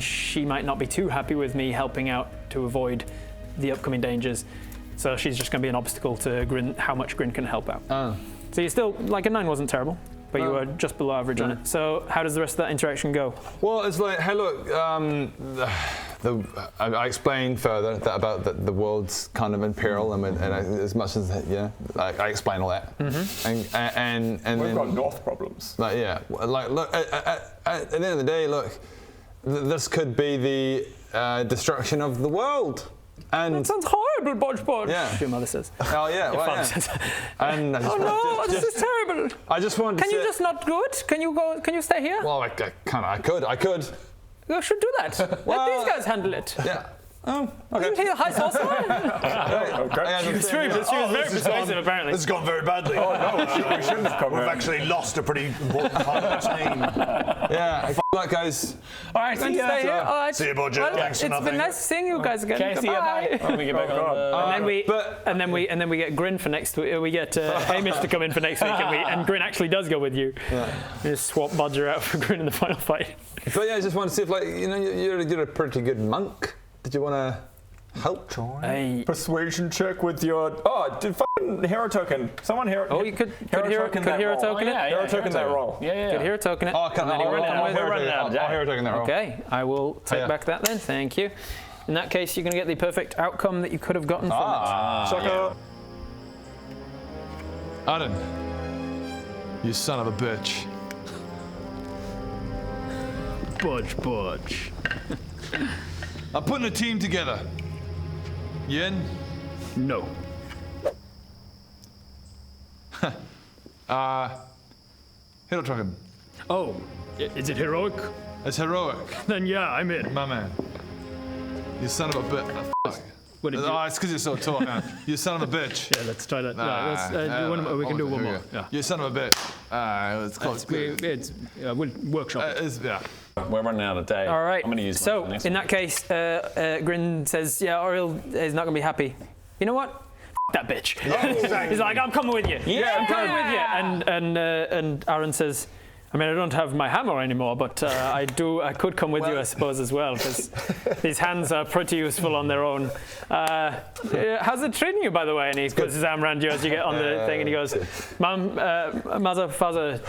she might not be too happy with me helping out to avoid the upcoming dangers. So she's just going to be an obstacle to Grin, how much Grin can help out. So you're still like a 9 wasn't terrible. But you were just below average on it. So how does the rest of that interaction go? Well, it's like, hey, look, I explained further about the world's kind of in peril, and as much as I explain all that. And we've got North problems. Look, at the end of the day, look, this could be the destruction of the world. And that sounds horrible, Bodge. Yeah. Your mother says. Oh yeah. Well, And this is terrible. I just wanted. Can you just not do it? Can you go? Can you stay here? Well, I could. You should do that. Let these guys handle it. Yeah. Oh, okay. Isn't he a high sauce Okay. She was very persuasive, apparently. This has gone very badly. Oh no, we shouldn't have come. We've actually lost a pretty important part of the team. Yeah. That guys. All right, see you. Stay here. All right. See you, Bodger. Thanks for nothing. It's been nice seeing you guys again. Okay, see you. Bye. When we get back on and then we get Grin for next week. We get Hamish to come in for next week, and Grin actually does go with you. Yeah. We just swap Bodger out for Grin in the final fight. But yeah, I just want to see if you're a pretty good monk. Did you want to help? Persuasion check with your fucking hero token. Someone hero. Oh, you could hero token it. Hero token that roll. Yeah. Could hero token it. Oh, I'll hero token that roll. Okay, I will take back that then. Thank you. In that case, you're going to get the perfect outcome that you could have gotten from it. Aaron, you son of a bitch. Bodge. I'm putting a team together. You in? No. Hero Truckin. Oh, is it heroic? It's heroic. Then yeah, I'm in. My man. You son of a bitch. What did you... Oh, it's because you're so tall, man. You son of a bitch. Yeah, let's try that. We can oh, do one here more. we go. Yeah. You son of a bitch. It's close. We'll workshop it. Yeah. We're running out of day. All right. I'm going to use so the next in one. that case, Grin says, "Yeah, Oriel is not going to be happy. You know what? F that bitch." He's like, "I'm coming with you. Yeah, I'm coming with you." And Aaron says, "I mean, I don't have my hammer anymore, but I could come with you, I suppose, as well, because these hands are pretty useful on their own. How's it treating you, by the way?" And he puts his arm around you as you get on the thing, and he goes, "Mom, Mother, Father,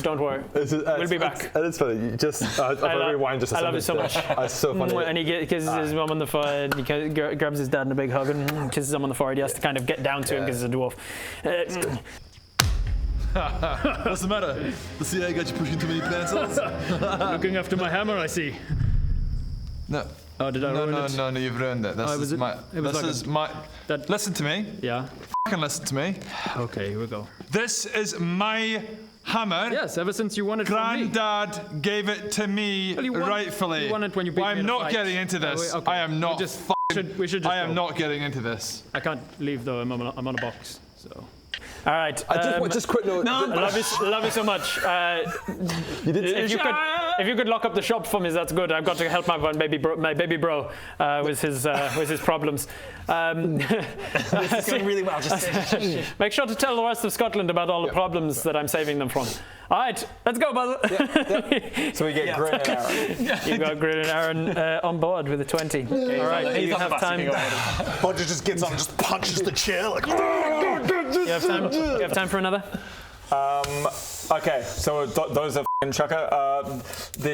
don't worry. We'll be back." It is funny. You just, I love it so much. It's so funny. And he kisses his mum on the forehead, he grabs his dad in a big hug and kisses him on the forehead. He has to kind of get down to him because he's a dwarf. What's the matter? The CIA got you pushing too many pencils? Looking after my hammer, I see. No. Oh, did I ruin it? No, you've ruined it. Listen to me. Yeah. Fucking listen to me. Okay, here we go. This is my hammer. Yes, ever since you won it from me. Granddad gave it to me rightfully. You won it when you beat me I'm in a not fight. getting into this. Okay. I am not. We should just I am go. not getting into this. I can't leave though. I'm on a box. So. All right. Just quick note. I love you so much. If you could lock up the shop for me, that's good. I've got to help my baby bro with his problems. This is going really well. Just make sure to tell the rest of Scotland about all the problems that I'm saving them from. All right, let's go, brother. So we get Grin and Aaron. You got Grin and Aaron on board with a 20. All right, you have time. Bodger just gets on and just punches the chair like. You have time for another? Okay, so those are f***ing chucker. Do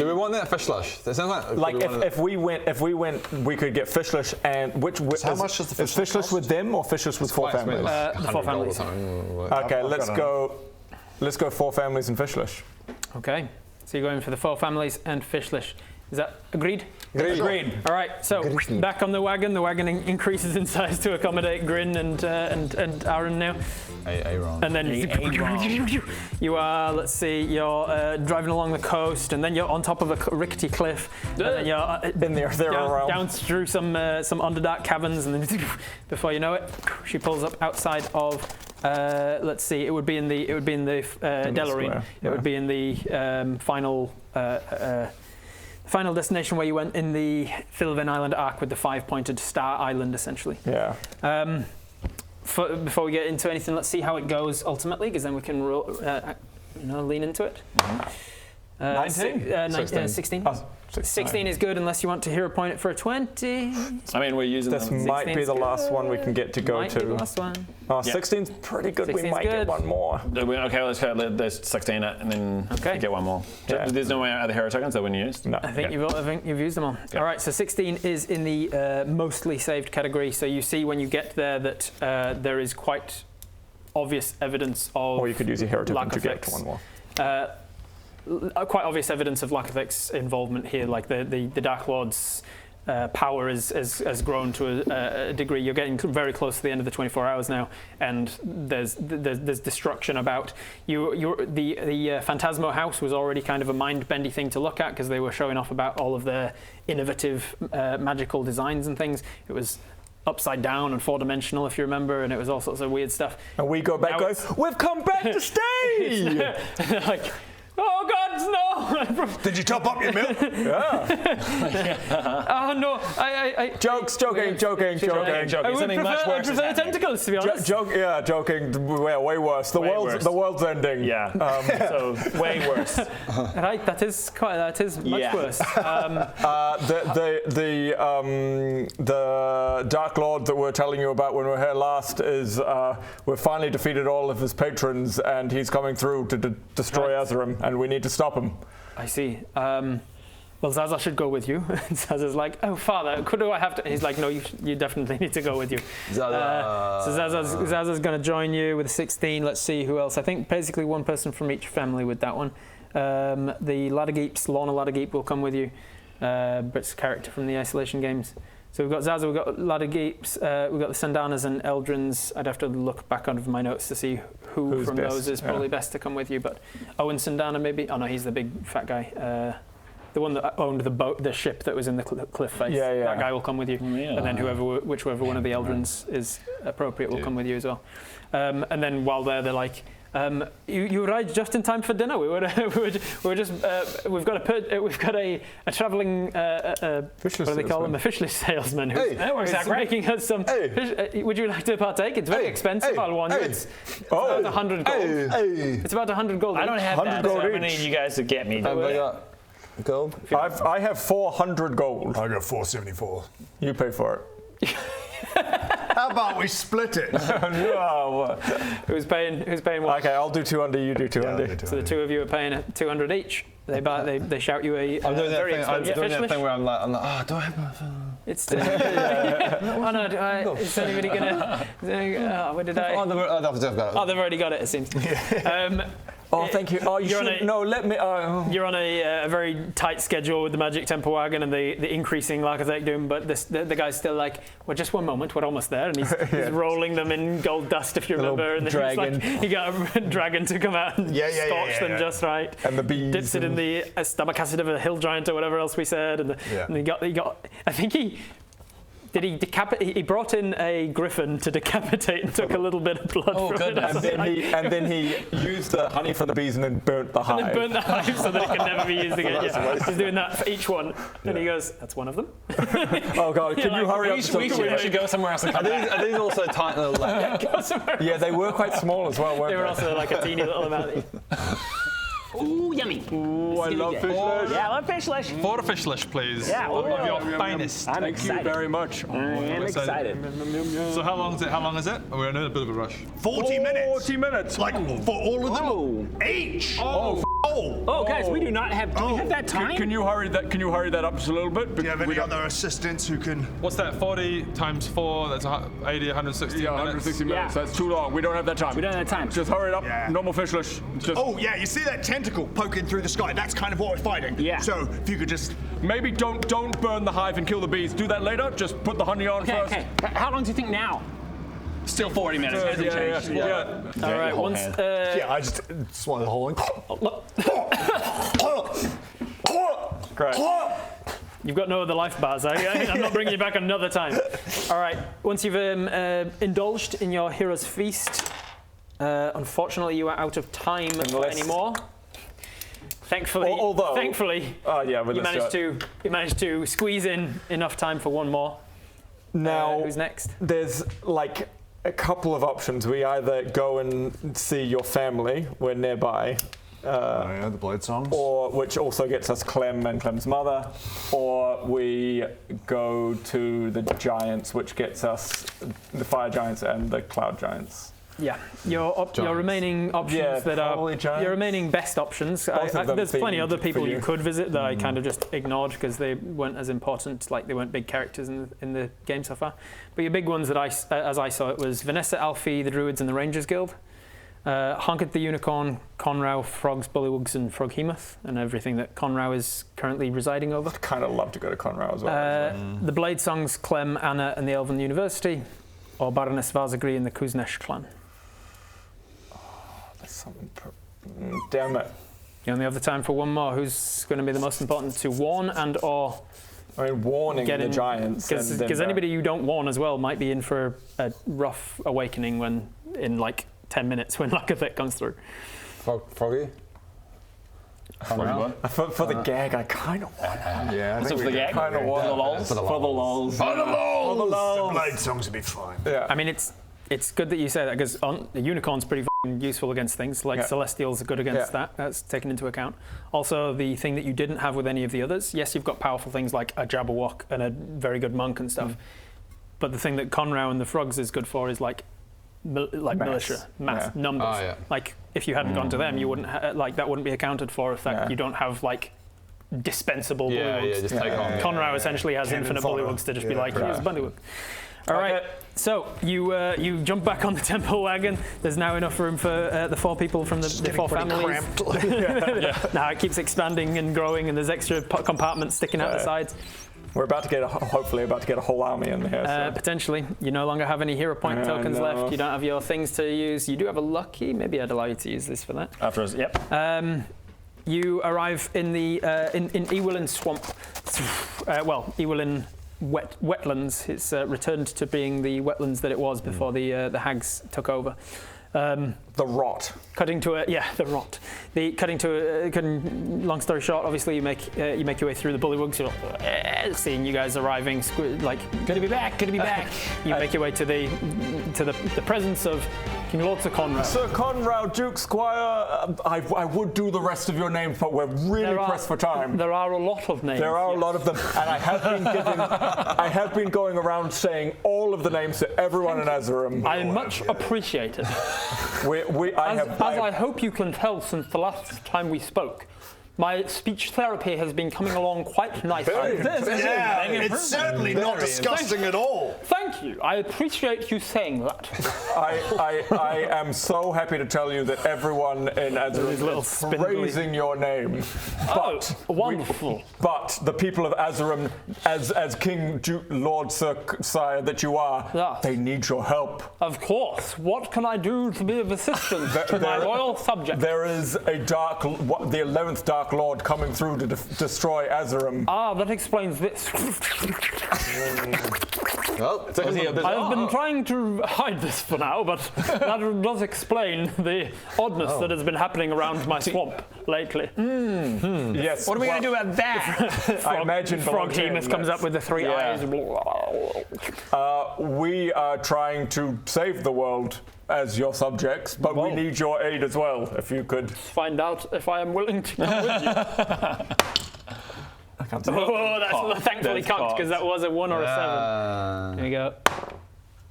we want that fish slush? That sounds like if we went, we could get fishless and how much does the is fishless with them or fishless with four families? The four families. Okay, let's go four families and fishless. Okay, so you're going for the four families and fishless. Is that agreed? Agreed. All right, so back on the wagon. The wagon increases in size to accommodate Grin and Aaron now. Aaron. And then you are, let's see, you're driving along the coast, and then you're on top of a rickety cliff, and then you're down through some underdark caverns, and then before you know it, she pulls up outside of. Let's see, it would be in the Delarine. It would be in the final destination where you went in the Philvin Island arc with the 5-pointed star island, essentially. Yeah. Before we get into anything, let's see how it goes ultimately, because then we can lean into it. 19? 16. Oh, 16 is good unless you want to hero point it for a 20. I mean, we're using this might be the last one we can get to go to. Be the last one. 16's pretty good. 16's we might get one more. Okay, let's go. There's 16 and then get one more. Yeah. There's no other hero tokens that we used? No. I think you've used them all. Yeah. All right, so 16 is in the mostly saved category. So you see when you get there that there is quite obvious evidence of. Or you could use your hero token to get one more. Quite obvious evidence of Lackathek's involvement here, like the Dark Lord's power has grown to a degree. You're getting very close to the end of the 24 hours now, and there's destruction about. The Phantasmo house was already kind of a mind-bendy thing to look at because they were showing off about all of their innovative magical designs and things. It was upside down and four-dimensional, if you remember, and it was all sorts of weird stuff. And we go back, we've come back to stay! Like, oh God, no! Did you top up your milk? Yeah. Oh no! Jokes, joking. I prefer tentacles, to be honest. Joking. Way worse. The world's ending. Yeah. So way worse. Right. That is much worse. The Dark Lord that we were telling you about when we were here last is we've finally defeated all of his patrons, and he's coming through to destroy Azerim, and we need to stop him. I see. Well, Zaza should go with you. Zaza's like, oh, Father, do I have to? He's like, no, you definitely need to go with you. So Zaza's going to join you with 16. Let's see who else. I think basically one person from each family with that one. The Laddergeeps, Lorna Laddergeep will come with you. Brit's character from the Isolation games. So we've got Zaza, we've got Ladageeps, we've got the Sandanas and Eldrins. I'd have to look back onto my notes to see who's from those is probably best to come with you. But Owen Sandana maybe. Oh no, he's the big fat guy. The one that owned the boat, the ship that was in the cliff face. That guy will come with you. And then whichever one of the Eldrins is appropriate will come with you as well. And then while they're like, you arrived just in time for dinner. We've got a travelling what do they call him? A fish salesman who's making us some. Fish, would you like to partake? It's very expensive. I'll warn you. It's about 100 gold. It's about 100 gold. I don't have that. So I'm gonna need you guys to get me. Gold? I have 400 gold. I got 474. You pay for it. How about we split it? Who's paying what? Okay, I'll do 200, you do 200. So the two of you are paying 200 each. They shout you a I'm doing very expensive that thing where I'm like, oh, do I have my phone? It's oh no, is anybody gonna where did I? They've already got it, it seems. Oh, thank you. Oh, let me. You're on a very tight schedule with the Magic Temple Wagon and the increasing Larkathek Doom, but the guy's still like, well, just one moment, we're almost there. And he's rolling them in gold dust, if you remember. And then he got a dragon to come out and scorch them just right. And the bees. Dips it in the stomach acid of a hill giant or whatever else we said. And he got, I think he brought in a griffin to decapitate and took a little bit of blood from it. And then he used the honey from the bees and then burnt the hive. And then burnt the hive so that it can never be used again. He's doing that for each one. And he goes, that's one of them. Oh God, can you hurry up? We should go somewhere else and come back. Are these also tight little Yeah, they were quite small as well, weren't they? They were also like a teeny little amount. Ooh, yummy. Ooh, I love fish lish. Yeah, I love fish lish. 4 fish lish, please. Yeah, of your finest. Thank you very much. I'm excited. So how long is it? We're in a bit of a rush. 40 minutes. 40 minutes. Like for all of them each. Oh, guys, we do not have. Do we have that time? Can you hurry that? Can you hurry that up just a little bit? Do you have any other assistants who can? What's that? 40 times 4. That's 80, 160 minutes. 160 minutes. That's too long. We don't have that time. We don't have time. Just hurry it up. Yeah. Normal fish lish. Oh yeah, you see that tentacle poking through the sky? That's kind of what we're fighting. Yeah. So if you could just maybe don't burn the hive and kill the bees. Do that later. Just put the honey on first. Okay. How long do you think now? Still 40 minutes. Hasn't changed. Yeah. All right. Once. I just swallow the whole one. Great. You've got no other life bars. I'm not bringing you back another time. All right. Once you've indulged in your hero's feast, unfortunately you are out of time for any more. Thankfully, you managed to squeeze in enough time for one more. Now, who's next? There's like a couple of options. We either go and see your family, we're nearby. The Blade Songs. Or which also gets us Clem and Clem's mother, or we go to the giants, which gets us the fire giants and the cloud giants. Yeah, your remaining options your remaining best options. There's plenty of other people you could visit that I kind of just ignored because they weren't as important, like they weren't big characters in the game so far. But your big ones that as I saw it was Vanessa, Alfie, the Druids, and the Rangers Guild. Honket the Unicorn, Conrow, Frogs, Bullywugs, and Froghemoth, and everything that Conrow is currently residing over. I'd kind of love to go to Conrow as well. The Blade Songs, Clem, Anna, and the Elven University, or Baroness Varzagri and the Kuznesh clan. Something. Damn it. You only have the time for one more. Who's going to be the most important to warn and or? I mean, warning the giants. Because anybody you don't warn as well might be in for a rough awakening when in like 10 minutes when Larkathek comes through. Froggy? For the gag, I kind of want him. Yeah, I think for the gag? Kind of want For the lols. The Blade Songs would be fine. Yeah. I mean, it's good that you say that because the unicorn's pretty useful against things like Celestials are good against that. That's taken into account. Also, the thing that you didn't have with any of the others. Yes, you've got powerful things like a Jabberwock and a very good monk and stuff. But the thing that Conrow and the Frogs is good for is like militia, mass numbers. Oh, yeah. Like if you hadn't gone to them, you wouldn't that wouldn't be accounted for if you don't have like dispensable bullywugs. Just take on. Conrow essentially has infinite bullywugs to just be like, here's a bullywug. All right. So you jump back on the temple wagon. There's now enough room for the 4 people from the 4 families. Now it keeps expanding and growing, and there's extra compartments sticking out the sides. We're about to get hopefully about to get a whole army in here. So. Potentially. You no longer have any hero point tokens left. You don't have your things to use. You do have a lucky. Maybe I'd allow you to use this for that. Afterwards, yep. You arrive in the in Ewelin Swamp. Ewelin wetlands. It's returned to being the wetlands that it was before the hags took over. The rot. Cutting to the rot. Long story short, obviously you make your way through the bullywugs. Seeing you guys arriving, like good to be back. You make your way to the presence of King Lord Sir Conrad. Sir Conrad, Duke Squire. I would do the rest of your names, but we're really pressed for time. There are a lot of names. There are a lot of them, and I have been going around saying all of the names to everyone in Azerim. I much appreciate it. I hope you can tell since the last time we spoke, my speech therapy has been coming along quite nicely. It's certainly not disgusting at all. Thank you. I appreciate you saying that. I am so happy to tell you that everyone in Azerim is praising your name. But wonderful. But the people of Azerim, as King Duke Lord Sire that you are, they need your help. Of course. What can I do to be of assistance to my royal subjects? There is the 11th Dark Lord coming through to destroy Azerim. Ah, that explains this. Well, I've been trying to hide this for now, but that does explain the oddness that has been happening around my swamp lately. Yes. What are we going to do about that? I imagine Froghemus comes up with the 3 eyes. We are trying to save the world as your subjects, but we need your aid as well, if you could. Find out if I am willing to come with you. That's thankfully cocked, because that was a 1 or a 7. There we go.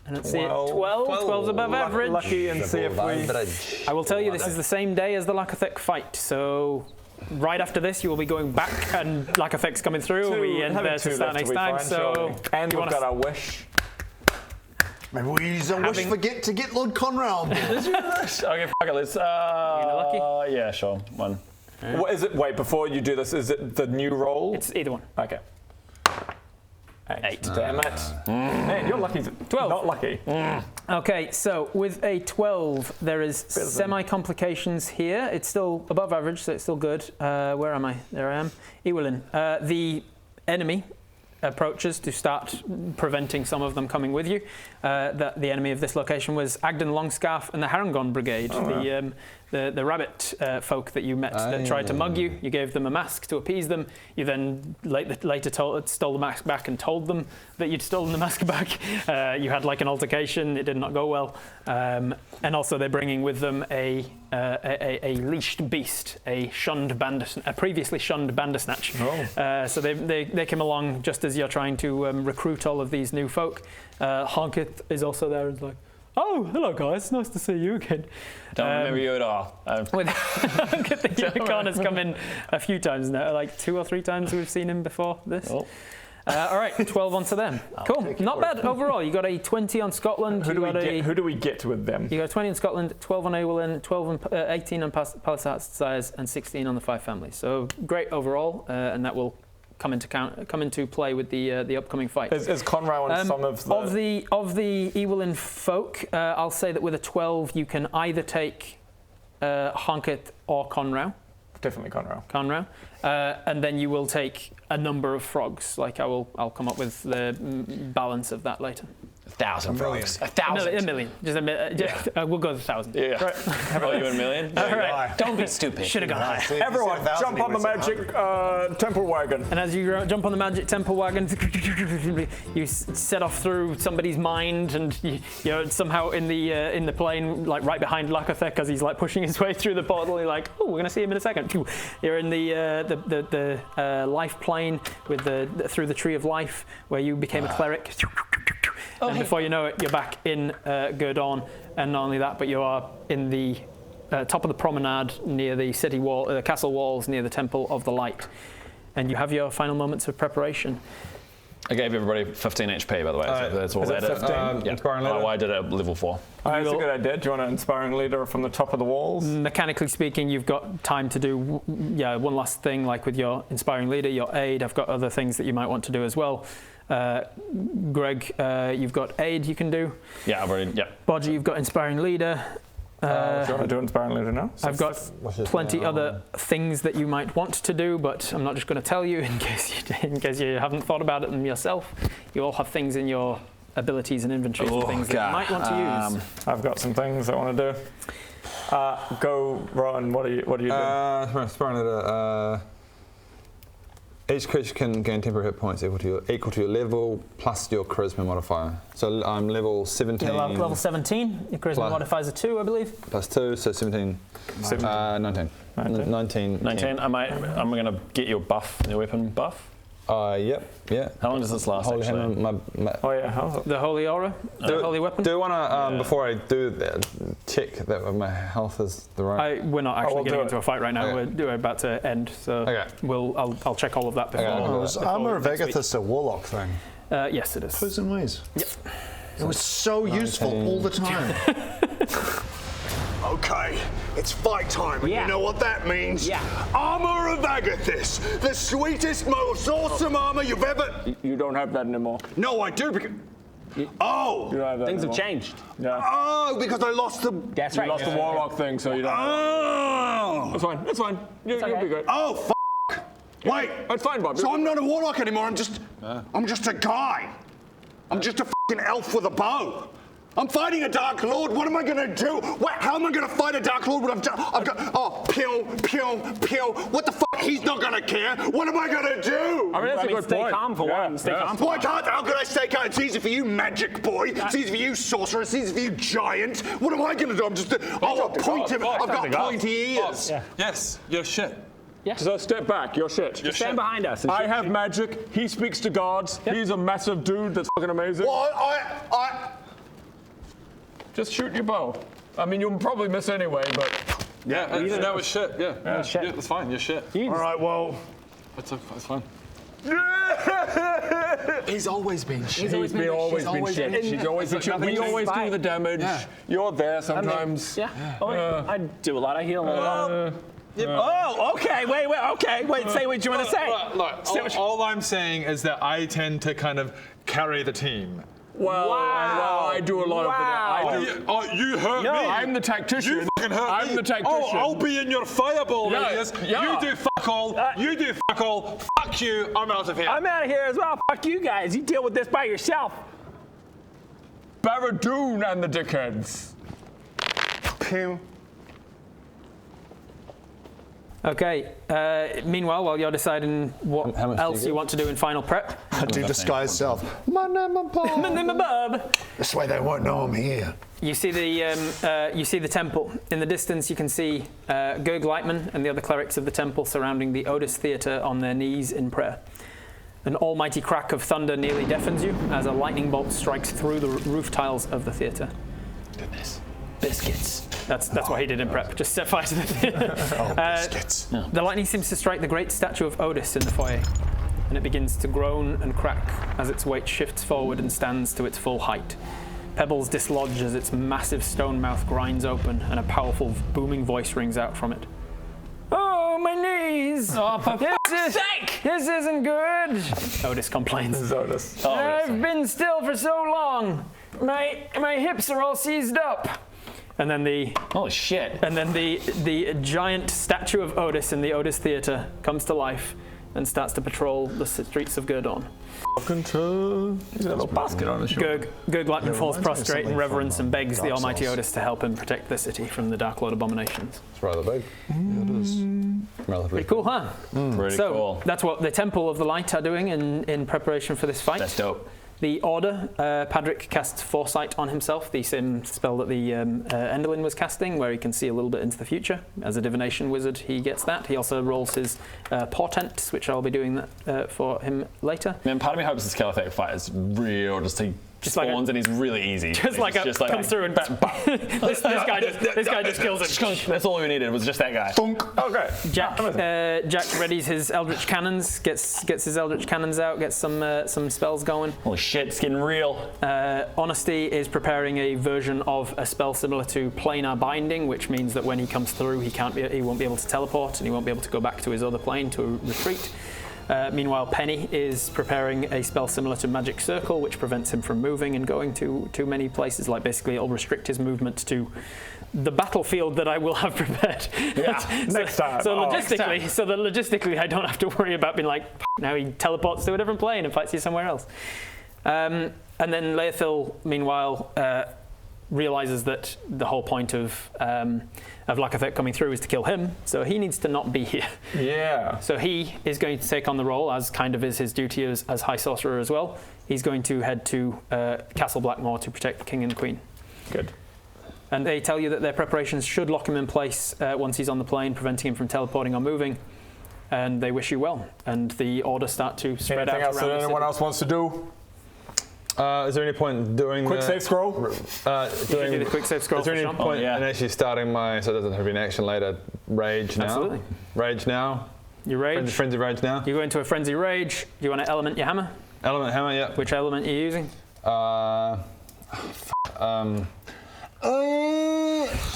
And let's see it. 12. 12's above average. Lucky and see if we... I will tell you, this is the same day as the Lakathic fight, so... Right after this, you will be going back, and Lakathi's coming through. We end there to start next time. So, and we've got our wish. Maybe we use a wish to get Lord Conrad. Okay, fuck it. Let's. lucky? Yeah, sure. 1. What is it? Wait, before you do this, is it the new roll? It's either one. Okay. 8. Damn it. Man, you're lucky. 12. Not lucky. Okay, so with a 12, there is semi-complications here. It's still above average, so it's still good. Where am I? There I am. Ewelin. The enemy approaches to start preventing some of them coming with you. The enemy of this location was Agden Longscarf and the Harangon Brigade, the rabbit folk that you met that tried to mug you. You gave them a mask to appease them. You then later stole the mask back and told them that you'd stolen the mask back. You had like an altercation. It did not go well. And also they're bringing with them a leashed beast, a previously shunned bandersnatch. So they came along just as you're trying to recruit all of these new folk. Honkith is also there and is like, oh, hello guys, nice to see you again. Don't remember you at all. The unicorn has come in a few times now, like 2 or 3 times we've seen him before this. All right, 12 onto them. Cool, not bad overall. You got a 20 on Scotland. Who do we get with them? You got a 20 on Scotland, 12 on Ewelin, 18 on Palisades, and 16 on the 5 families. So great overall, and that will come into play with the upcoming fight. Is Conrad on some of the... Of the Ewelin folk, I'll say that with a 12 you can either take Honkith or Conrad. Definitely Conrad. Conrad. And then you will take a number of frogs. Like I'll come up with the balance of that later. 1,000 frogs. 1,000. A million. We'll go with 1,000. Yeah. Right. How about you, a million? All right. Don't be stupid. Should have gone high. Everyone, jump on the magic temple wagon. And as you jump on the magic temple wagon, you set off through somebody's mind, and you're somehow in the plane, like right behind Lakathic, as he's like pushing his way through the portal. You're like, oh, we're gonna see him in a second. You're in the life plane with through the tree of life, where you became a cleric. And before you know it, you're back in Gurdon, and not only that, but you are in the top of the promenade near the city wall, castle walls near the Temple of the Light, and you have your final moments of preparation. I gave everybody 15 HP, by the way. So that's all is that it is. 15? Yeah. Inspiring leader? Oh, I did it at level 4. That's a good idea. Do you want an inspiring leader from the top of the walls? Mechanically speaking, you've got time to do one last thing, like with your inspiring leader, your aid. I've got other things that you might want to do as well. Greg, you've got aid you can do. Yeah, I've already. Yeah. Bodgy, you've got inspiring leader. Do you want to do inspiring leader now? I've got plenty other things that you might want to do, but I'm not just going to tell you in case you haven't thought about them yourself. You all have things in your abilities and inventory for things that you might want to use. I've got some things I want to do. Go, Ron. What are you doing? Inspiring leader. Each creature can gain temporary hit points equal to your level plus your charisma modifier. So I'm level 17. You're level 17. Your charisma modifier is a 2, I believe. Plus 2, so 17. 19. 19. I'm going to get your buff, your weapon buff. Yep. Yeah. How long does this last? Holy actually? The holy aura, the holy weapon. Do you want to before I do that, check that my health is the right? We're not actually getting into a fight right now. Okay. We're about to end, so I'll check all of that before. Was Armor of Agathis a warlock thing? Yes, it is. Clues and ways. Yep. It was so useful all the time. Okay, it's fight time, and you know what that means? Yeah. Armor of Agathis, the sweetest, most awesome armor you've ever... You don't have that anymore. No, I do, because... Oh! You don't have that Things anymore. have changed. Yeah. Oh, because I lost the... That's You right. lost the warlock thing, so you don't. Oh! That's fine. That's fine. You'll be good. Oh, f***. Wait. That's fine, Bob. So I'm not a warlock anymore, I'm just a guy. I'm just a f***ing elf with a bow. I'm fighting a Dark Lord. What am I going to do? How am I going to fight a Dark Lord when I've got... pew, pew, pew. What the fuck? He's not going to care. What am I going to do? I mean, that's a good stay point. calm for one. Stay calm for Why one. can't? How can I stay calm? It's easy for you, magic boy. It's easy for you, sorcerer. It's easy for you, giant. What am I going to do? I'm just... I've got pointy ears. Yes, you're shit. Yeah. So step back. You're shit. Just stand behind us. I have magic. He speaks to gods. Yep. He's a massive dude that's fucking amazing. Well, Just shoot your bow. I mean, you'll probably miss anyway, but... Yeah, that was shit. Yeah, shit. Yeah, that's fine. You're shit. all right, well... That's fine. He's always been shit. He's always been shit. She's always been shit. We always do the damage. Yeah. You're there sometimes. I do a lot. I heal a lot. Oh, okay. Wait. Say what you want to say. Look, all I'm saying is that I tend to kind of carry the team. Well, I do a lot of the... You hurt me. I'm the tactician. You fucking hurt me. I'm the tactician. Oh, I'll be in your fireball radius. Yeah. You do fuck all. You do fuck all. Fuck you. I'm out of here. I'm out of here as well. Fuck you guys. You deal with this by yourself. Barradoon and the dickheads. Pew. Okay. Meanwhile, while you're deciding what How much do you else get? you want to do in final prep, I do disguise self. My name is Bob. my name is Bob. This way they won't know I'm here. You see the temple in the distance. You can see Gurg Lightman and the other clerics of the temple surrounding the Otis Theatre on their knees in prayer. An almighty crack of thunder nearly deafens you as a lightning bolt strikes through the roof tiles of the theatre. Goodness. Biscuits. That's what he did in prep. Just set fire to the theatre. Biscuits. The lightning seems to strike the great statue of Otis in the foyer, and it begins to groan and crack as its weight shifts forward and stands to its full height. Pebbles dislodge as its massive stone mouth grinds open, and a powerful booming voice rings out from it. Oh, my knees! Oh, for fuck's sake! This isn't good! Otis complains. This is Otis. I've been still for so long. My hips are all seized up. And then the Holy shit. And then the giant statue of Otis in the Otis Theatre comes to life and starts to patrol the streets of Gurdon. Fucking true. He's got a little basket on his shoulder. Gurg Lightman falls prostrate in reverence and begs the Dark almighty Souls. Otis to help him protect the city from the Dark Lord abominations. It's rather big. Yeah, it is. Relatively Pretty cool, huh? Pretty So cool. that's what the Temple of the Light are doing in preparation for this fight. That's dope. The Order, Padric casts Foresight on himself, the same spell that the Enderlin was casting, where he can see a little bit into the future. As a divination wizard, he gets that. He also rolls his Portent, which I'll be doing that for him later. Man, part of me hopes this Caliphate fight is real, just to Just like spawns and he's really easy. Just like comes through and this guy just kills him. That's all we needed was just that guy. Oh, great. Jack readies his Eldritch Cannons, gets his Eldritch Cannons out, gets some spells going. Holy shit, it's getting real. Honesty is preparing a version of a spell similar to Planar Binding, which means that when he comes through, he won't be able to teleport and he won't be able to go back to his other plane to retreat. Meanwhile, Penny is preparing a spell similar to Magic Circle, which prevents him from moving and going to too many places. Like basically, it'll restrict his movement to the battlefield that I will have prepared. Yeah, next time. So logistically, I don't have to worry about being like, now he teleports to a different plane and fights you somewhere else. And then Laethil, meanwhile, realizes that the whole point of Lakathet coming through is to kill him, so he needs to not be here. Yeah. So he is going to take on the role, as kind of is his duty as High Sorcerer as well. He's going to head to Castle Blackmoor to protect the King and the Queen. Good. And they tell you that their preparations should lock him in place once he's on the plane, preventing him from teleporting or moving. And they wish you well. And the order start to spread out around the city. Anything else that anyone else wants to do? Is there any point doing quick save scroll? Do the quick save scroll. Is there any point in actually starting my, so it doesn't have to be an action later, rage now? Absolutely. Rage now? You rage. Frenzy rage now? You go into a frenzy rage. Do you want to element your hammer? Element hammer, yeah. Which element are you using?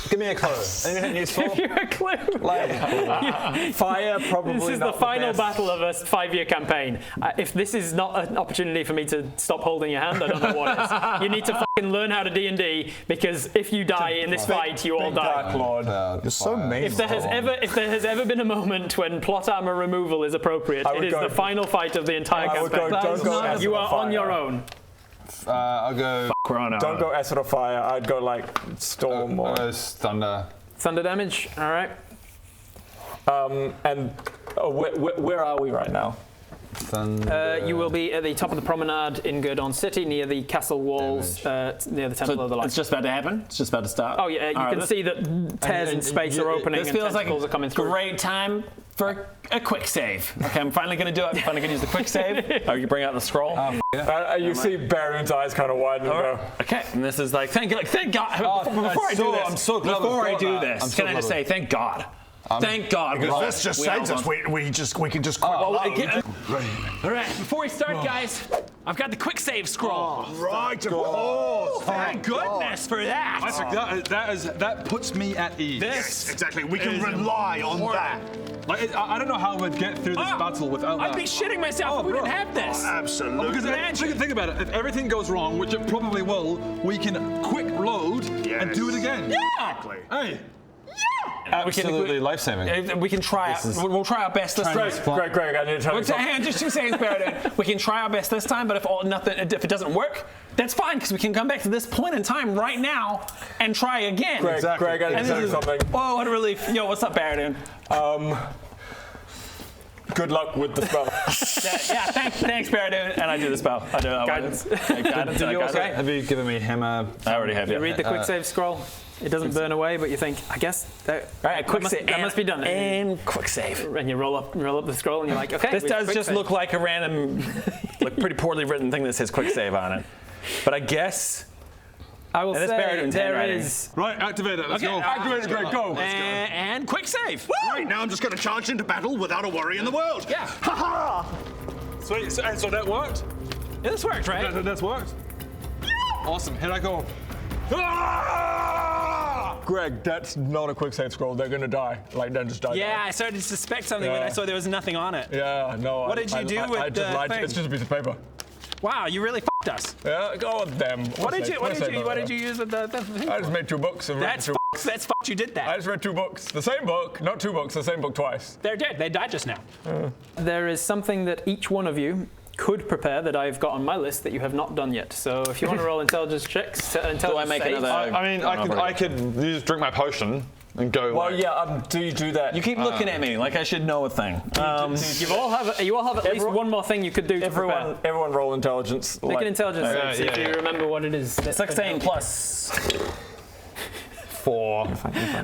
Give me a clue. Anything useful? Give you a clue. Like, fire, probably. This is not the final best. battle of a 5-year campaign. If this is not an opportunity for me to stop holding your hand, I don't know what is. You need to fucking learn how to D&D, because if you die in this fight, you all die. You're so mean. If there has ever been a moment when plot armor removal is appropriate, it is the final fight of the entire campaign. You are on your own. I'll go. Don't go acid or fire. I'd go like storm or thunder. Thunder damage. All right. And where are we right now? You will be at the top of the promenade in Gurdon City, near the castle walls, near the Temple of the Light. It's just about to happen? It's just about to start? Oh yeah, you can see that tears in space are opening this and feels like tentacles are coming through. Great time for a quick save. Okay, I'm finally going to do it. I'm finally going to use the quick save. Oh, you bring out the scroll? You see Baron's eyes kind of widen and go. Okay, and this is like, thank God. Before I do this, I'm so glad before I we've do got that. this, can I just say thank God? Thank God. Because this just saves us. We can just quit. All right, before we start, guys, I've got the quick save scroll. Right, of course. Thank goodness for that. That puts me at ease. Yes, exactly. We can rely on that. Like, I don't know how we'd get through this battle without that. I'd be shitting myself if we didn't have this. Absolutely. Because think about it. If everything goes wrong, which it probably will, we can quick load and do it again. Yeah. Exactly. Hey. Absolutely life-saving. We can try. We'll try our best this time. Greg, I need to tell you something. Hang on, just 2 seconds, Baron. We can try our best this time, but if it doesn't work, that's fine, because we can come back to this point in time right now and try again. Greg, I need to tell you something. Oh, what a relief. Yo, what's up, Baron? Good luck with the spell. Thanks, Baron. And I do the spell. I do Guidance. Guidance. Did you okay? Have you given me hammer? I already have. You read the quick save scroll. It doesn't burn away, but you think, I guess that, that must be done. And quick save. And you roll up the scroll, and you're like, okay. This does just look like a random, like pretty poorly written thing that says quick save on it. But I guess. I will say there is. Right, activate it. Let's go. Activate it, Greg. Go. And quick save. Right, now I'm just going to charge into battle without a worry in the world. Yeah. Ha ha! Sweet. So that worked? Yeah, this worked, right? That's worked. Awesome. Here I go. Greg, that's not a quick save scroll. They're going to die. Like, they're just die. Yeah, I started to suspect something when I saw there was nothing on it. Yeah, no. What did you do with the thing? It's just a piece of paper. Wow, you really f***ed us. Yeah, go with them. What did you use with the thing? I just made 2 books. And That's f***ed. You did that. I just read 2 books. The same book, not 2 books, the same book twice. They're dead. They died just now. There is something that each one of you could prepare that I've got on my list that you have not done yet. So if you want to roll intelligence checks, Do I make another? I could just drink my potion and go. Well, yeah. Do you do that? You keep looking at me like I should know a thing. You all have at least one more thing you could do to prepare. Everyone roll intelligence. Make an intelligence check, see if you remember what it is. 16 plus 4.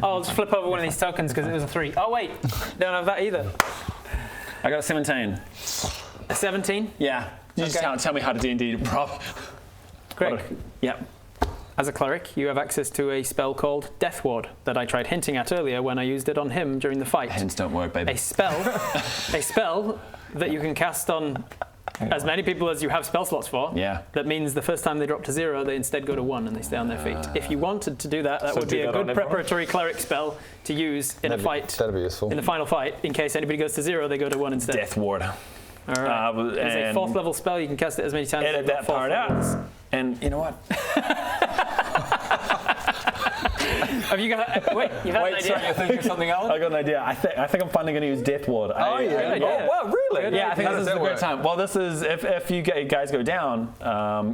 I'll just flip over one of these tokens because it was a 3. Oh wait, don't have that either. I got a 17. A 17? Yeah. You just can't tell me how to D&D, bro. Greg. Yep. As a cleric, you have access to a spell called Death Ward that I tried hinting at earlier when I used it on him during the fight. Hints don't work, baby. A spell that you can cast on as many people as you have spell slots for. Yeah. That means the first time they drop to 0, they instead go to 1 and they stay on their feet. If you wanted to do that, that would be a good preparatory cleric spell to use in a fight. That'd be useful. In the final fight, in case anybody goes to 0, they go to 1 instead. Death Ward. All right. It's a 4th level spell. You can cast it as many times. Edit that part out. And you know what? Have you got? Wait, you've had an idea. Sorry, you're thinking of something else? I got an idea. I think I'm finally going to use Death Ward. Oh, really? Yeah, I think this is a great time. Well, this is if you guys go down,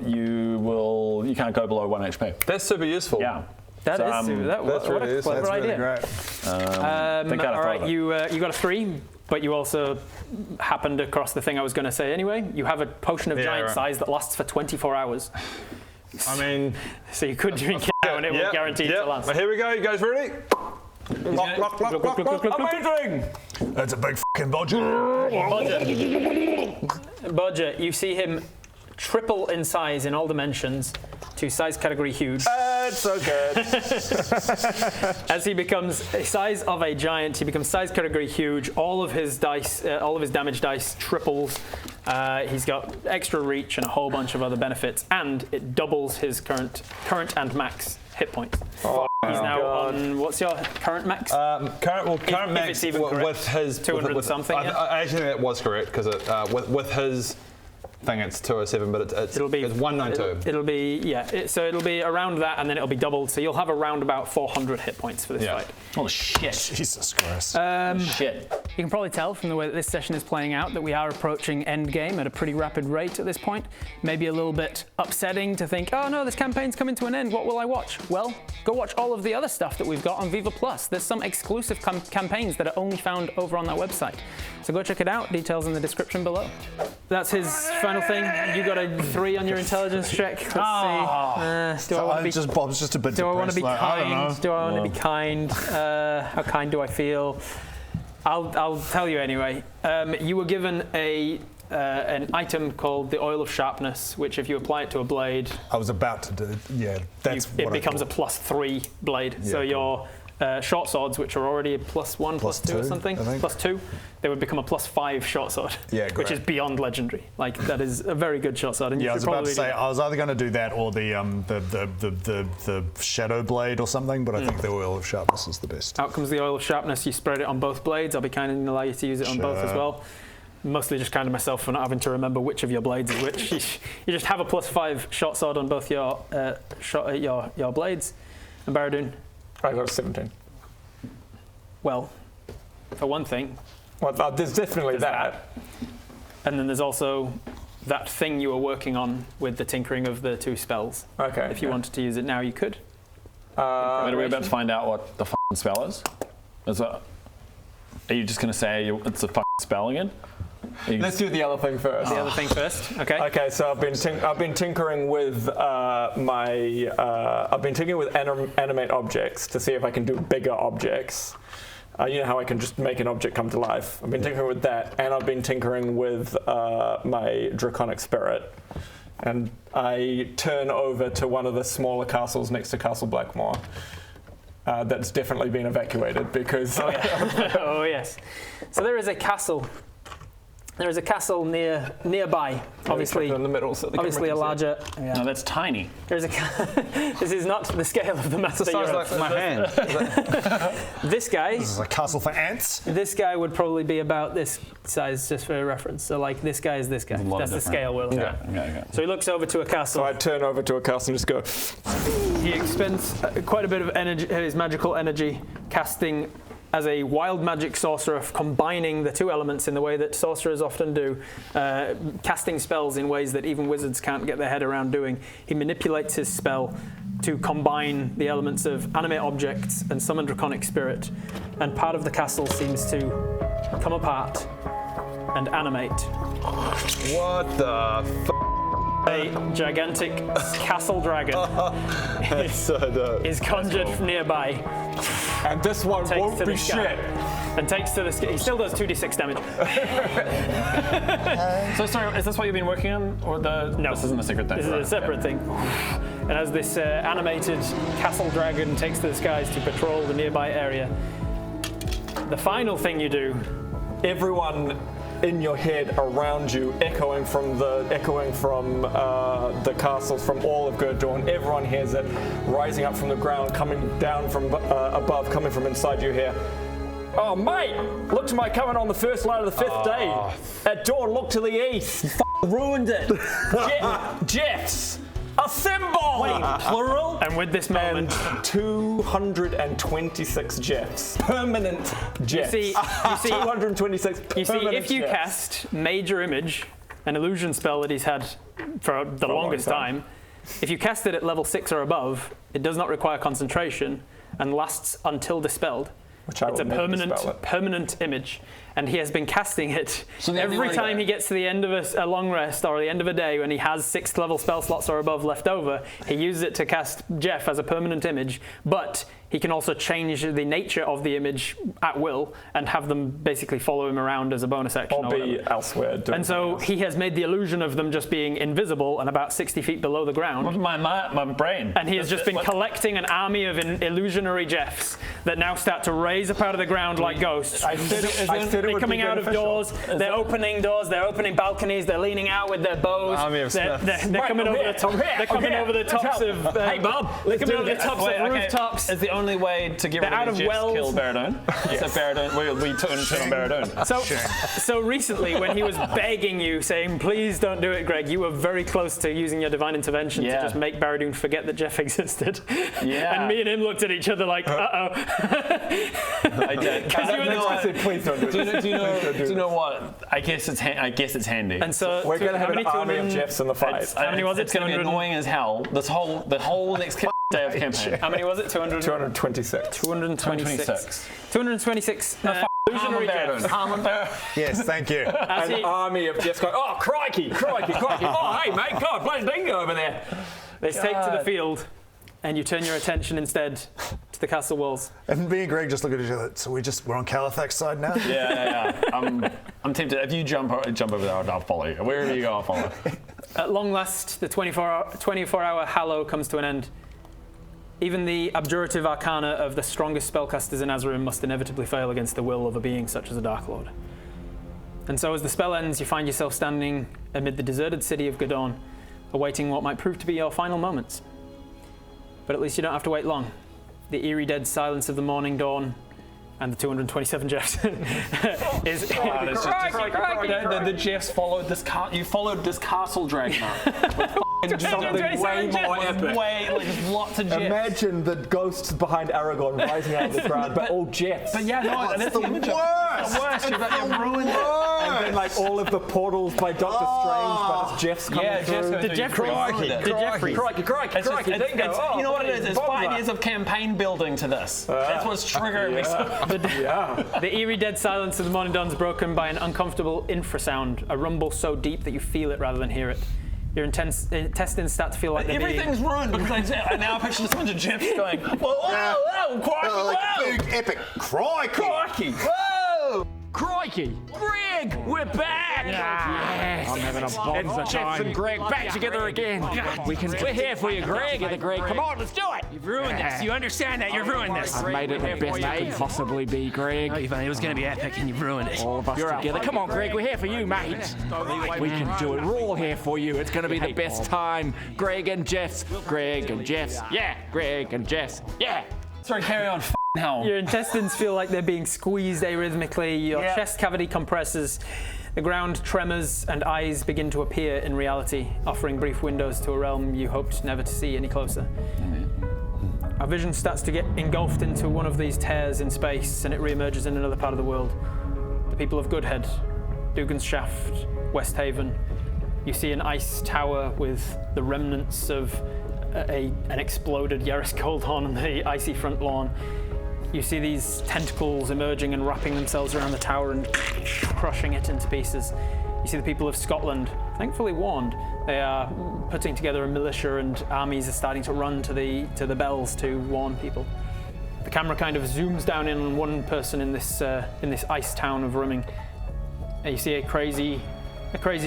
you can't go below 1 HP. That's super useful. Yeah. That is super. What a clever idea. All right, you got a 3. But you also happened across the thing I was going to say anyway. You have a potion of giant size that lasts for 24 hours. I mean... So you could drink it and it will guarantee to last. Well, here we go. You guys ready? Amazing! That's a big fucking budget. Bodger, you see him triple in size in all dimensions to size category huge. It's so good. As he becomes a size of a giant, he becomes size category huge. All of his dice, all of his damage dice triples. He's got extra reach and a whole bunch of other benefits, and it doubles his current and max hit points. He's now on, what's your current max? Current max it's even correct, with his 200 something. I actually think that was correct because with his thing it's 207, but it's 192. It'll be so it'll be around that, and then it'll be doubled. So you'll have around about 400 hit points for this fight. Oh shit! Jesus Christ! Shit! You can probably tell from the way that this session is playing out that we are approaching end game at a pretty rapid rate at this point. Maybe a little bit upsetting to think, oh no, this campaign's coming to an end. What will I watch? Well, go watch all of the other stuff that we've got on Viva Plus. There's some exclusive campaigns that are only found over on that website. So go check it out. Details in the description below. That's his final thing. You got a 3 on your intelligence check. Let's see. Bob's just a bit. Do I want to be depressed, kind? Do I want to be kind? How kind do I feel? I'll tell you anyway. You were given an item called the Oil of Sharpness, which if you apply it to a blade, I was about to do. Yeah, it becomes a +3 blade. Yeah, so your short swords, which are already a +1, +2 or something, +2, they would become a +5 short sword, which is beyond legendary. Like that is a very good short sword. And I was about to say I was either going to do that or the shadow blade or something, but I think the Oil of Sharpness is the best. Out comes the Oil of Sharpness. You spread it on both blades. I'll be kind and allow you to use it on both as well. Mostly just kind of myself for not having to remember which of your blades is which. You just have a +5 short sword on both your blades. And Baradun? I got a 17. Well, for one thing. Well, there's definitely that. And then there's also that thing you were working on with the tinkering of the 2 spells. Okay. If you wanted to use it now, you could. Are we about to find out what the f***ing spell is? Are you just going to say it's a f***ing spell again? Let's do the other thing first. The other thing first. Okay. Okay. So I've been tinkering with animate objects to see if I can do bigger objects. You know how I can just make an object come to life. I've been tinkering with that, and I've been tinkering with my draconic spirit. And I turn over to one of the smaller castles next to Castle Blackmore. That's definitely been evacuated because. Oh, yeah. Oh yes. So there is a castle. There is a castle nearby, obviously. In the middle, so obviously a larger. Yeah. No, that's tiny. There's a. This is not the scale of the master. It sounds like my hand. This guy. This is a castle for ants. This guy would probably be about this size, just for reference. So like this guy is this guy. That's the scale we're looking at. Okay. So he looks over to a castle. So I turn over to a castle and just go. He expends quite a bit of energy, his magical energy, casting. As a wild magic sorcerer, combining the 2 elements in the way that sorcerers often do, casting spells in ways that even wizards can't get their head around doing. He manipulates his spell to combine the elements of animate objects and summon draconic spirit, and part of the castle seems to come apart and animate. What the f***? A gigantic castle dragon is conjured from nearby. And this one won't be shit. And takes to the sky. He still does 2d6 damage. So sorry, is this what you've been working on, or No, this isn't a secret thing? This is a separate thing. And as this animated castle dragon takes to the skies to patrol the nearby area, the final thing you do. Everyone in your head around you, echoing from the castles from all of Gurdawn. Everyone hears it, rising up from the ground, coming down from above, coming from inside you here. Oh, mate! Look to my coming on the first light of the fifth day. At dawn, look to the east. You ruined it. Jeffs! Assemble! Wait, plural? And with this moment, 226 Jeffs. Permanent Jeffs. You see 226 You see, permanent if you Jeffs. cast Major Image, an illusion spell that he's had for the longest time, if you cast it at level 6 or above, it does not require concentration and lasts until dispelled. It's a permanent image, and he has been casting it every time he gets to the end of a long rest or the end of a day when he has 6th level spell slots or above left over. He uses it to cast Jeff as a permanent image, but he can also change the nature of the image at will and have them basically follow him around as a bonus action. Or be elsewhere. And so he has made the illusion of them just being invisible and about 60 feet below the ground. My brain. And he has just been collecting an army of illusionary Jeffs that now start to raise up out of the ground like ghosts. They're coming out of doors, they're opening doors, they're opening balconies, they're leaning out with their bows. They're coming over the top. They're coming over the tops of. Hey Bob, they're coming over the tops of rooftops. Is the only way to get rid of the Jeffs kill Baradone? Yes. We turn on Baradone. So recently, when he was begging you, saying, "Please don't do it, Greg," you were very close to using your divine intervention to just make Baradone forget that Jeff existed. Yeah. And me and him looked at each other like, "Uh-oh." I did. I said, please don't do it. Do you know what? I guess it's handy. And so we're going to have an army of Jeffs in the fight. How many was it? It's going to be annoying as hell. The whole next day of campaign. How many was it? 226. 226. Illusionary Jeffs. Yes, thank you. An army of Jeffs going, oh, crikey. Oh, hey, mate, God, bloody dingo over there. They take to the field, and you turn your attention instead to the castle walls. And me and Greg just look at each other. So we're on Calathak's side now? Yeah. I'm tempted. If you jump over there, I'll follow you. Wherever you go, I'll follow. At long last, the 24-hour hallow comes to an end. Even the abjurative arcana of the strongest spellcasters in Azerim must inevitably fail against the will of a being such as a Dark Lord. And so as the spell ends, you find yourself standing amid the deserted city of Gurdawn, awaiting what might prove to be your final moments. But at least you don't have to wait long. The eerie dead silence of the morning dawn and the 227 Jeffs is... The Jeffs followed this... You followed this castle dragon up. Something way more epic. There's lots of Jeffs. Imagine the ghosts behind Aragorn rising out of the ground, but all Jeffs. But yeah, no, that's the image worst. The worst. You've ruined it. And then like all of the portals by Doctor Strange, but it's Jeffs coming through. The Jeffrey. Crikey. You know what it is? It's 5 years of campaign building to this. That's what's triggering me. The eerie dead silence of the morning dawn is broken by an uncomfortable infrasound, a rumble so deep that you feel it rather than hear it. Your intestines start to feel like everything's ruined because I now picture this bunch of Jeffs going, whoa, big epic crikey. Whoa! Crikey! Greg, we're back! Yes. I'm having a bomb It's Jeff and Greg back together again. We're here for you, Greg. Come on, let's do it. You've ruined this. You understand that? You've ruined this. I've made it the best it could possibly be, Greg. No, it was going to be epic, and you've ruined it. All of us together. Come on, Greg. We're here for you, mate. We can do it. We're all here for you. It's going to be the best time. Greg and Jeffs. Yeah. Greg and Jeffs. Yeah. Sorry, carry on. Hell. Your intestines feel like they're being squeezed arrhythmically. Your chest cavity compresses. The ground tremors and eyes begin to appear in reality, offering brief windows to a realm you hoped never to see any closer. Our vision starts to get engulfed into one of these tears in space, and it reemerges in another part of the world. The people of Goodhead, Dugan's Shaft, West Haven. You see an ice tower with the remnants of an exploded Yaris Goldhorn on the icy front lawn. You see these tentacles emerging and wrapping themselves around the tower and crushing it into pieces. You see the people of Scotland thankfully warned. They are putting together a militia, and armies are starting to run to the bells to warn people. The camera kind of zooms down in on one person in this ice town of Rimming. And you see a crazy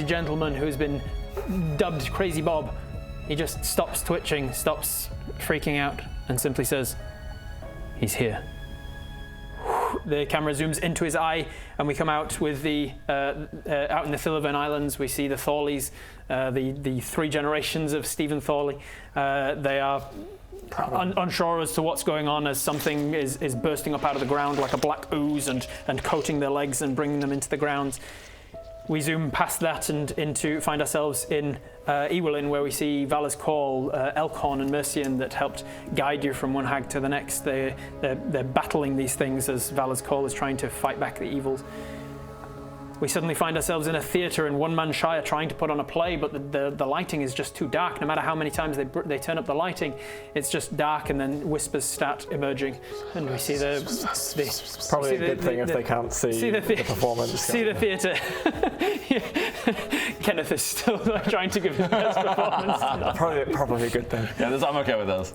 gentleman who's been dubbed Crazy Bob. He just stops twitching, stops freaking out, and simply says, "He's here." The camera zooms into his eye, and we come out with the out in the Thillivan Islands. We see the Thorleys, the 3 generations of Stephen Thorley. They are unsure as to what's going on, as something is bursting up out of the ground like a black ooze and coating their legs and bringing them into the grounds. We zoom past that and find ourselves in Ewelin, where we see Vala's Call, Elkhorn and Mercian that helped guide you from one hag to the next. They're battling these things as Vala's Call is trying to fight back the evils. We suddenly find ourselves in a theatre in One Man Shire trying to put on a play, but the lighting is just too dark. No matter how many times they turn up the lighting, it's just dark, and then whispers start emerging, and we see probably a good thing if they can't see the performance. See the theatre. Kenneth is still trying to give his best performance. Probably a good thing. Yeah, I'm okay with those.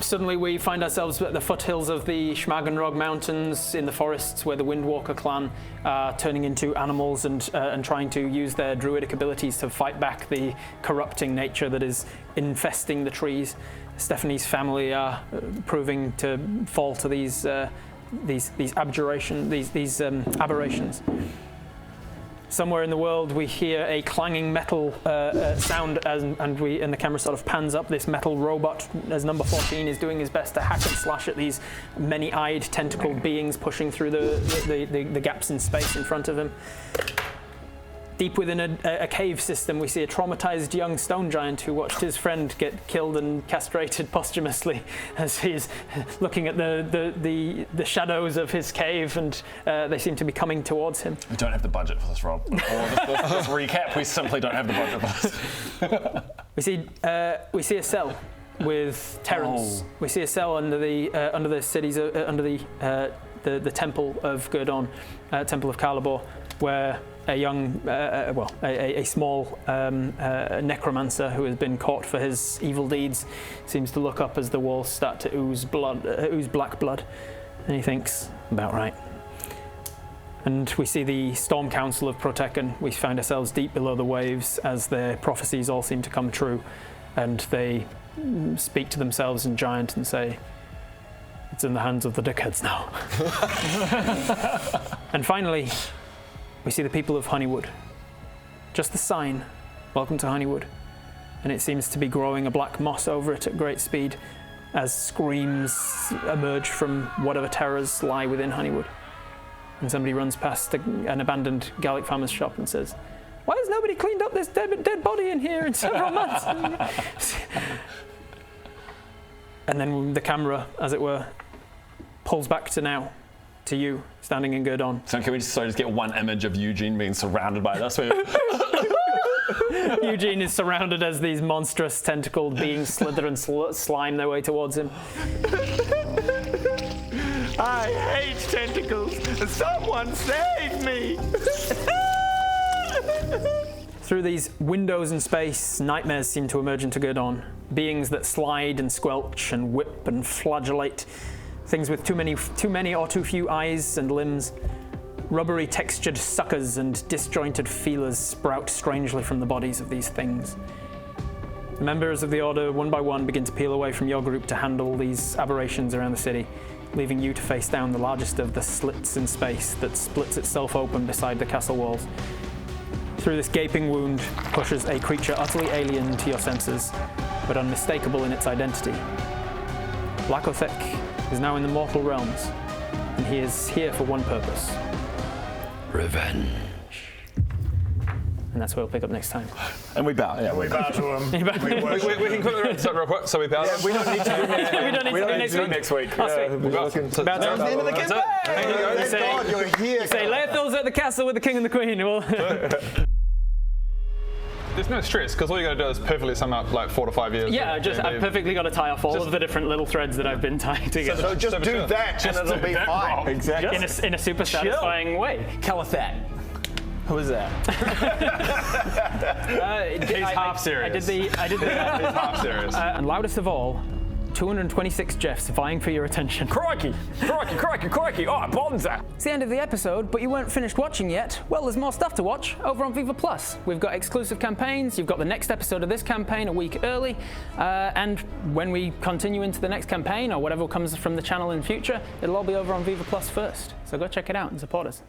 Suddenly we find ourselves at the foothills of the Schmagenrog Mountains in the forests, where the Windwalker clan are turning into animals and trying to use their druidic abilities to fight back the corrupting nature that is infesting the trees. Stephanie's family are proving to fall to these aberrations. Somewhere in the world, we hear a clanging metal sound, and the camera sort of pans up. This metal robot, as number 14, is doing his best to hack and slash at these many-eyed, tentacled beings pushing through the gaps in space in front of him. Deep within a cave system, we see a traumatized young stone giant who watched his friend get killed and castrated posthumously as he's looking at the shadows of his cave, and they seem to be coming towards him. We don't have the budget for this, Rob. Or this recap, we simply don't have the budget for this. We see a cell with Terrence. Oh. We see a cell under the cities, under the temple of Gurdon, temple of Carlabor, where a young, a small necromancer who has been caught for his evil deeds seems to look up as the walls start to ooze black blood, and he thinks, about right. And we see the Storm Council of Protekan. We find ourselves deep below the waves as their prophecies all seem to come true, and they speak to themselves in Giant and say, "It's in the hands of the dickheads now." And finally, we see the people of Honeywood. Just the sign, "Welcome to Honeywood." And it seems to be growing a black moss over it at great speed as screams emerge from whatever terrors lie within Honeywood. And somebody runs past an abandoned Gallic farmer's shop and says, "Why has nobody cleaned up this dead body in here in several months?" And then the camera, as it were, pulls back to now. To you, standing in Gurdon. So can we just get one image of Eugene being surrounded by this? Eugene is surrounded as these monstrous tentacled beings slither and slime their way towards him. I hate tentacles. Someone save me! Through these windows in space, nightmares seem to emerge into Gurdon. Beings that slide and squelch and whip and flagellate. Things with too many or too few eyes and limbs. Rubbery textured suckers and disjointed feelers sprout strangely from the bodies of these things. The members of the Order, one by one, begin to peel away from your group to handle these aberrations around the city, leaving you to face down the largest of the slits in space that splits itself open beside the castle walls. Through this gaping wound pushes a creature utterly alien to your senses, but unmistakable in its identity. Lakothek is now in the mortal realms, and he is here for one purpose: revenge. And that's where we'll pick up next time. And we bow. Yeah, We bow to him. We can quickly read real quick. So we bow. We don't need to do next week. That was the end of the campaign. Thank you guys. Thank God you're here. You say, Laethel's at the castle with the king and the queen. There's no stress, because all you got to do is perfectly sum up like 4 to 5 years. Yeah, I've perfectly got to tie off all of the different little threads that I've been tying together. So just do that and it'll be fine. Exactly. In a super satisfying way. Calithat. Who is that? He's half serious. I did the He's half serious. and loudest of all, 226 Jeffs vying for your attention. Crikey! Crikey, crikey, crikey! Oh, bonza! It's the end of the episode, but you weren't finished watching yet. Well, there's more stuff to watch over on Viva Plus. We've got exclusive campaigns, you've got the next episode of this campaign a week early, and when we continue into the next campaign or whatever comes from the channel in future, it'll all be over on Viva Plus first. So go check it out and support us.